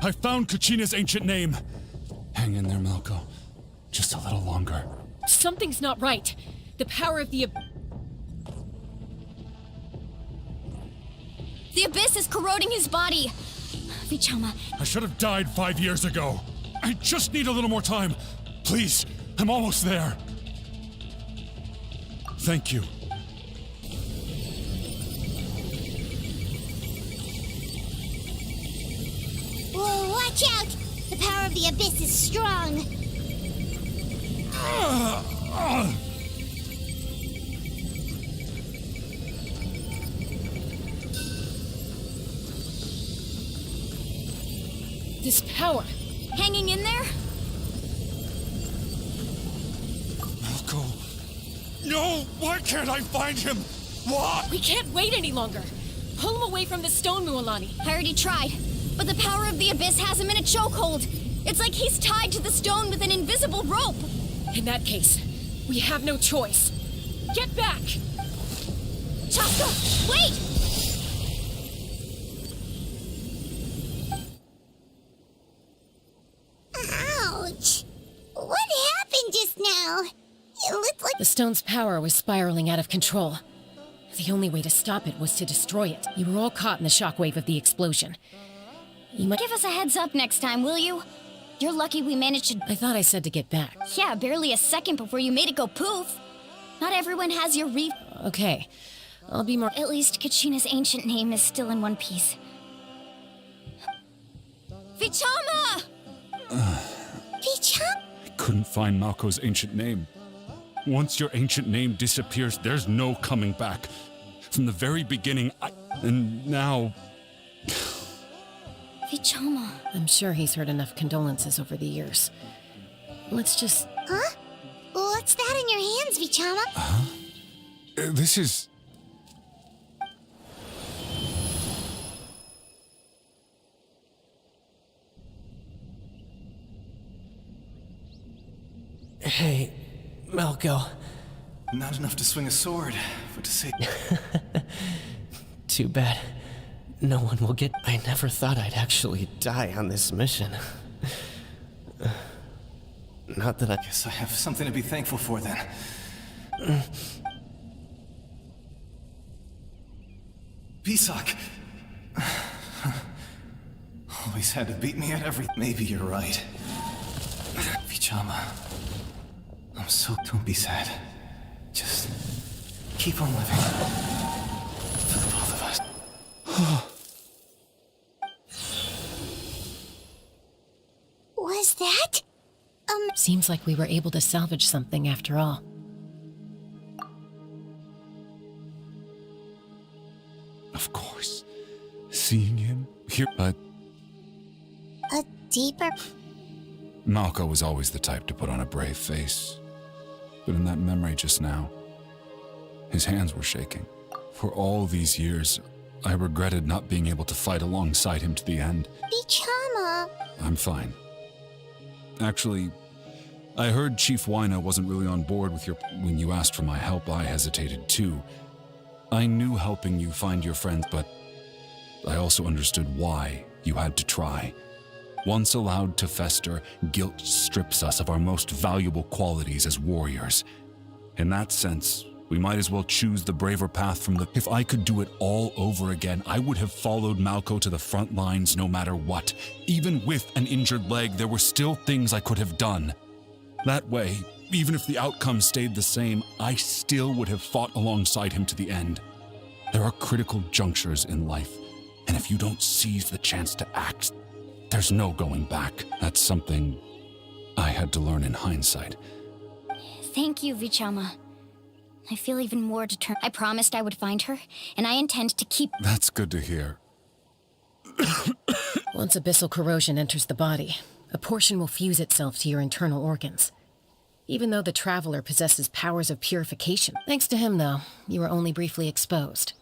I found Kachina's ancient name. Hang in there, Malco. Just a little longer. Something's not right. The power of the abyss is corroding his body. Vichama. I should have died 5 years ago. I just need a little more time. Please, I'm almost there. Thank you. Whoa, watch out! The power of the abyss is strong. This power. Hanging in there? Malco. No! Why can't I find him? Why? We can't wait any longer. Pull him away from the stone, Mualani. I already tried, but the power of the abyss has him in a chokehold. It's like he's tied to the stone with an invisible rope. In that case, we have no choice. Get back! Chaska, wait! Ouch! What happened just now? It looked like... The stone's power was spiraling out of control. The only way to stop it was to destroy it. You were all caught in the shockwave of the explosion. You might give us a heads up next time, will you? You're lucky we managed to... I thought I said to get back. Yeah, barely a second before you made it go poof. Not everyone has your Okay, I'll be more... At least Kachina's ancient name is still in one piece. Vichama! Vichama? I couldn't find Malco's ancient name. Once your ancient name disappears, there's no coming back. From the very beginning, And now... Vichama. I'm sure he's heard enough condolences over the years. Let's just... Huh? What's that in your hands, Vichama? Huh? This is... I'll go. Not enough to swing a sword, but to say... Too bad. No one will get... I never thought I'd actually die on this mission. Not that I... Guess I have something to be thankful for then. Pisak! Always had to beat me at every... Maybe you're right. Vichama. I'm so... Don't be sad. Just... keep on living. For the both of us. Was that? Seems like we were able to salvage something after all. Of course. Seeing him here, but A deeper... Malco was always the type to put on a brave face. But in that memory just now, his hands were shaking. For all these years, I regretted not being able to fight alongside him to the end. Vichama! I'm fine. Actually, I heard Chief Wina wasn't really on board with your... When you asked for my help, I hesitated too. I knew helping you find your friends, but I also understood why you had to try. Once allowed to fester, guilt strips us of our most valuable qualities as warriors. In that sense, we might as well choose the braver path from the... If I could do it all over again, I would have followed Malco to the front lines no matter what. Even with an injured leg, there were still things I could have done. That way, even if the outcome stayed the same, I still would have fought alongside him to the end. There are critical junctures in life, and if you don't seize the chance to act, there's no going back. That's something I had to learn in hindsight. Thank you, Vichama. I feel even more determined. I promised I would find her, and I intend to keep... That's good to hear. Once abyssal corrosion enters the body, a portion will fuse itself to your internal organs. Even though the Traveler possesses powers of purification. Thanks to him, though, you were only briefly exposed.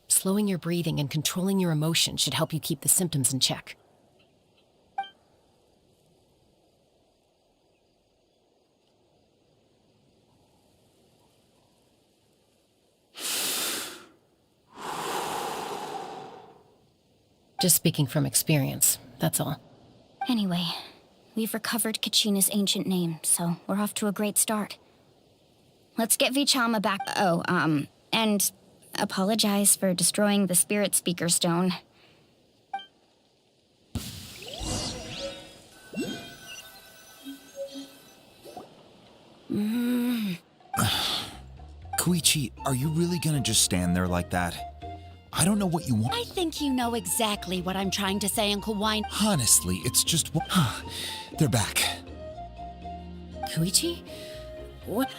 Slowing your breathing and controlling your emotions should help you keep the symptoms in check. Just speaking from experience, that's all. Anyway, we've recovered Kachina's ancient name, so we're off to a great start. Let's get Vichama back. And apologize for destroying the Spirit Speaker Stone. Koichi, are you really gonna just stand there like that? I don't know what you want. I think you know exactly what I'm trying to say, Uncle Wine. Honestly, it's just... They're back. Koichi? What?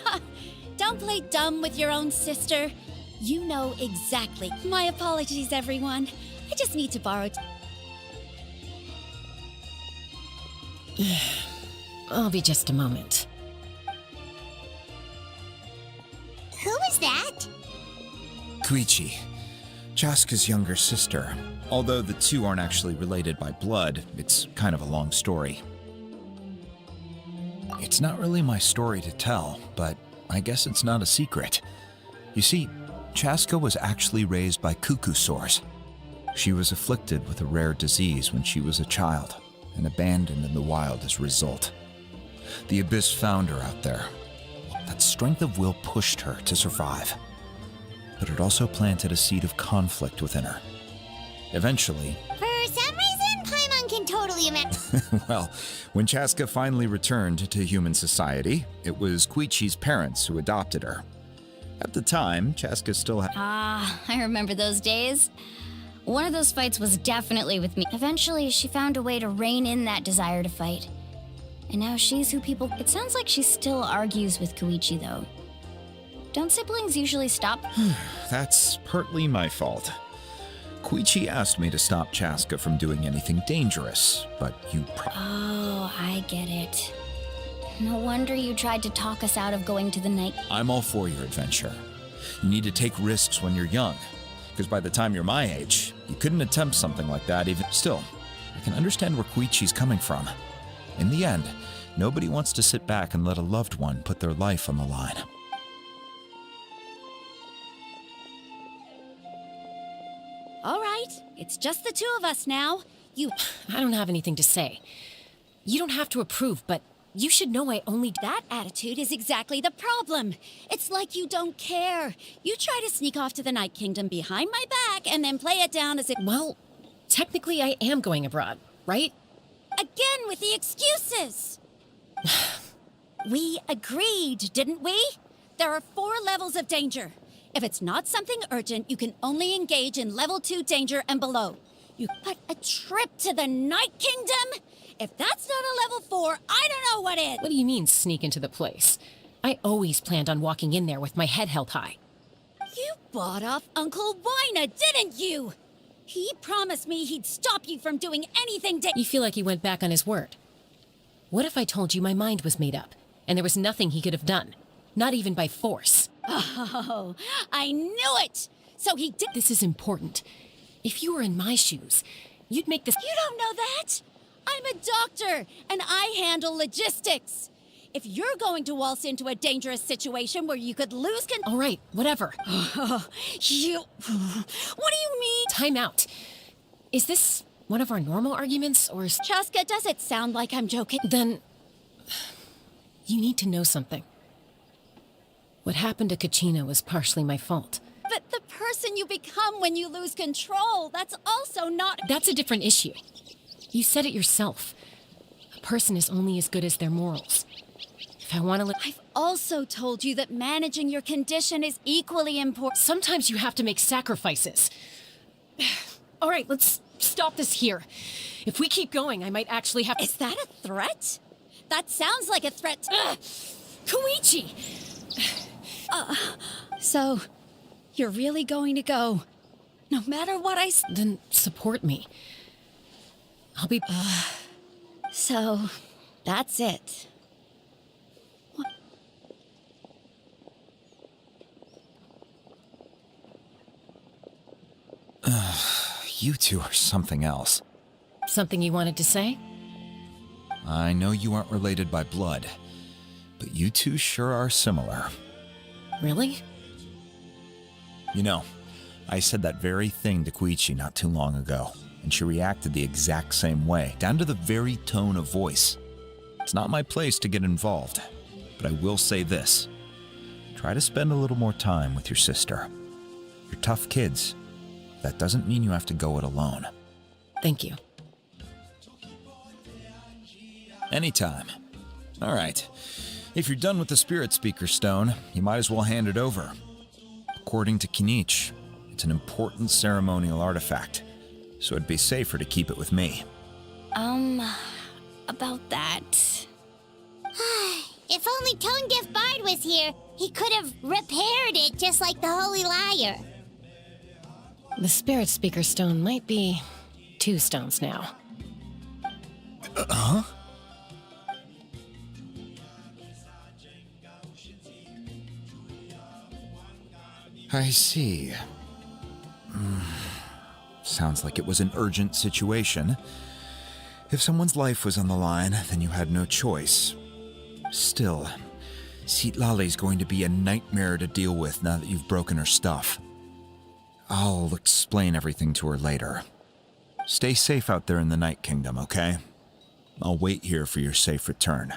Don't play dumb with your own sister. You know exactly. My apologies, everyone. I just need to borrow... I'll be just a moment. Who is that? Koichi, Chaska's younger sister. Although the two aren't actually related by blood, it's kind of a long story. It's not really my story to tell, but I guess it's not a secret. You see, Chaska was actually raised by cuckoo sores. She was afflicted with a rare disease when she was a child, and abandoned in the wild as a result. The Abyss found her out there. That strength of will pushed her to survive. But it also planted a seed of conflict within her. Eventually... For some reason, Paimon can totally imagine... Well, when Chaska finally returned to human society, it was Koichi's parents who adopted her. At the time, Chaska still had... I remember those days. One of those fights was definitely with me. Eventually, she found a way to rein in that desire to fight. And now she's who people... It sounds like she still argues with Koichi, though. Don't siblings usually stop? That's partly my fault. Koichi asked me to stop Chaska from doing anything dangerous, but you Oh, I get it. No wonder you tried to talk us out of going to the night. I'm all for your adventure. You need to take risks when you're young, because by the time you're my age, you couldn't attempt something like that even... Still, I can understand where Koichi's coming from. In the end, Nobody wants to sit back and let a loved one put their life on the line. All right, it's just the two of us now. I don't have anything to say. You don't have to approve, but you should know I only... That attitude is exactly the problem. It's like you don't care. You try to sneak off to the Night Kingdom behind my back and then play it down as if... Well, technically I am going abroad, right? Again with the excuses! We agreed, didn't we? There are 4 levels of danger. If it's not something urgent, you can only engage in level 2 danger and below. But a trip to the Night Kingdom? If that's not a level 4, I don't know what is! What do you mean, sneak into the place? I always planned on walking in there with my head held high. You bought off Uncle Wina, didn't you? He promised me he'd stop you from doing anything You feel like he went back on his word. What if I told you my mind was made up, and there was nothing he could have done? Not even by force. Oh, I knew it! So he did— This is important. If you were in my shoes, you'd make this— You don't know that! I'm a doctor, and I handle logistics. If you're going to waltz into a dangerous situation where you could lose All right, whatever. What do you mean? Time out. Is this one of our normal arguments, or is... Chaska, does it sound like I'm joking? Then... you need to know something. What happened to Kachina was partially my fault. But the person you become when you lose control, that's also not... That's a different issue. You said it yourself. A person is only as good as their morals. If I want to... I've also told you that managing your condition is equally important. Sometimes you have to make sacrifices. All right, let's stop this here. If we keep going, I might actually have... Is that a threat? That sounds like a threat. Koichi! So, you're really going to go, no matter what I... Then support me. I'll be... So, that's it. You two are something else. Something you wanted to say? I know you aren't related by blood, but you two sure are similar. Really? You know, I said that very thing to Koichi not too long ago, and she reacted the exact same way, down to the very tone of voice. It's not my place to get involved, but I will say this. Try to spend a little more time with your sister. You're tough kids. That doesn't mean you have to go it alone. Thank you. Anytime. All right. If you're done with the Spirit Speaker Stone, you might as well hand it over. According to Kinich, it's an important ceremonial artifact, so it'd be safer to keep it with me. About that... If only Tone Deaf Bard was here, he could have repaired it just like the Holy Liar. The Spirit Speaker Stone might be 2 stones now. Huh? I see. Sounds like it was an urgent situation. If someone's life was on the line, then you had no choice. Still, Citlali's going to be a nightmare to deal with now that you've broken her stuff. I'll explain everything to her later. Stay safe out there in the Night Kingdom, okay? I'll wait here for your safe return.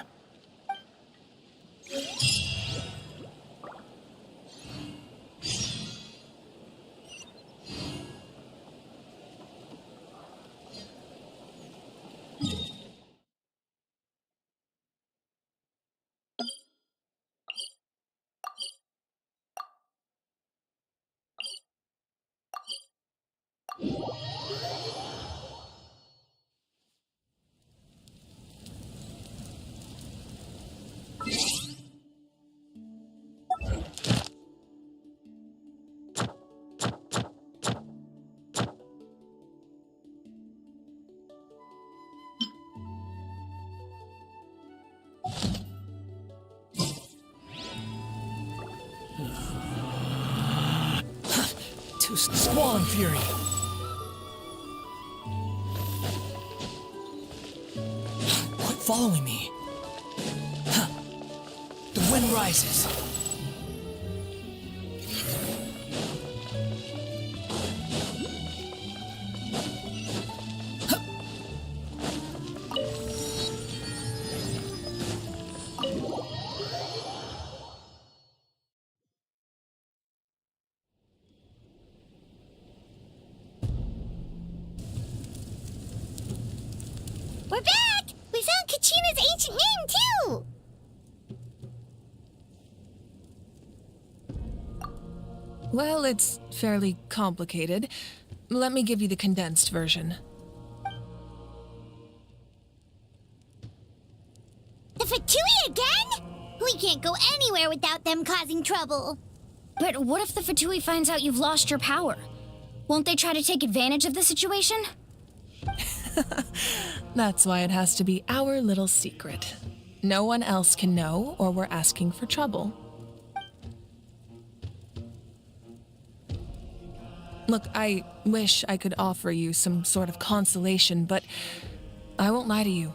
Squalling Fury! Quit following me! sun rises. We're back! We found Kachina's ancient name, too! Well, it's fairly complicated. Let me give you the condensed version. The Fatui again? We can't go anywhere without them causing trouble. But what if the Fatui finds out you've lost your power? Won't they try to take advantage of the situation? That's why it has to be our little secret. No one else can know, or we're asking for trouble. Look, I wish I could offer you some sort of consolation, but I won't lie to you.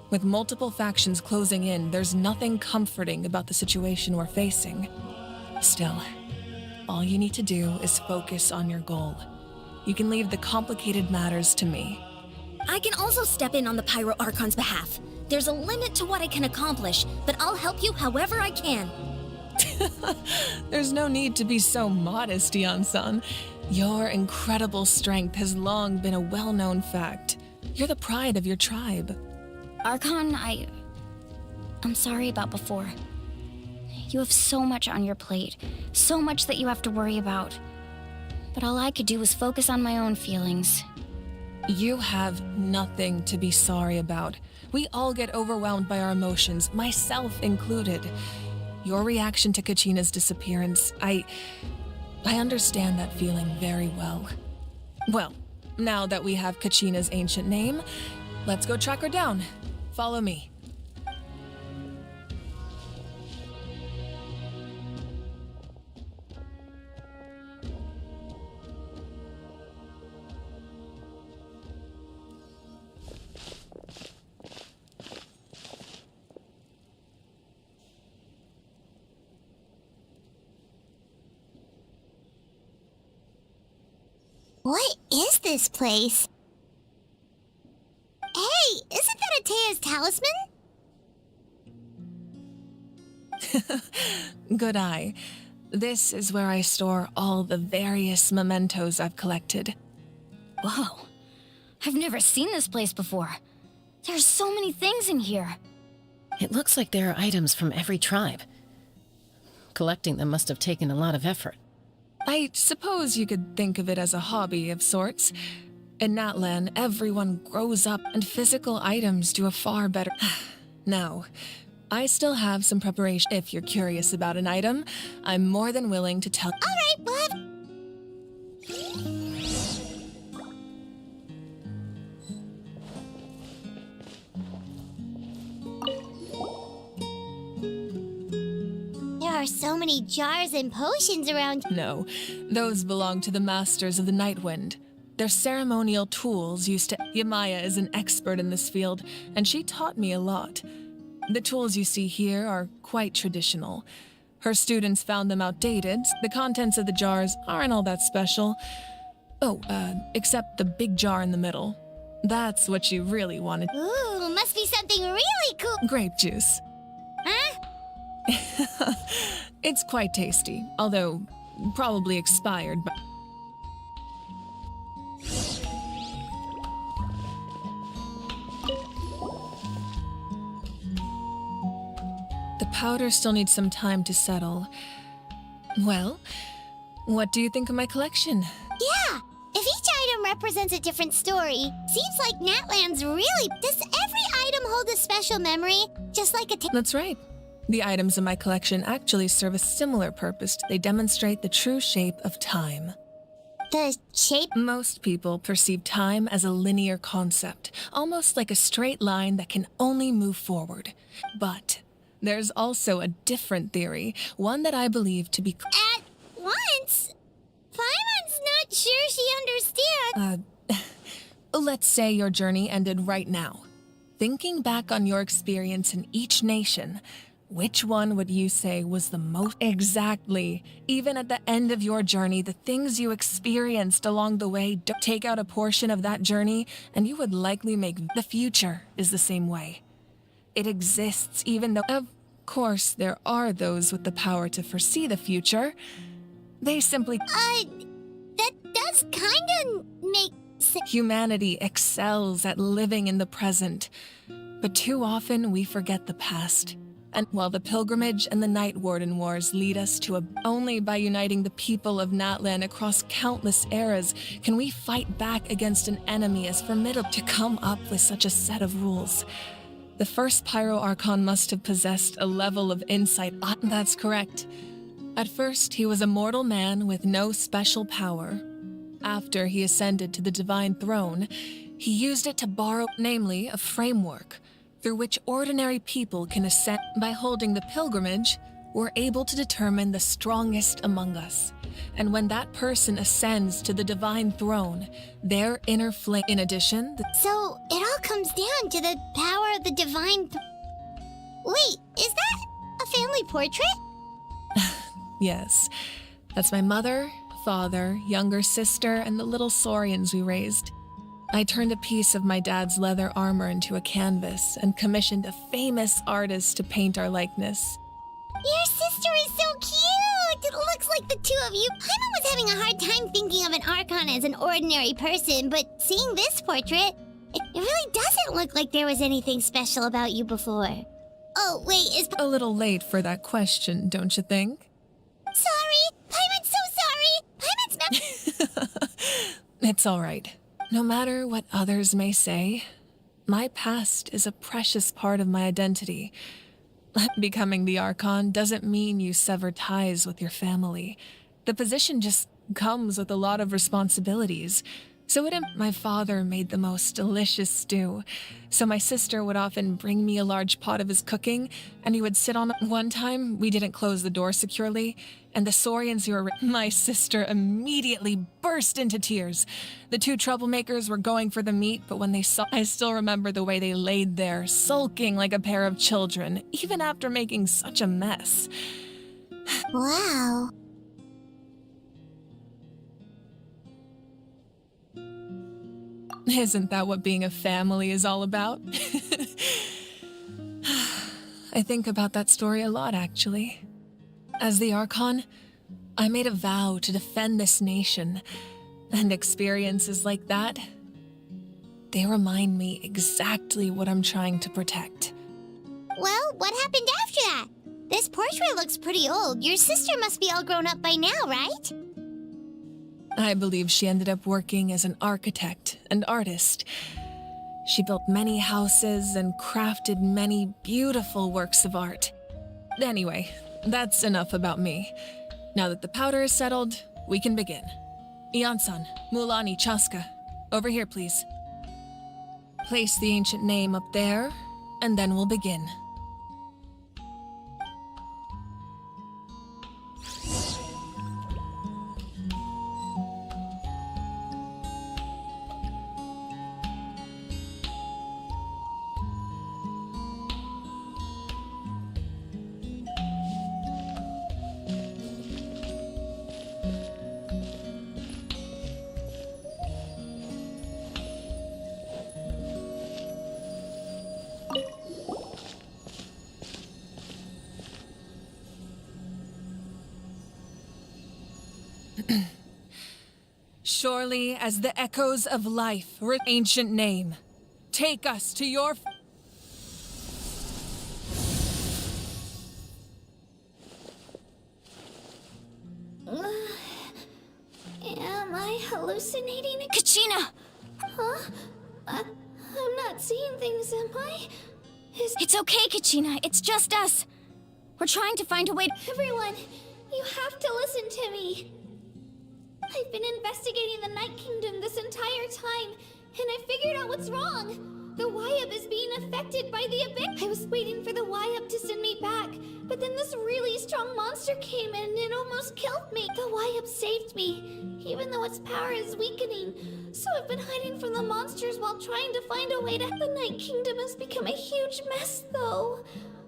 With multiple factions closing in, there's nothing comforting about the situation we're facing. Still, all you need to do is focus on your goal. You can leave the complicated matters to me. I can also step in on the Pyro Archon's behalf. There's a limit to what I can accomplish, but I'll help you however I can. There's no need to be so modest, Dion-san. Your incredible strength has long been a well-known fact. You're the pride of your tribe. Archon, I'm sorry about before. You have so much on your plate, so much that you have to worry about. But all I could do was focus on my own feelings. You have nothing to be sorry about. We all get overwhelmed by our emotions, myself included. Your reaction to Kachina's disappearance, I understand that feeling very well. Well, now that we have Kachina's ancient name, let's go track her down. Follow me. What is this place? Hey, isn't that Atea's talisman? Good eye. This is where I store all the various mementos I've collected. Whoa. I've never seen this place before. There's so many things in here. It looks like there are items from every tribe. Collecting them must have taken a lot of effort. I suppose you could think of it as a hobby of sorts. In Natlan, everyone grows up and physical items do a far better... Now, I still have some preparation. If you're curious about an item, I'm more than willing to tell... All right, we'll have... There are so many jars and potions around. No, those belong to the Masters of the Nightwind. They're ceremonial tools used to... Yamaya is an expert in this field, and she taught me a lot. The tools you see here are quite traditional. Her students found them outdated. The contents of the jars aren't all that special. Oh, except the big jar in the middle. That's what she really wanted. Ooh, must be something really cool. Grape juice. Huh? It's quite tasty, although probably expired by... The powder still needs some time to settle. Well, what do you think of my collection? Yeah, if each item represents a different story, seems like Natlan's really... Does every item hold a special memory? Just like a... That's right. The items in my collection actually serve a similar purpose. They demonstrate the true shape of time. The shape? Most people perceive time as a linear concept, almost like a straight line that can only move forward. But there's also a different theory, one that I believe to be... At once? Paimon's not sure she understands. Let's say your journey ended right now. Thinking back on your experience in each nation, Which one would you say was the most? Exactly. Even at the end of your journey, the things you experienced along the way, take out a portion of that journey, and you would likely make the future is the same way. It exists even though, of course, there are those with the power to foresee the future. They simply... that does kinda make sense. Humanity excels at living in the present, but too often we forget the past. And while the pilgrimage and the Night Warden Wars lead us to only by uniting the people of Natlan across countless eras can we fight back against an enemy as formidable to come up with such a set of rules. The first Pyro Archon must have possessed a level of insight. That's correct. At first, he was a mortal man with no special power. After he ascended to the divine throne, he used it to borrow, namely, a framework through which ordinary people can ascend. By holding the pilgrimage, we're able to determine the strongest among us. And when that person ascends to the divine throne, their inner flame. In addition, So, it all comes down to the power of the divine... Wait, is that a family portrait? Yes, that's my mother, father, younger sister, and the little saurians we raised. I turned a piece of my dad's leather armor into a canvas and commissioned a famous artist to paint our likeness. Your sister is so cute! It looks like the two of you. Paimon was having a hard time thinking of an Archon as an ordinary person, but seeing this portrait, it really doesn't look like there was anything special about you before. Oh, wait, is... A little late for that question, don't you think? Sorry! Paimon's so sorry! Paimon's not... It's all right. No matter what others may say, my past is a precious part of my identity. Becoming the Archon doesn't mean you sever ties with your family. The position just comes with a lot of responsibilities. So my father made the most delicious stew. So my sister would often bring me a large pot of his cooking, and he would sit on it. One time, we didn't close the door securely, and the saurians who were... My sister immediately burst into tears. The two troublemakers were going for the meat, but when they saw... I still remember the way they laid there, sulking like a pair of children, even after making such a mess. Wow. Isn't that what being a family is all about? I think about that story a lot, actually. As the Archon, I made a vow to defend this nation, and experiences like that, they remind me exactly what I'm trying to protect. Well, what happened after that? This portrait looks pretty old. Your sister must be all grown up by now, right? I believe she ended up working as an architect and artist. She built many houses and crafted many beautiful works of art. Anyway, that's enough about me. Now that the powder is settled, we can begin. Ian-san, Mulani, Chaska, over here, please. Place the ancient name up there, and then we'll begin. Surely as the echoes of life, ancient name, take us to your... Am I hallucinating? Kachina! Huh? I'm not seeing things, am I? It's okay, Kachina. It's just us. We're trying to find a way to... Everyone, you have to listen to me. I've been investigating the Night Kingdom this entire time, and I figured out what's wrong. The Y-Up is being affected by the abyss. I was waiting for the Y-Up to send me back, but then this really strong monster came in and it almost killed me. The Y-Up saved me, even though its power is weakening. So I've been hiding from the monsters while trying to find a way to... The Night Kingdom has become a huge mess, though.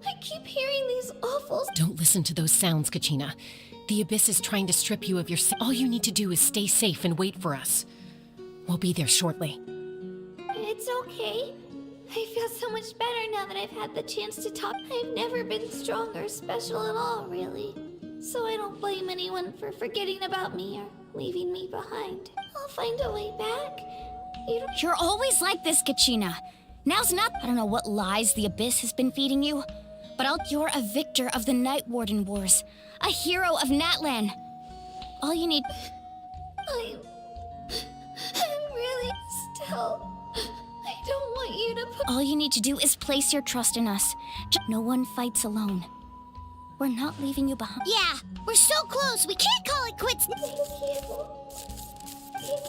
I keep hearing these awful... Don't listen to those sounds, Kachina. The Abyss is trying to strip you of your... All you need to do is stay safe and wait for us. We'll be there shortly. It's okay. I feel so much better now that I've had the chance to talk. I've never been strong or special at all, really. So I don't blame anyone for forgetting about me or leaving me behind. I'll find a way back. You're always like this, Kachina. Now's not... I don't know what lies the Abyss has been feeding you, but you're a victor of the Night Warden Wars. A hero of Natlan. All you need... I'm really still... I don't want you to put... All you need to do is place your trust in us. No one fights alone. We're not leaving you behind. Yeah, we're so close. We can't call it quits. Be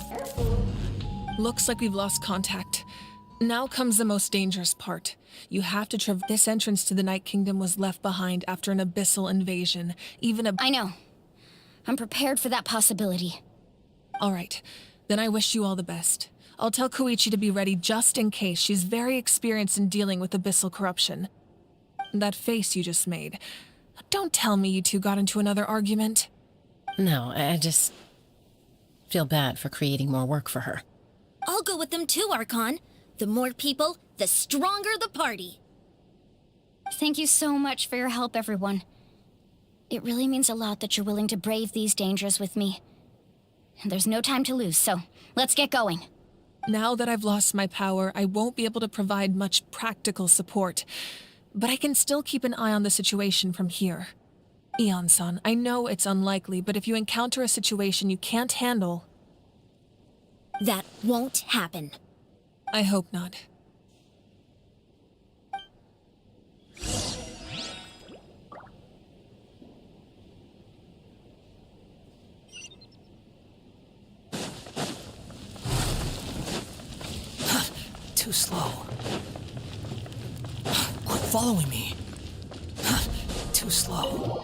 careful. Looks like we've lost contact. Now comes the most dangerous part. You have to traverse. This entrance to the Night Kingdom was left behind after an abyssal invasion. I know. I'm prepared for that possibility. All right. Then I wish you all the best. I'll tell Koichi to be ready just in case. She's very experienced in dealing with abyssal corruption. That face you just made. Don't tell me you two got into another argument. No, I just feel bad for creating more work for her. I'll go with them too, Archon. The more people, the stronger the party. Thank you so much for your help, everyone. It really means a lot that you're willing to brave these dangers with me. And there's no time to lose, so let's get going. Now that I've lost my power, I won't be able to provide much practical support. But I can still keep an eye on the situation from here. Eon-san, I know it's unlikely, but if you encounter a situation you can't handle... That won't happen. I hope not. Too slow. Quit following me. Too slow.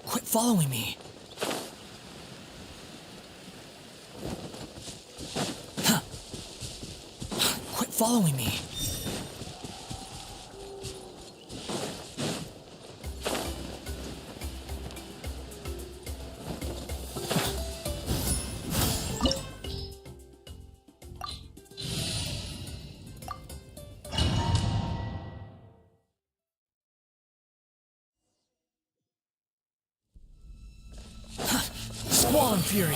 Quit following me. Quit following me. Squall and Fury.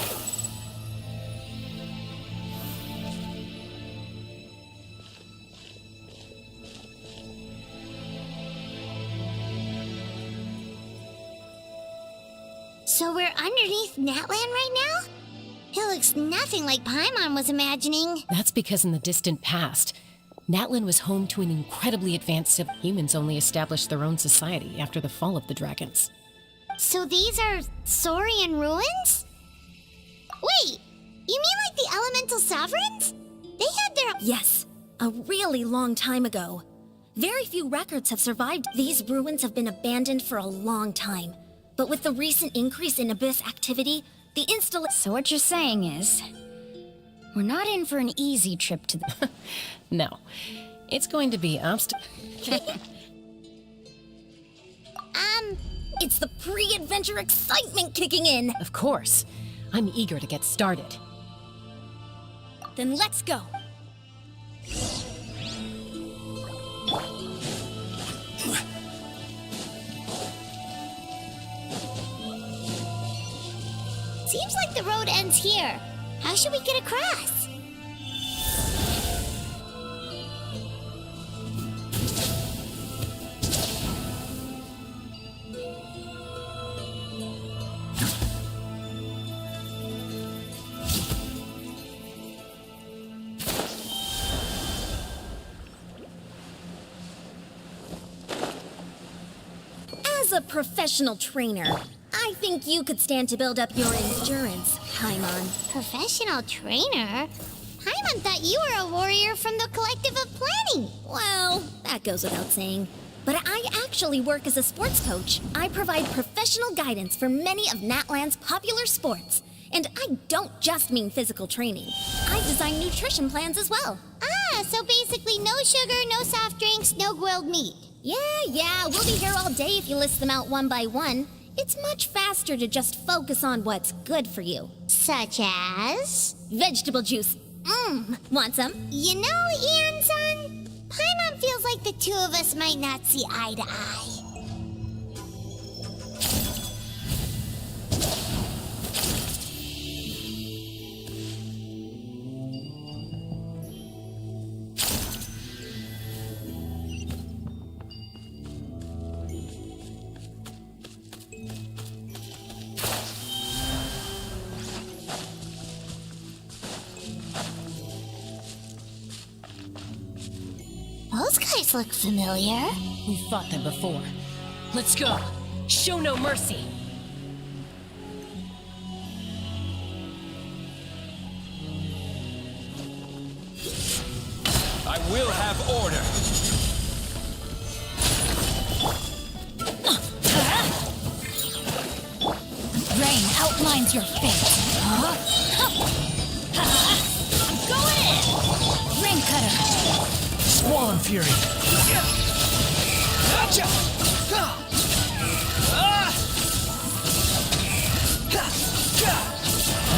So we're underneath Natlan right now? It looks nothing like Paimon was imagining. That's because in the distant past, Natlan was home to an incredibly advanced civ. Humans only established their own society after the fall of the dragons. So these are Saurian ruins? Wait, you mean like the elemental sovereigns? They had their... Yes, a really long time ago. Very few records have survived. These ruins have been abandoned for a long time. But with the recent increase in Abyss activity, the installation... So what you're saying is... we're not in for an easy trip to the... No. It's going to be It's the pre-adventure excitement kicking in! Of course. I'm eager to get started. Then let's go! Seems like the road ends here. How should we get across? As a professional trainer, I think you could stand to build up your endurance, Paimon. Professional trainer? Paimon thought you were a warrior from the Collective of Planning. Well, that goes without saying. But I actually work as a sports coach. I provide professional guidance for many of Natlan's popular sports. And I don't just mean physical training. I design nutrition plans as well. Ah, so basically no sugar, no soft drinks, no grilled meat. Yeah, we'll be here all day if you list them out one by one. It's much faster to just focus on what's good for you. Such as? Vegetable juice. Want some? You know, Ian-san, Paimon feels like the two of us might not see eye to eye. Those guys look familiar. We've fought them before. Let's go. Show no mercy. I will have order. Rain outlines your fate. I'm going in! Rain cutter! Swollen Fury.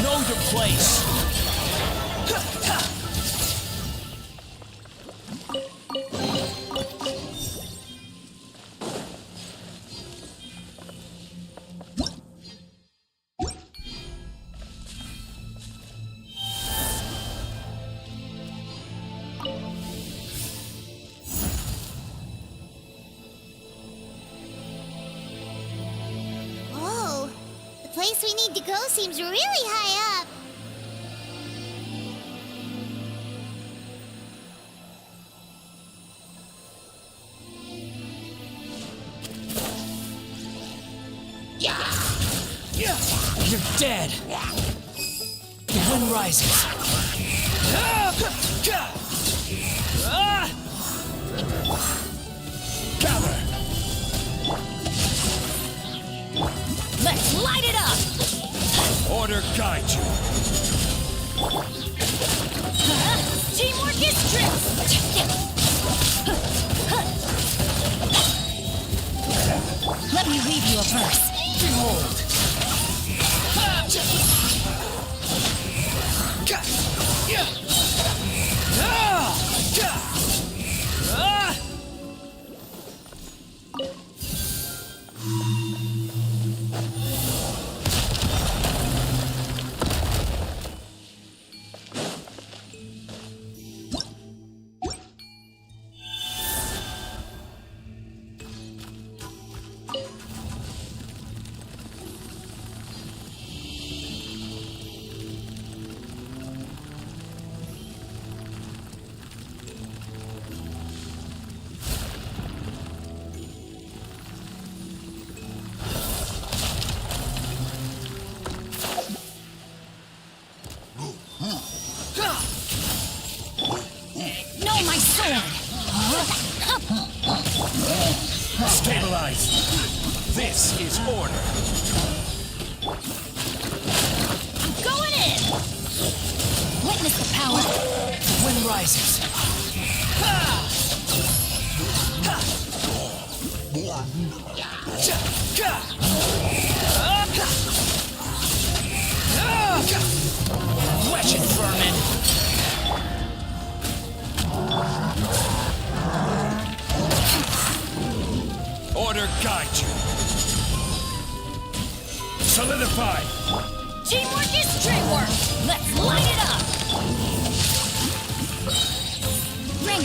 Know your place. Whoa, the place we need to go seems really high up. You're dead. The wind rises. Gather. Let's light it up! Order guide you. Teamwork is strength! Let me read you a verse. Behold. No, my sword! Stabilize. This is order. I'm going in! Witness the power. The wind rises. Wretched vermin. Order guide you. Solidify. Teamwork is straight work! Let's light it up! Rain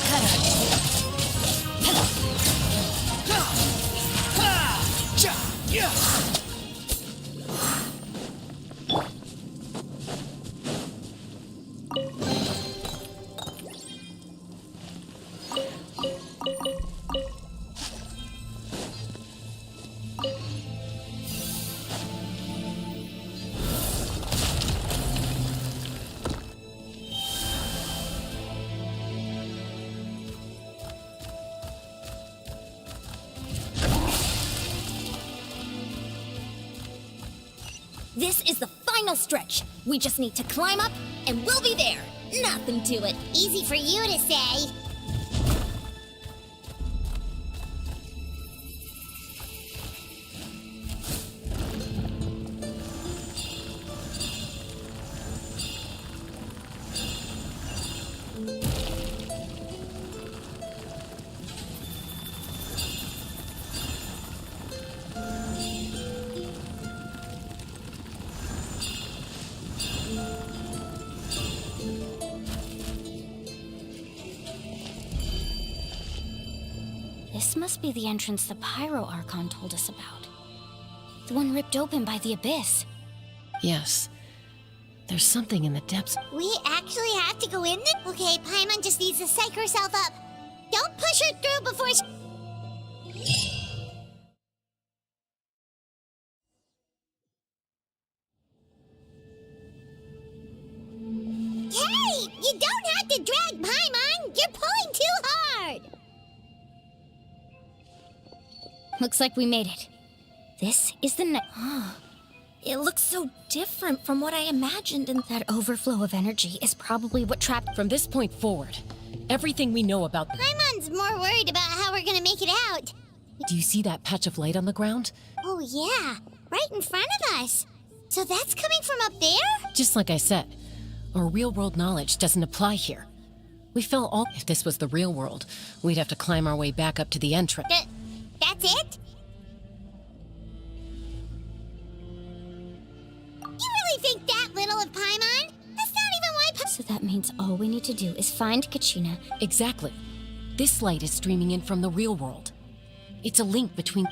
This is the final stretch. We just need to climb up, and we'll be there. Nothing to it. Easy for you to say. This must be the entrance the Pyro Archon told us about. The one ripped open by the Abyss. Yes. There's something in the depths. We actually have to go in there? Okay, Paimon just needs to psych herself up. Don't push her through before she... Hey! You don't have to drag Paimon! You're pulling too hard! Looks like we made it. This is the night. It looks so different from what I imagined, and that overflow of energy is probably what trapped. From this point forward, everything we know about. Paimon's more worried about how we're gonna make it out. Do you see that patch of light on the ground? Oh yeah, right in front of us. So that's coming from up there? Just like I said, our real-world knowledge doesn't apply here. We fell all. If this was the real world, we'd have to climb our way back up to the entrance. That's it? You really think that little of Paimon? That's not even why So that means all we need to do is find Kachina. Exactly. This light is streaming in from the real world. It's a link between.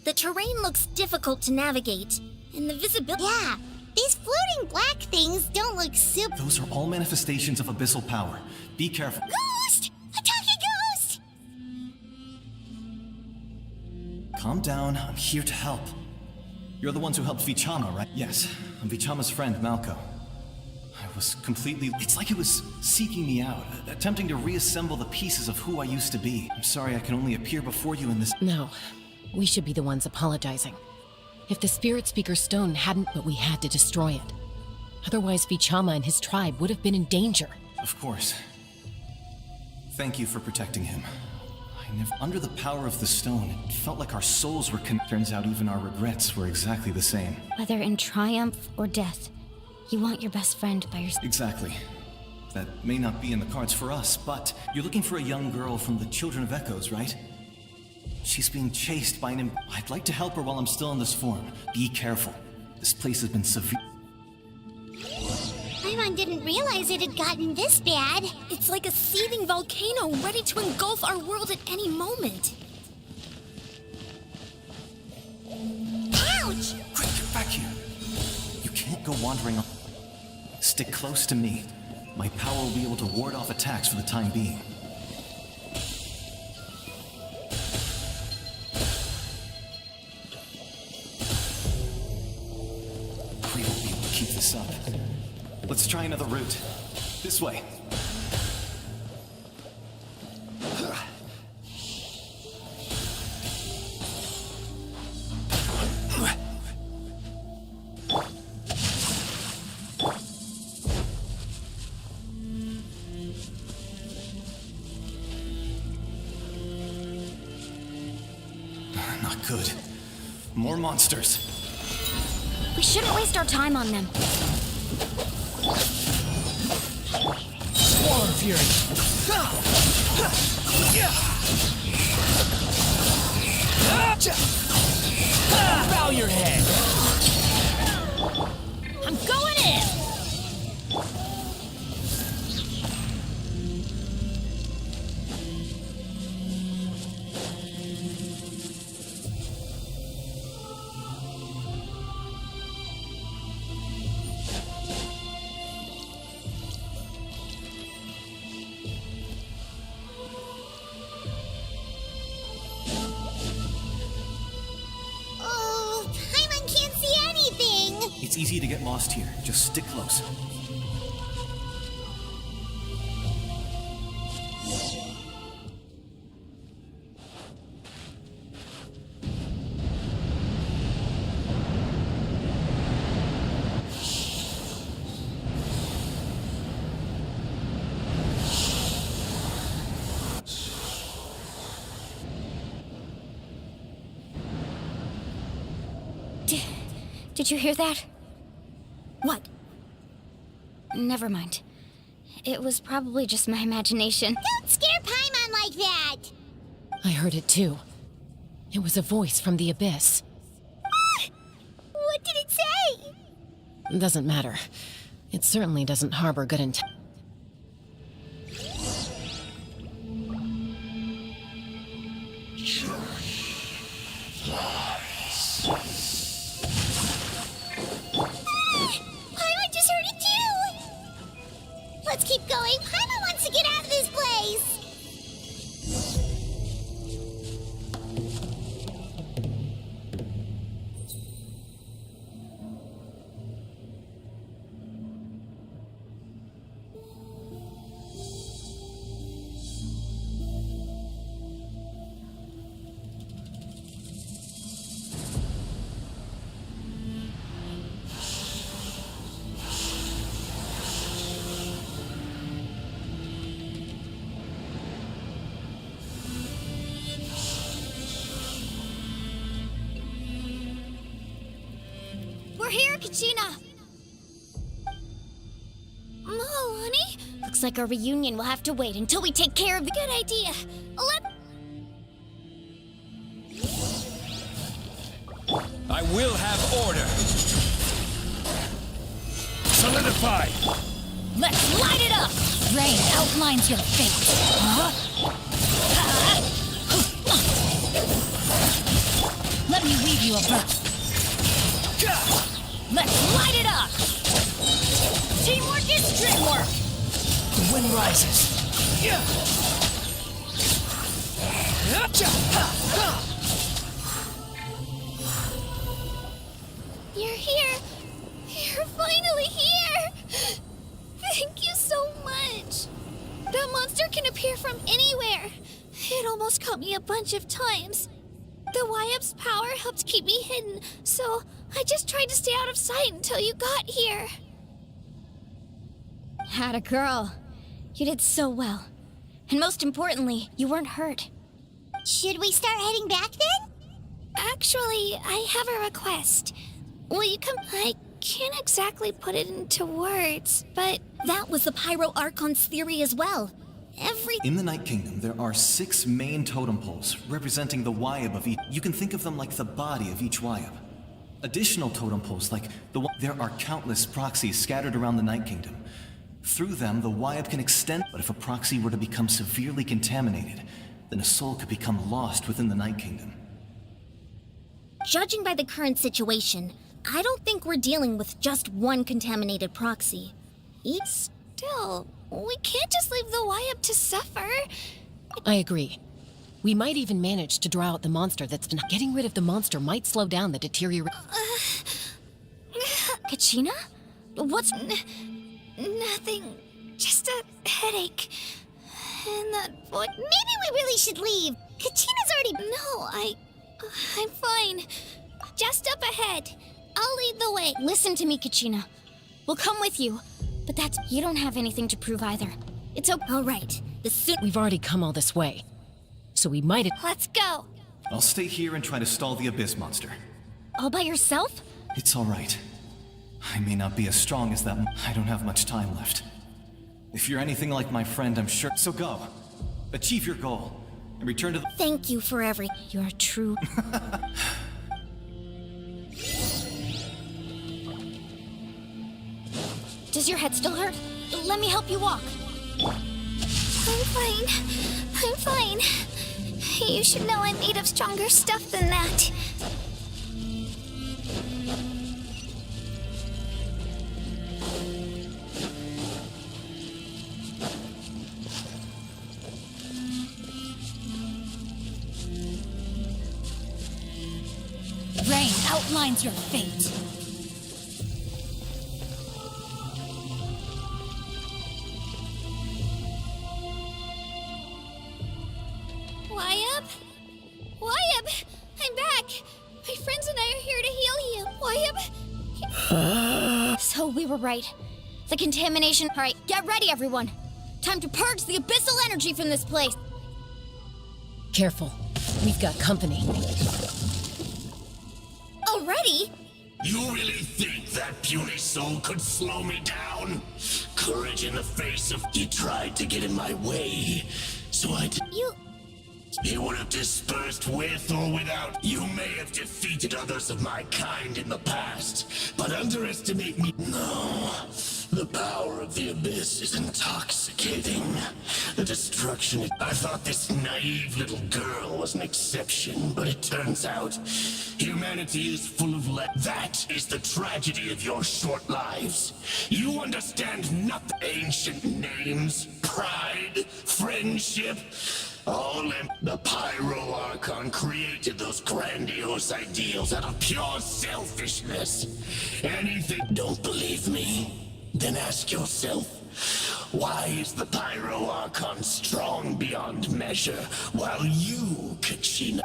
The terrain looks difficult to navigate, and the visibility. Yeah, these floating black things don't look super. Those are all manifestations of abyssal power. Be careful. Ghost! A talking ghost! Calm down, I'm here to help. You're the ones who helped Vichama, right? Yes, I'm Vichama's friend, Malco. I was completely... It's like it was seeking me out, attempting to reassemble the pieces of who I used to be. I'm sorry I can only appear before you in this... No, we should be the ones apologizing. If the Spirit Speaker Stone hadn't, but we had to destroy it. Otherwise, Vichama and his tribe would have been in danger. Of course. Thank you for protecting him. Under the power of the stone, it felt like our souls were Turns out even our regrets were exactly the same. Whether in triumph or death, you want your best friend by your side. Exactly. That may not be in the cards for us, but you're looking for a young girl from the Children of Echoes, right? She's being chased by an... I'd like to help her while I'm still in this form. Be careful. This place has been severe. Paimon didn't realize it had gotten this bad. It's like a seething volcano ready to engulf our world at any moment. Ouch! Quick, get back here. You can't go wandering on. Stick close to me. My power will be able to ward off attacks for the time being. We won't be able to keep this up. Let's try another route. This way. Not good. More monsters. We shouldn't waste our time on them. Swarm Fury! Bow your head! I'm going in! Oh, Paimon can't see anything! It's easy to get lost here. Just stick close. Did you hear that? What? Never mind. It was probably just my imagination. Don't scare Paimon like that! I heard it too. It was a voice from the abyss. Ah! What did it say? Doesn't matter. It certainly doesn't harbor good intent. Paimon just heard it too! Let's keep going. Paimon wants to get out of this place! We're here, Kachina! Honey? Looks like our reunion will have to wait until we take care of the good idea. I will have order. Solidify! Let's light it up! Rain outlines your fate. Let me weave you a verse. Let's light it up! Teamwork is dreamwork! The wind rises. You're here! You're finally here! Thank you so much! That monster can appear from anywhere! It almost caught me a bunch of times. The Wyap's power helped keep me hidden, so I just tried to stay out of sight until you got here. Had a girl. You did so well. And most importantly, you weren't hurt. Should we start heading back then? Actually, I have a request. Will you come? I can't exactly put it into words, but that was the Pyro Archon's theory as well. In the Night Kingdom, there are 6 main totem poles representing the Wyab of each. You can think of them like the body of each Wyab. Additional totem poles, like there are countless proxies scattered around the Night Kingdom. Through them, the Wyab can extend. But if a proxy were to become severely contaminated, then a soul could become lost within the Night Kingdom. Judging by the current situation, I don't think we're dealing with just one contaminated proxy. Still, we can't just leave the Wyab to suffer. I agree. We might even manage to draw out the monster that's been... Getting rid of the monster might slow down the deterioration. Kachina? What's... Nothing. Just a headache. And that voice... Maybe we really should leave. Kachina's already... No, I'm fine. Just up ahead. I'll lead the way. Listen to me, Kachina. We'll come with you. But that's... You don't have anything to prove either. It's okay. All right. We've already come all this way. So we might... Let's go. I'll stay here and try to stall the Abyss monster. All by yourself? It's all right. I may not be as strong as that. I don't have much time left. If you're anything like my friend, I'm sure. So go. Achieve your goal. And return to the... Thank you for You're true... Does your head still hurt? Let me help you walk. I'm fine. I'm fine. You should know I'm made of stronger stuff than that. Rain outlines your fate. Wyab? Wyab! I'm back! My friends and I are here to heal you. Wyab? So we were right. The contamination... Alright, get ready, everyone. Time to purge the abyssal energy from this place. Careful. We've got company. Already? You really think that puny soul could slow me down? Courage in the face of... He tried to get in my way, so I did... He would have dispersed with or without. You may have defeated others of my kind in the past, but underestimate me. No. The power of the Abyss is intoxicating. The destruction... I thought this naive little girl was an exception, but it turns out humanity is full of That is the tragedy of your short lives. You understand nothing. Ancient names, pride, friendship... The Pyro Archon created those grandiose ideals out of pure selfishness. Anything don't believe me? Then ask yourself, why is the Pyro Archon strong beyond measure, while you, Kachina...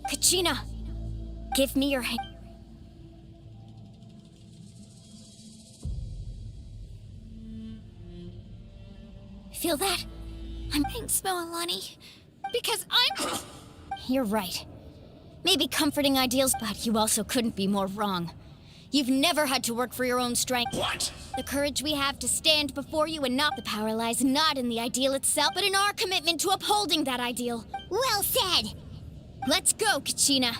Kachina, give me your hand. Feel that? Thanks, Moalani. Because I'm... You're right. Maybe comforting ideals, but you also couldn't be more wrong. You've never had to work for your own strength. What? The courage we have to stand before you and not... The power lies not in the ideal itself, but in our commitment to upholding that ideal. Well said! Let's go, Kachina.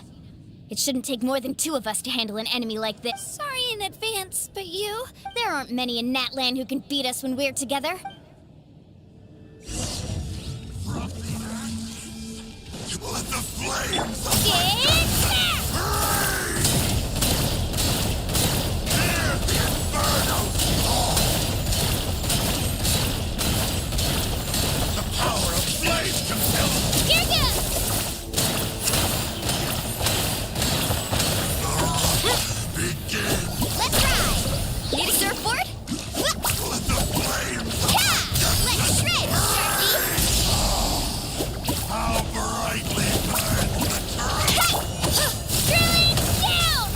It shouldn't take more than 2 of us to handle an enemy like this. Sorry in advance, but you... There aren't many in Natlan who can beat us when we're together. Let the flames The power of flames compels. Here you Begin. Let's ride. Need a surfboard? Let the flames. Let's shred, Sharky. How brightly burns the truth. Drilling down.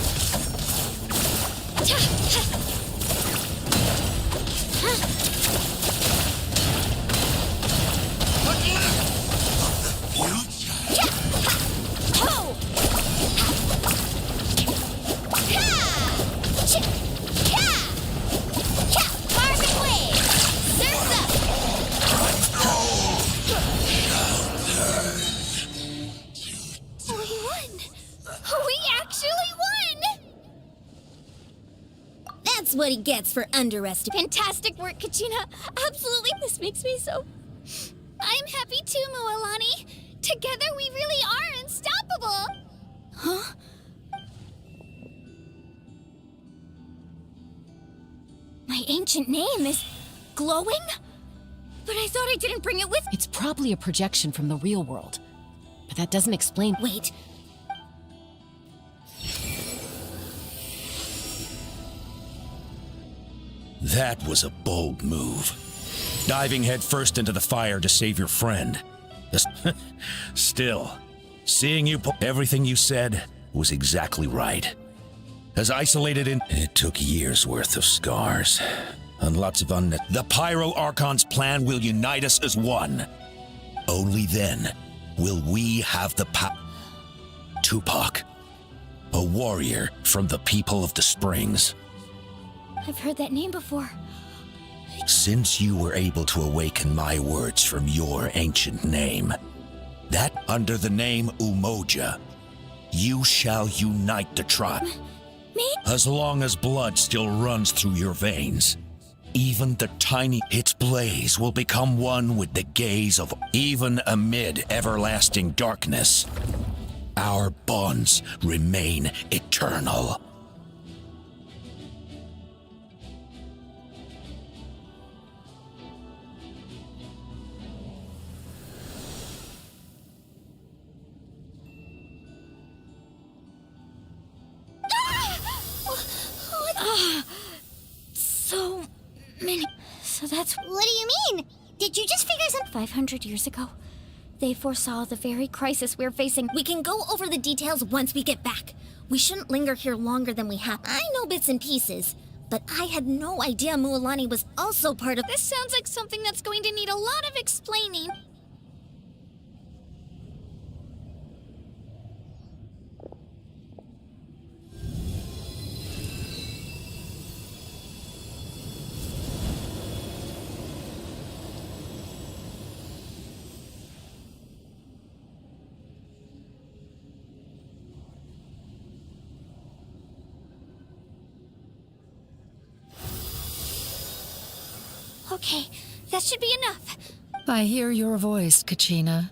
That's what he gets for underestimating. Fantastic work, Kachina. Absolutely. This makes me so... I'm happy too, Moalani. Together we really are unstoppable. Huh? My ancient name is glowing? But I thought I didn't bring it with... It's probably a projection from the real world. But that doesn't explain... Wait. That was a bold move. Diving headfirst into the fire to save your friend. Still, seeing you everything you said was exactly right. As isolated in... It took years worth of scars. And lots of The Pyro Archon's plan will unite us as one. Only then will we have the power. Tupac, a warrior from the people of the Springs. I've heard that name before. Since you were able to awaken my words from your ancient name, that under the name Umoja, you shall unite the tribe. Me? As long as blood still runs through your veins, even the its blaze will become one with the gaze of even amid everlasting darkness. Our bonds remain eternal. So many. So that's... What do you mean? Did you just figure some... 500 years ago, they foresaw the very crisis we're facing. We can go over the details once we get back. We shouldn't linger here longer than we have. I know bits and pieces, but I had no idea Mualani was also part of... This sounds like something that's going to need a lot of explaining. Okay, that should be enough. I hear your voice, Kachina.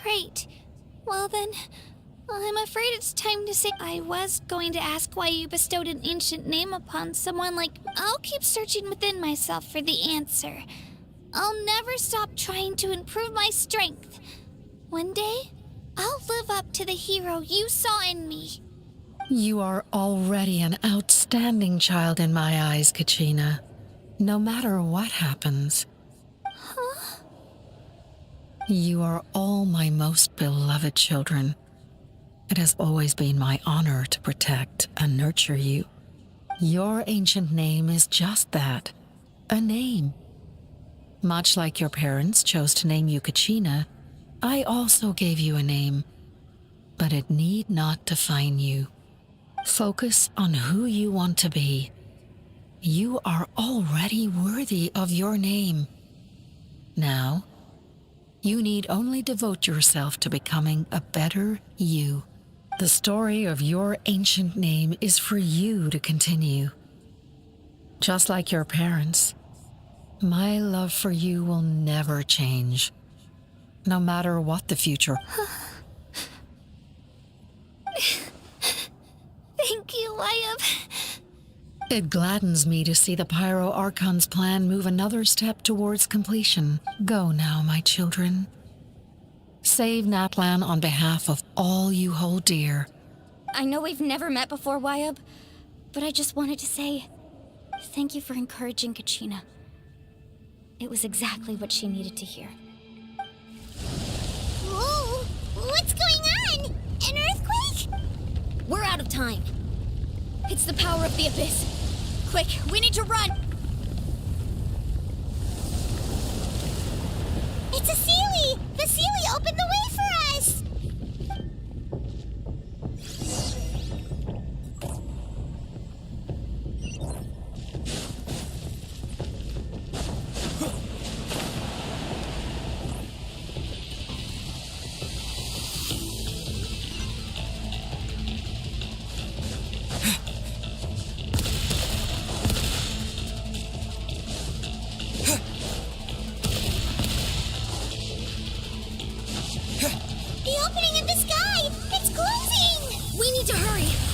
Great. Well then, I'm afraid it's time to say I was going to ask why you bestowed an ancient name upon someone like... I'll keep searching within myself for the answer. I'll never stop trying to improve my strength. One day, I'll live up to the hero you saw in me. You are already an outstanding child in my eyes, Kachina. No matter what happens. Huh? You are all my most beloved children. It has always been my honor to protect and nurture you. Your ancient name is just that, a name. Much like your parents chose to name you Kachina, I also gave you a name, but it need not define you. Focus on who you want to be. You are already worthy of your name. Now, you need only devote yourself to becoming a better you. The story of your ancient name is for you to continue. Just like your parents, my love for you will never change, no matter what the future. Thank you, Wyatt. It gladdens me to see the Pyro Archon's plan move another step towards completion. Go now, my children. Save Natlan on behalf of all you hold dear. I know we've never met before, Wyatt, but I just wanted to say thank you for encouraging Kachina. It was exactly what she needed to hear. Whoa! What's going on? An earthquake? We're out of time. It's the power of the Abyss. Quick, we need to run! It's a Seelie! The Seelie opened the way for us!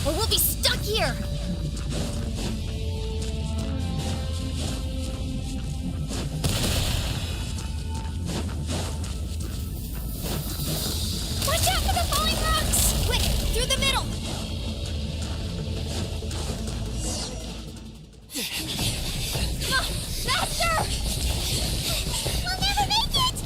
Or we'll be stuck here! Watch out for the falling rocks! Quick, through the middle! Faster! We'll never make it!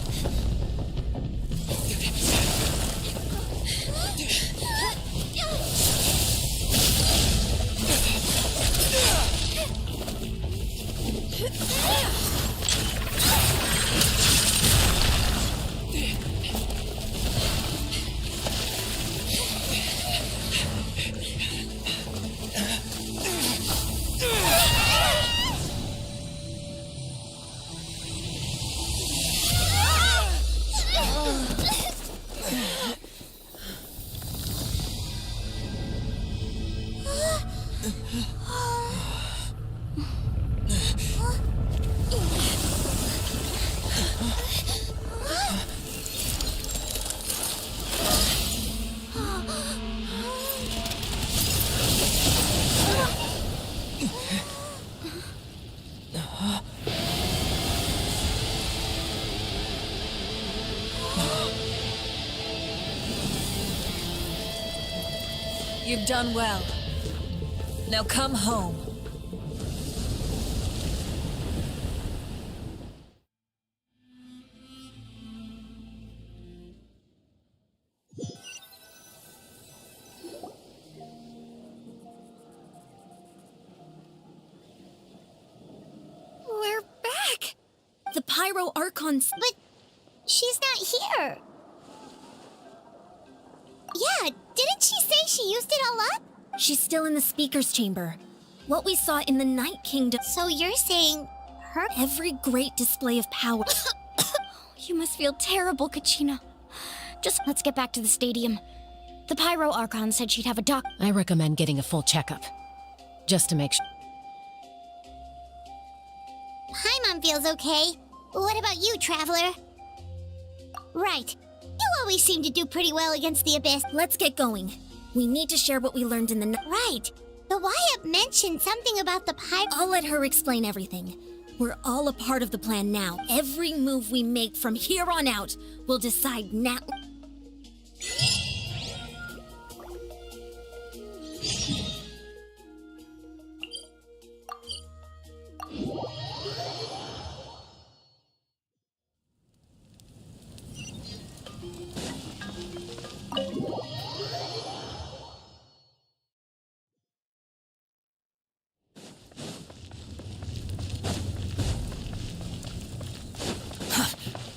You've done well. Now come home. We're back! The Pyro Archons... But she's not here. Yeah, didn't she say she used it all up? She's still in the Speaker's Chamber. What we saw in the Night Kingdom... So you're saying her... Every great display of power... You must feel terrible, Kachina. Just let's get back to the stadium. The Pyro Archon said she'd have a doc... I recommend getting a full checkup. Just to make sure. Paimon feels okay. What about you, Traveler? Right. You always seem to do pretty well against the Abyss. Let's get going. We need to share what we learned in the Right. The Wyatt mentioned something about the pipe. I'll let her explain everything. We're all a part of the plan now. Every move we make from here on out will decide now.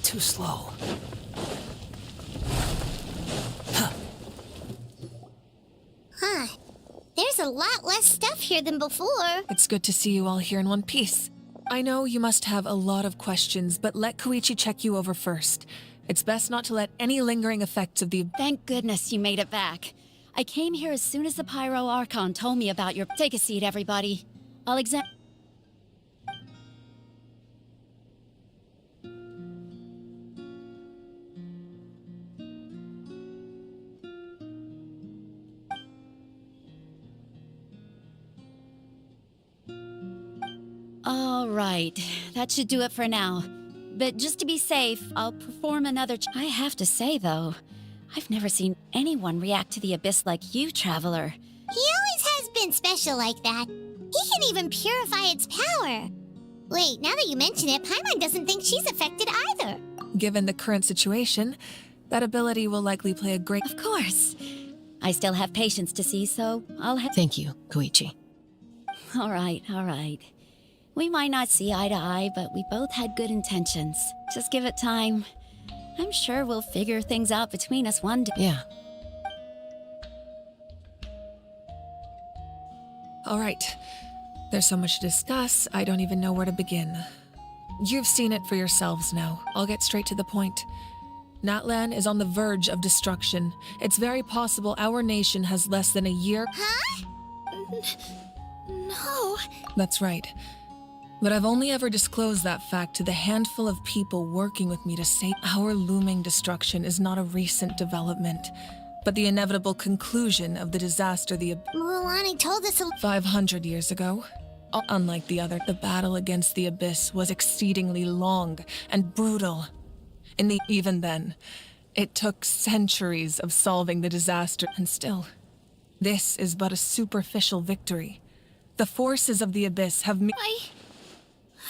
Too slow. Huh. There's a lot less stuff here than before. It's good to see you all here in one piece. I know you must have a lot of questions, but let Koichi check you over first. It's best not to let any lingering effects of the— Thank goodness you made it back. I came here as soon as the Pyro Archon told me about your— Take a seat, everybody. I'll examine— All right, that should do it for now. But just to be safe, I'll perform another— I have to say, though, I've never seen anyone react to the Abyss like you, Traveler. He always has been special like that. He can even purify its power. Wait, now that you mention it, Paimon doesn't think she's affected either. Given the current situation, that ability will likely play a great— Of course. I still have patience to see, so I'll have— Thank you, Koichi. All right, all right. We might not see eye to eye, but we both had good intentions. Just give it time. I'm sure we'll figure things out between us one day. Yeah. All right. There's so much to discuss, I don't even know where to begin. You've seen it for yourselves now. I'll get straight to the point. Natlan is on the verge of destruction. It's very possible our nation has less than a year— Huh? No. That's right. But I've only ever disclosed that fact to the handful of people working with me to say our looming destruction is not a recent development, but the inevitable conclusion of the disaster Mualani told us 500 years ago. Unlike the other, the battle against the Abyss was exceedingly long and brutal. Even then, it took centuries of solving the disaster, and still, this is but a superficial victory. The forces of the Abyss have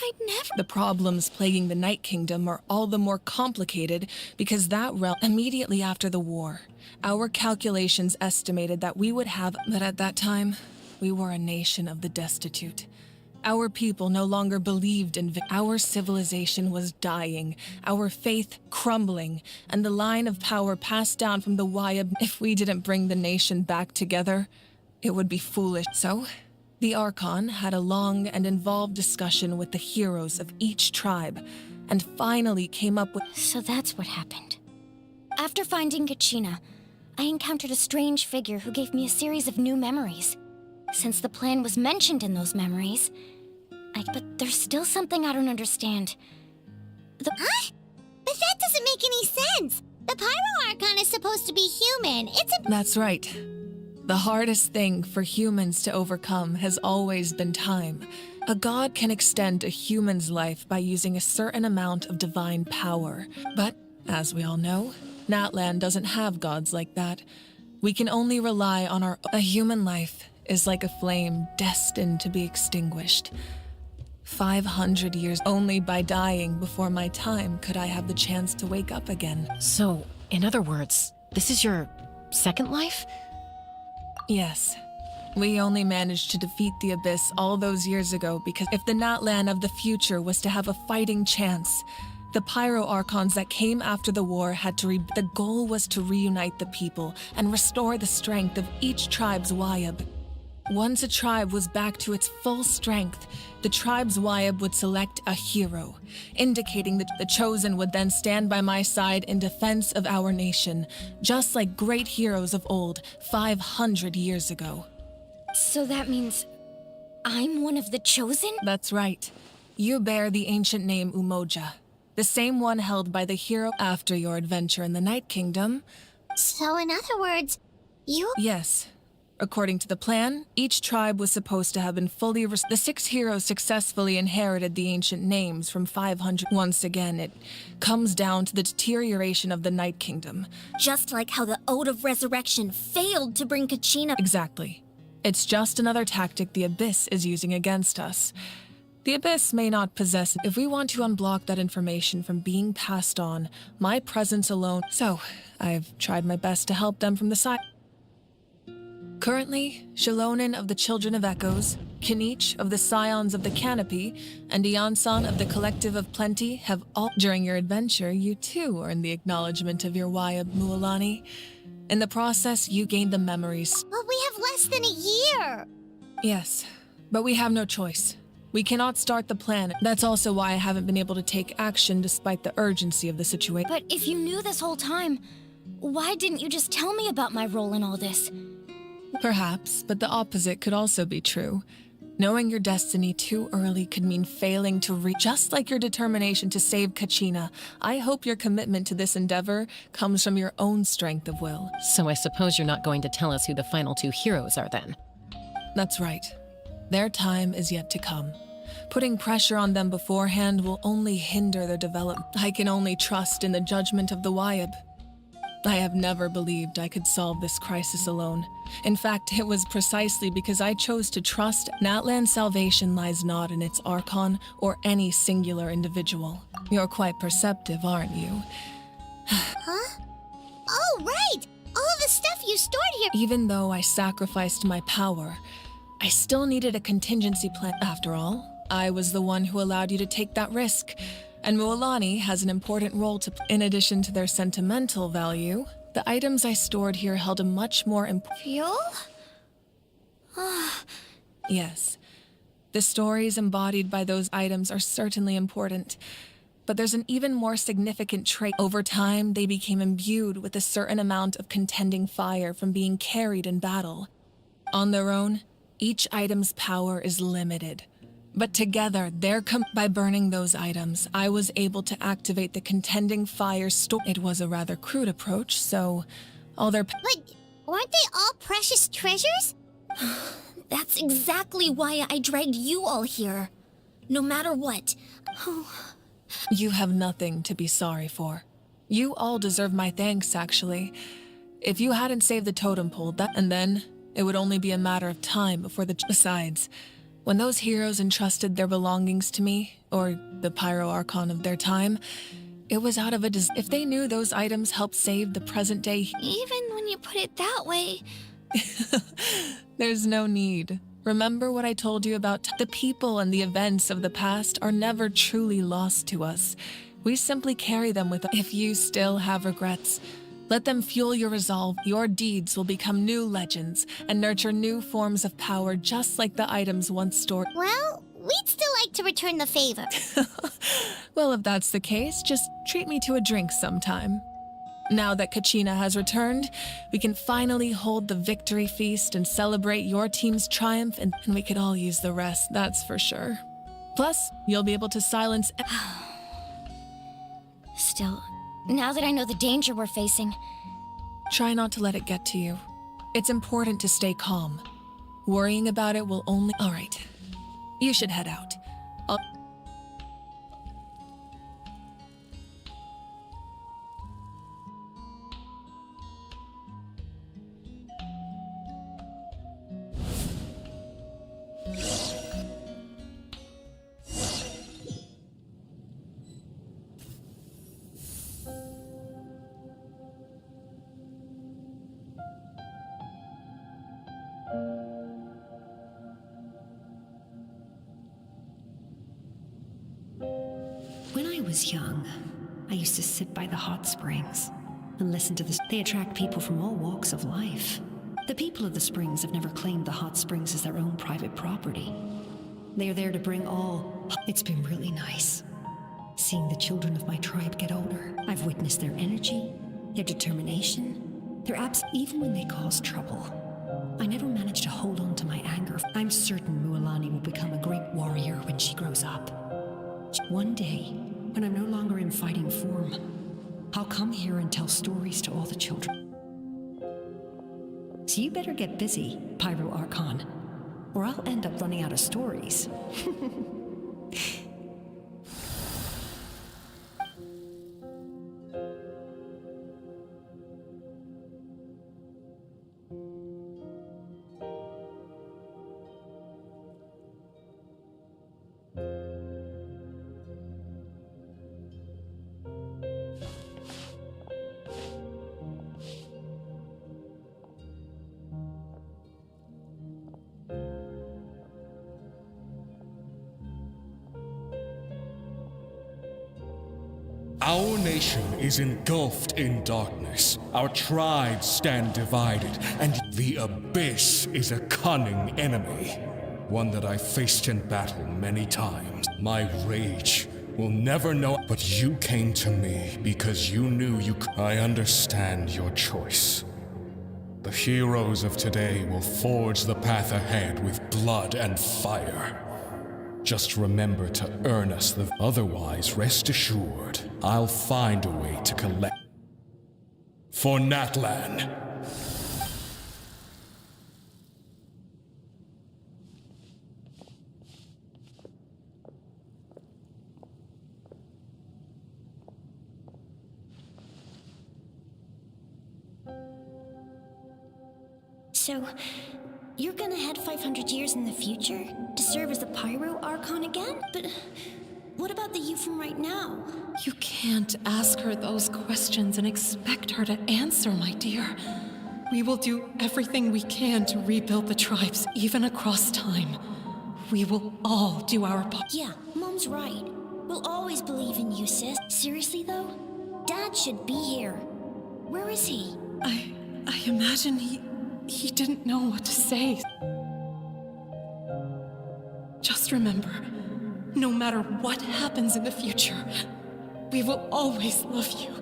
I'd never— The problems plaguing the Night Kingdom are all the more complicated because that realm— Immediately after the war, our calculations estimated that we would have— But at that time, we were a nation of the destitute. Our people no longer believed in— Our civilization was dying, our faith crumbling, and the line of power passed down from the Wyatt. If we didn't bring the nation back together, it would be foolish. So, the Archon had a long and involved discussion with the heroes of each tribe, and finally came up with— So that's what happened. After finding Kachina, I encountered a strange figure who gave me a series of new memories. Since the plan was mentioned in those memories, but there's still something I don't understand. Huh? But that doesn't make any sense! The Pyro Archon is supposed to be human. That's right. The hardest thing for humans to overcome has always been time. A god can extend a human's life by using a certain amount of divine power. But, as we all know, Natlan doesn't have gods like that. We can only rely on A human life is like a flame destined to be extinguished. 500 years only by dying before my time could I have the chance to wake up again. So, in other words, this is your second life? Yes. We only managed to defeat the Abyss all those years ago because if the Natlan of the future was to have a fighting chance, the Pyro Archons that came after the war had to The goal was to reunite the people and restore the strength of each tribe's Wayab. Once a tribe was back to its full strength, the tribe's Wayab would select a hero, indicating that the Chosen would then stand by my side in defense of our nation, just like great heroes of old 500 years ago. So that means I'm one of the Chosen? That's right. You bear the ancient name Umoja, the same one held by the hero after your adventure in the Night Kingdom. So in other words, you... Yes. According to the plan, each tribe was supposed to have been fully... The 6 heroes successfully inherited the ancient names from 500. Once again, it comes down to the deterioration of the Night Kingdom. Just like how the Ode of Resurrection failed to bring Kachina... Exactly. It's just another tactic the Abyss is using against us. The Abyss may not possess it. If we want to unblock that information from being passed on, my presence alone... So, I've tried my best to help them from the side. Currently, Shalonen of the Children of Echoes, Kinich of the Scions of the Canopy, and Iansan of the Collective of Plenty have all... During your adventure, you too earned the acknowledgement of your Wayab Mualani. In the process, you gained the memories. But we have less than a year! Yes, but we have no choice. We cannot start the plan. That's also why I haven't been able to take action despite the urgency of the situation. But if you knew this whole time, why didn't you just tell me about my role in all this? Perhaps, but the opposite could also be true. Knowing your destiny too early could mean failing to reach. Just like your determination to save Kachina, I hope your commitment to this endeavor comes from your own strength of will. So I suppose you're not going to tell us who the final 2 heroes are then? That's right. Their time is yet to come. Putting pressure on them beforehand will only hinder their development. I can only trust in the judgment of the Wayab. I have never believed I could solve this crisis alone. In fact, it was precisely because I chose to trust Natlan's salvation lies not in its Archon or any singular individual. You're quite perceptive, aren't you? Huh? Oh, right! All the stuff you stored here! Even though I sacrificed my power, I still needed a contingency plan. After all, I was the one who allowed you to take that risk. And Mualani has an important role to play. In addition to their sentimental value, the items I stored here held a much more important... Fuel? Yes. The stories embodied by those items are certainly important. But there's an even more significant trait. Over time, they became imbued with a certain amount of contending fire from being carried in battle. On their own, each item's power is limited. But together, by burning those items, I was able to activate the contending fire store. It was a rather crude approach, so all their... But weren't they all precious treasures? That's exactly why I dragged you all here. No matter what. You have nothing to be sorry for. You all deserve my thanks, actually. If you hadn't saved the totem pole, and then it would only be a matter of time before the... Besides... When those heroes entrusted their belongings to me, or the Pyro Archon of their time, it was out of a if they knew those items helped save the present day... Even when you put it that way... There's no need. Remember what I told you about the people and the events of the past are never truly lost to us. We simply carry them with us. If you still have regrets, let them fuel your resolve. Your deeds will become new legends and nurture new forms of power just like the items once stored. Well, we'd still like to return the favor. Well, if that's the case, just treat me to a drink sometime. Now that Kachina has returned, we can finally hold the victory feast and celebrate your team's triumph, and we could all use the rest, that's for sure. Plus, you'll be able to silence... Still, now that I know the danger we're facing... Try not to let it get to you. It's important to stay calm. Worrying about it will only... All right. You should head out. When I was young, I used to sit by the hot springs and listen to this. They attract people from all walks of life. The people of the springs have never claimed the hot springs as their own private property. They are there to bring all... It's been really nice, seeing the children of my tribe get older. I've witnessed their energy, their determination, their even when they cause trouble. I never managed to hold on to my anger. I'm certain Mualani will become a great warrior when she grows up. One day, when I'm no longer in fighting form, I'll come here and tell stories to all the children. So you better get busy, Pyro Archon, or I'll end up running out of stories. Our nation is engulfed in darkness. Our tribes stand divided, and the Abyss is a cunning enemy. One that I faced in battle many times. My rage will never know, but you came to me because you knew you could. I understand your choice. The heroes of today will forge the path ahead with blood and fire. Just remember to earn us the... Otherwise, rest assured, I'll find a way to collect... For Natlan. So, you're gonna head 500 years in the future to serve as the Pyro Archon again? But what about the you from right now? You can't ask her those questions and expect her to answer, my dear. We will do everything we can to rebuild the tribes, even across time. We will all do our part. Yeah, Mom's right. We'll always believe in you, sis. Seriously, though? Dad should be here. Where is he? I imagine he didn't know what to say. Just remember, no matter what happens in the future, we will always love you.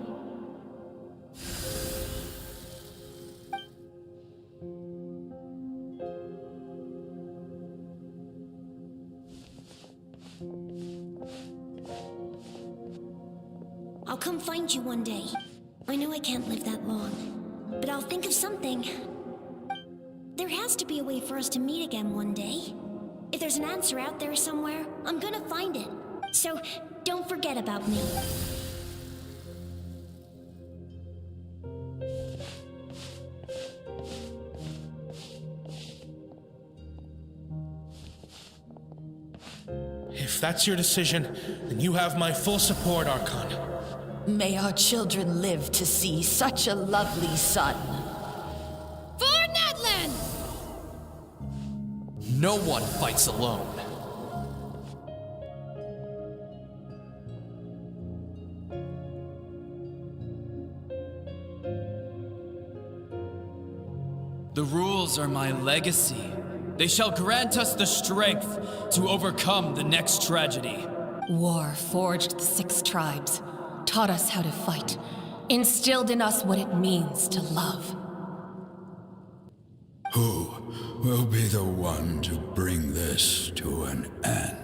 I'll come find you one day. I know I can't live that long, but I'll think of something. There has to be a way for us to meet again one day. If there's an answer out there somewhere, I'm gonna find it. So, don't forget about me. If that's your decision, then you have my full support, Archon. May our children live to see such a lovely son. For Natlan! No one fights alone. The rules are my legacy. They shall grant us the strength to overcome the next tragedy. War forged the 6 tribes, taught us how to fight, instilled in us what it means to love. Who will be the one to bring this to an end?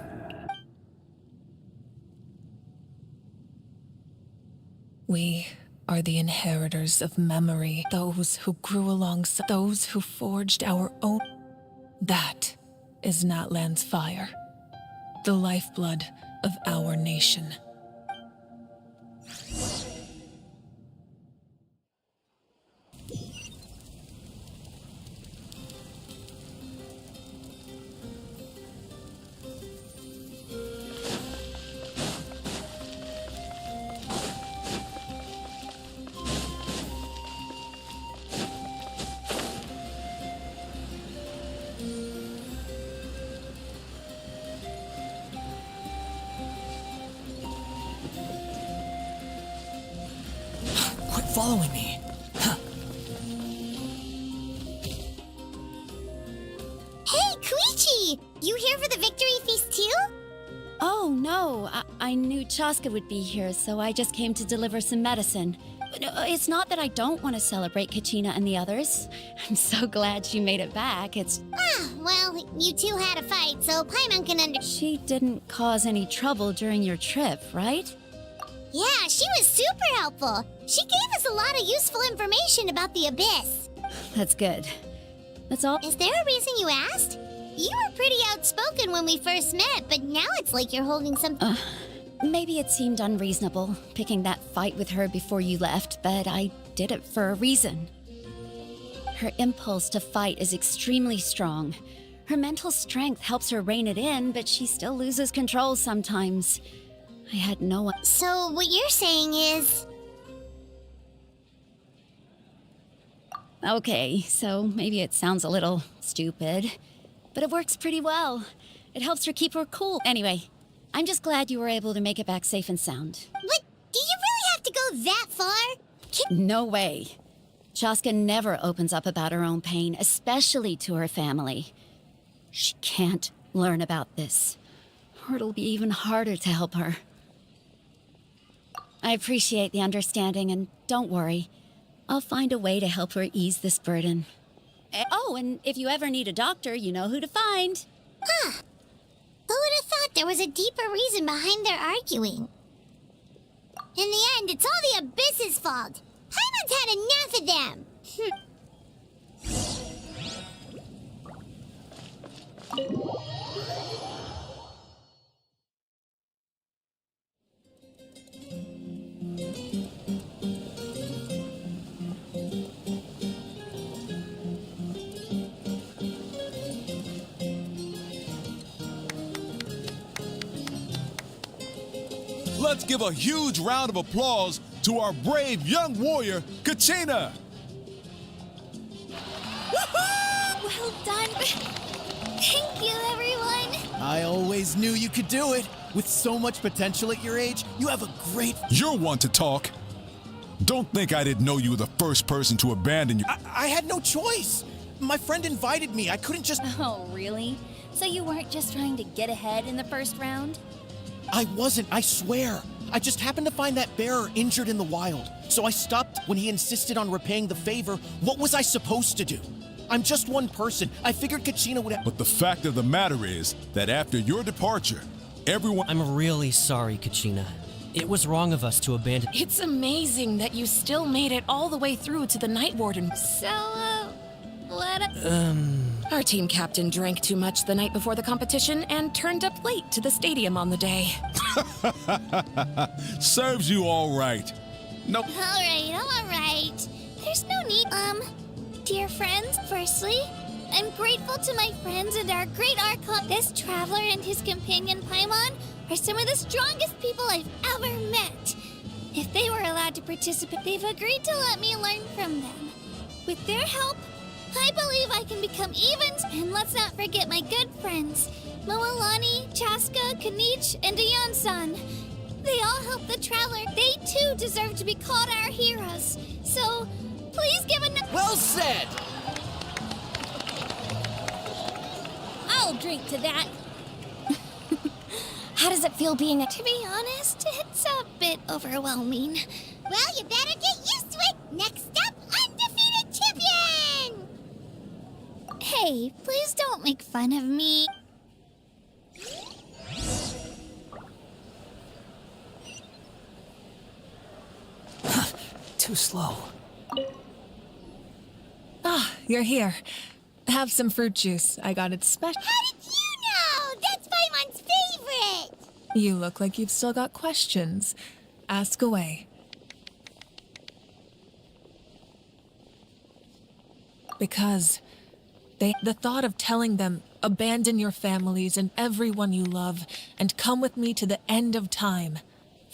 We are the inheritors of memory, those who grew alongside, those who forged our own. That is Natlan's fire, the lifeblood of our nation. Quit following me. Hey, Koichi! You here for the victory feast too? Oh, no. I knew Chaska would be here, so I just came to deliver some medicine. It's not that I don't want to celebrate Kachina and the others. I'm so glad she made it back. Well, you two had a fight, so Paimon can She didn't cause any trouble during your trip, right? Yeah, she was super helpful. She gave us a lot of useful information about the Abyss. That's good. That's all. Is there a reason you asked? You were pretty outspoken when we first met, but now it's like you're holding something. Maybe it seemed unreasonable, picking that fight with her before you left, but I did it for a reason. Her impulse to fight is extremely strong. Her mental strength helps her rein it in, but she still loses control sometimes. I had no one. So what you're saying is... Okay, so maybe it sounds a little stupid, but it works pretty well. It helps her keep her cool. Anyway, I'm just glad you were able to make it back safe and sound. But do you really have to go that far? No way. Chaska never opens up about her own pain, especially to her family. She can't learn about this, or it'll be even harder to help her. I appreciate the understanding, and don't worry. I'll find a way to help her ease this burden. Oh, and if you ever need a doctor, you know who to find. Huh. Who would have thought there was a deeper reason behind their arguing? In the end, it's all the Abyss's fault. Paimon's had enough of them. Let's give a huge round of applause to our brave young warrior, Kachina! Well done! Thank you, everyone! I always knew you could do it. With so much potential at your age, you have a great... You're one to talk. Don't think I didn't know you were the first person to abandon you. I had no choice. My friend invited me. I couldn't just... Oh, really? So you weren't just trying to get ahead in the first round? I wasn't, I swear. I just happened to find that bearer injured in the wild. So I stopped when he insisted on repaying the favor. What was I supposed to do? I'm just one person. I figured Kachina would have... But the fact of the matter is that after your departure, everyone... I'm really sorry, Kachina. It was wrong of us to abandon... It's amazing that you still made it all the way through to the Night Warden. So, what... Our team captain drank too much the night before the competition and turned up late to the stadium on the day. Serves you all right. Nope. All right. There's no need. Dear friends, firstly, I'm grateful to my friends and our great Archon. This traveler and his companion Paimon are some of the strongest people I've ever met. If they were allowed to participate, they've agreed to let me learn from them. With their help, I believe I can become even. And let's not forget my good friends, Moalani, Chaska, Kanich, and Ayan-san. They all help the traveler. They too deserve to be called our heroes. So, please give a... Well said! I'll drink to that. How does it feel being a... To be honest, it's a bit overwhelming. Well, you better get used to it. Next up, undefeated champion! Hey, please don't make fun of me. Too slow. Ah, you're here. Have some fruit juice. I got it special. How did you know? That's Paimon's favorite! You look like you've still got questions. Ask away. Because the thought of telling them, abandon your families and everyone you love, and come with me to the end of time.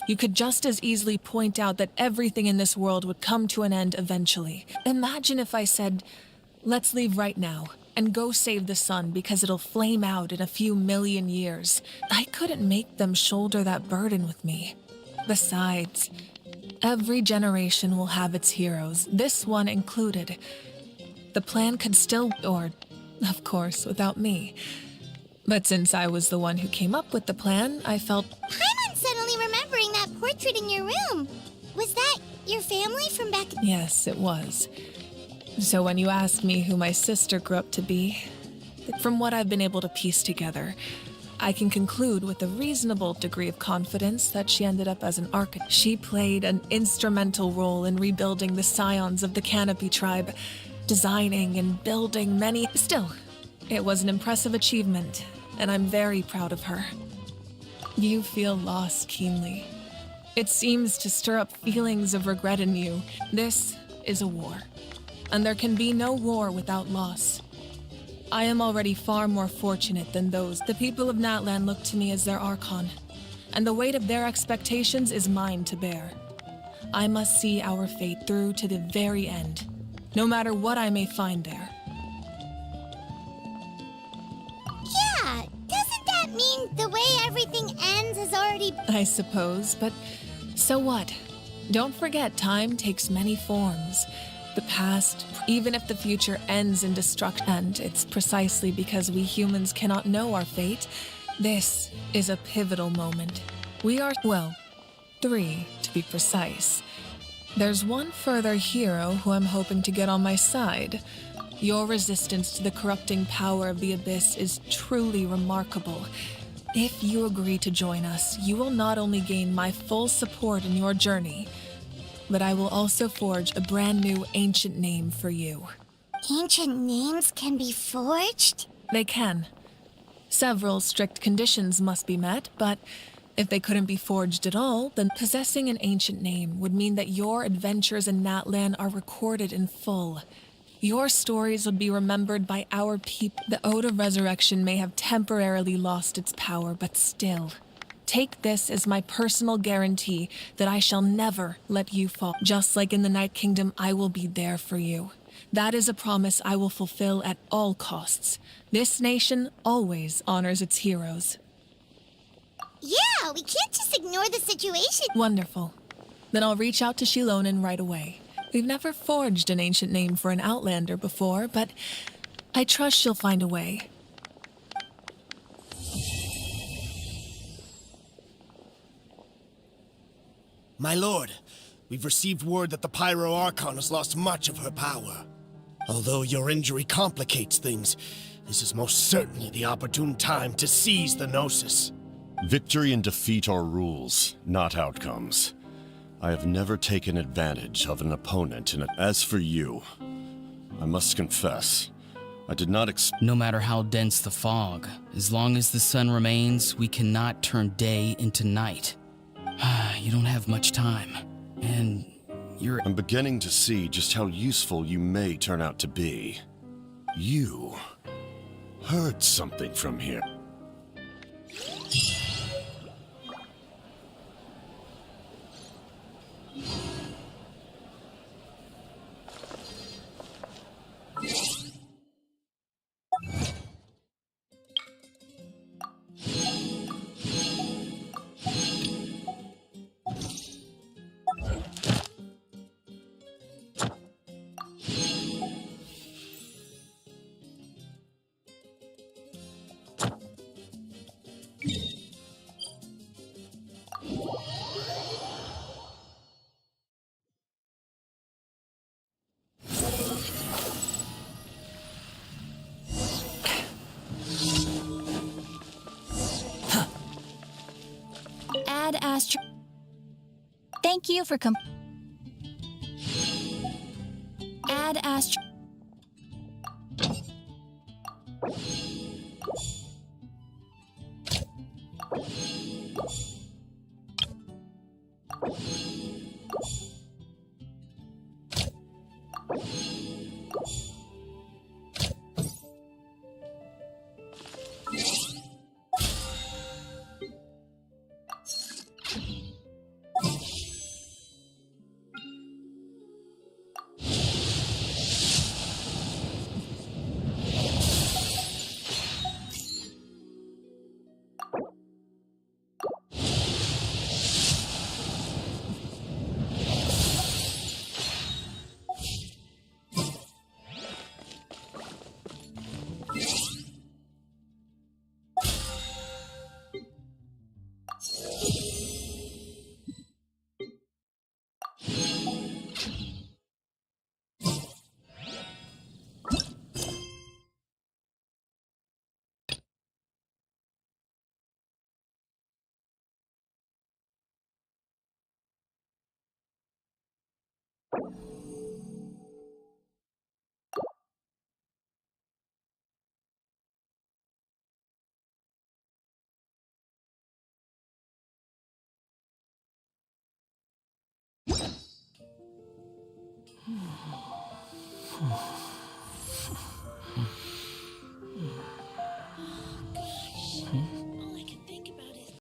You could just as easily point out that everything in this world would come to an end eventually. Imagine if I said, let's leave right now and go save the sun because it'll flame out in a few million years. I couldn't make them shoulder that burden with me. Besides, every generation will have its heroes, this one included. The plan could still, or, of course, without me. But since I was the one who came up with the plan, I felt... Paimon's suddenly remembering that portrait in your room. Was that your family from back? Yes, it was. So when you asked me who my sister grew up to be, from what I've been able to piece together, I can conclude with a reasonable degree of confidence that she ended up as an architect. She played an instrumental role in rebuilding the scions of the Canopy tribe, designing and building many. Still, it was an impressive achievement, and I'm very proud of her. You feel loss keenly. It seems to stir up feelings of regret in you. This is a war, and there can be no war without loss. I am already far more fortunate than those. The people of Natlan look to me as their Archon, and the weight of their expectations is mine to bear. I must see our fate through to the very end, no matter what I may find there. Yeah, doesn't that mean the way everything ends is already... I suppose, but so what? Don't forget, time takes many forms. The past, even if the future ends in destruction, and it's precisely because we humans cannot know our fate, this is a pivotal moment. We are, well, 3 to be precise. There's one further hero who I'm hoping to get on my side. Your resistance to the corrupting power of the Abyss is truly remarkable. If you agree to join us, you will not only gain my full support in your journey, but I will also forge a brand new ancient name for you. Ancient names can be forged? They can. Several strict conditions must be met, but if they couldn't be forged at all, then possessing an ancient name would mean that your adventures in Natlan are recorded in full. Your stories would be remembered by our people. The Ode of Resurrection may have temporarily lost its power, but still, take this as my personal guarantee that I shall never let you fall. Just like in the Night Kingdom, I will be there for you. That is a promise I will fulfill at all costs. This nation always honors its heroes. Yeah, we can't just ignore the situation. Wonderful. Then I'll reach out to Shilonen right away. We've never forged an ancient name for an Outlander before, but I trust she'll find a way. My lord, we've received word that the Pyro Archon has lost much of her power. Although your injury complicates things, this is most certainly the opportune time to seize the Gnosis. Victory and defeat are rules, not outcomes. I have never taken advantage of an opponent As for you, I must confess, I did not No matter how dense the fog, as long as the sun remains, we cannot turn day into night. You don't have much time, and I'm beginning to see just how useful you may turn out to be. You heard something from here. Ad Astra. Thank you for Ad Astra.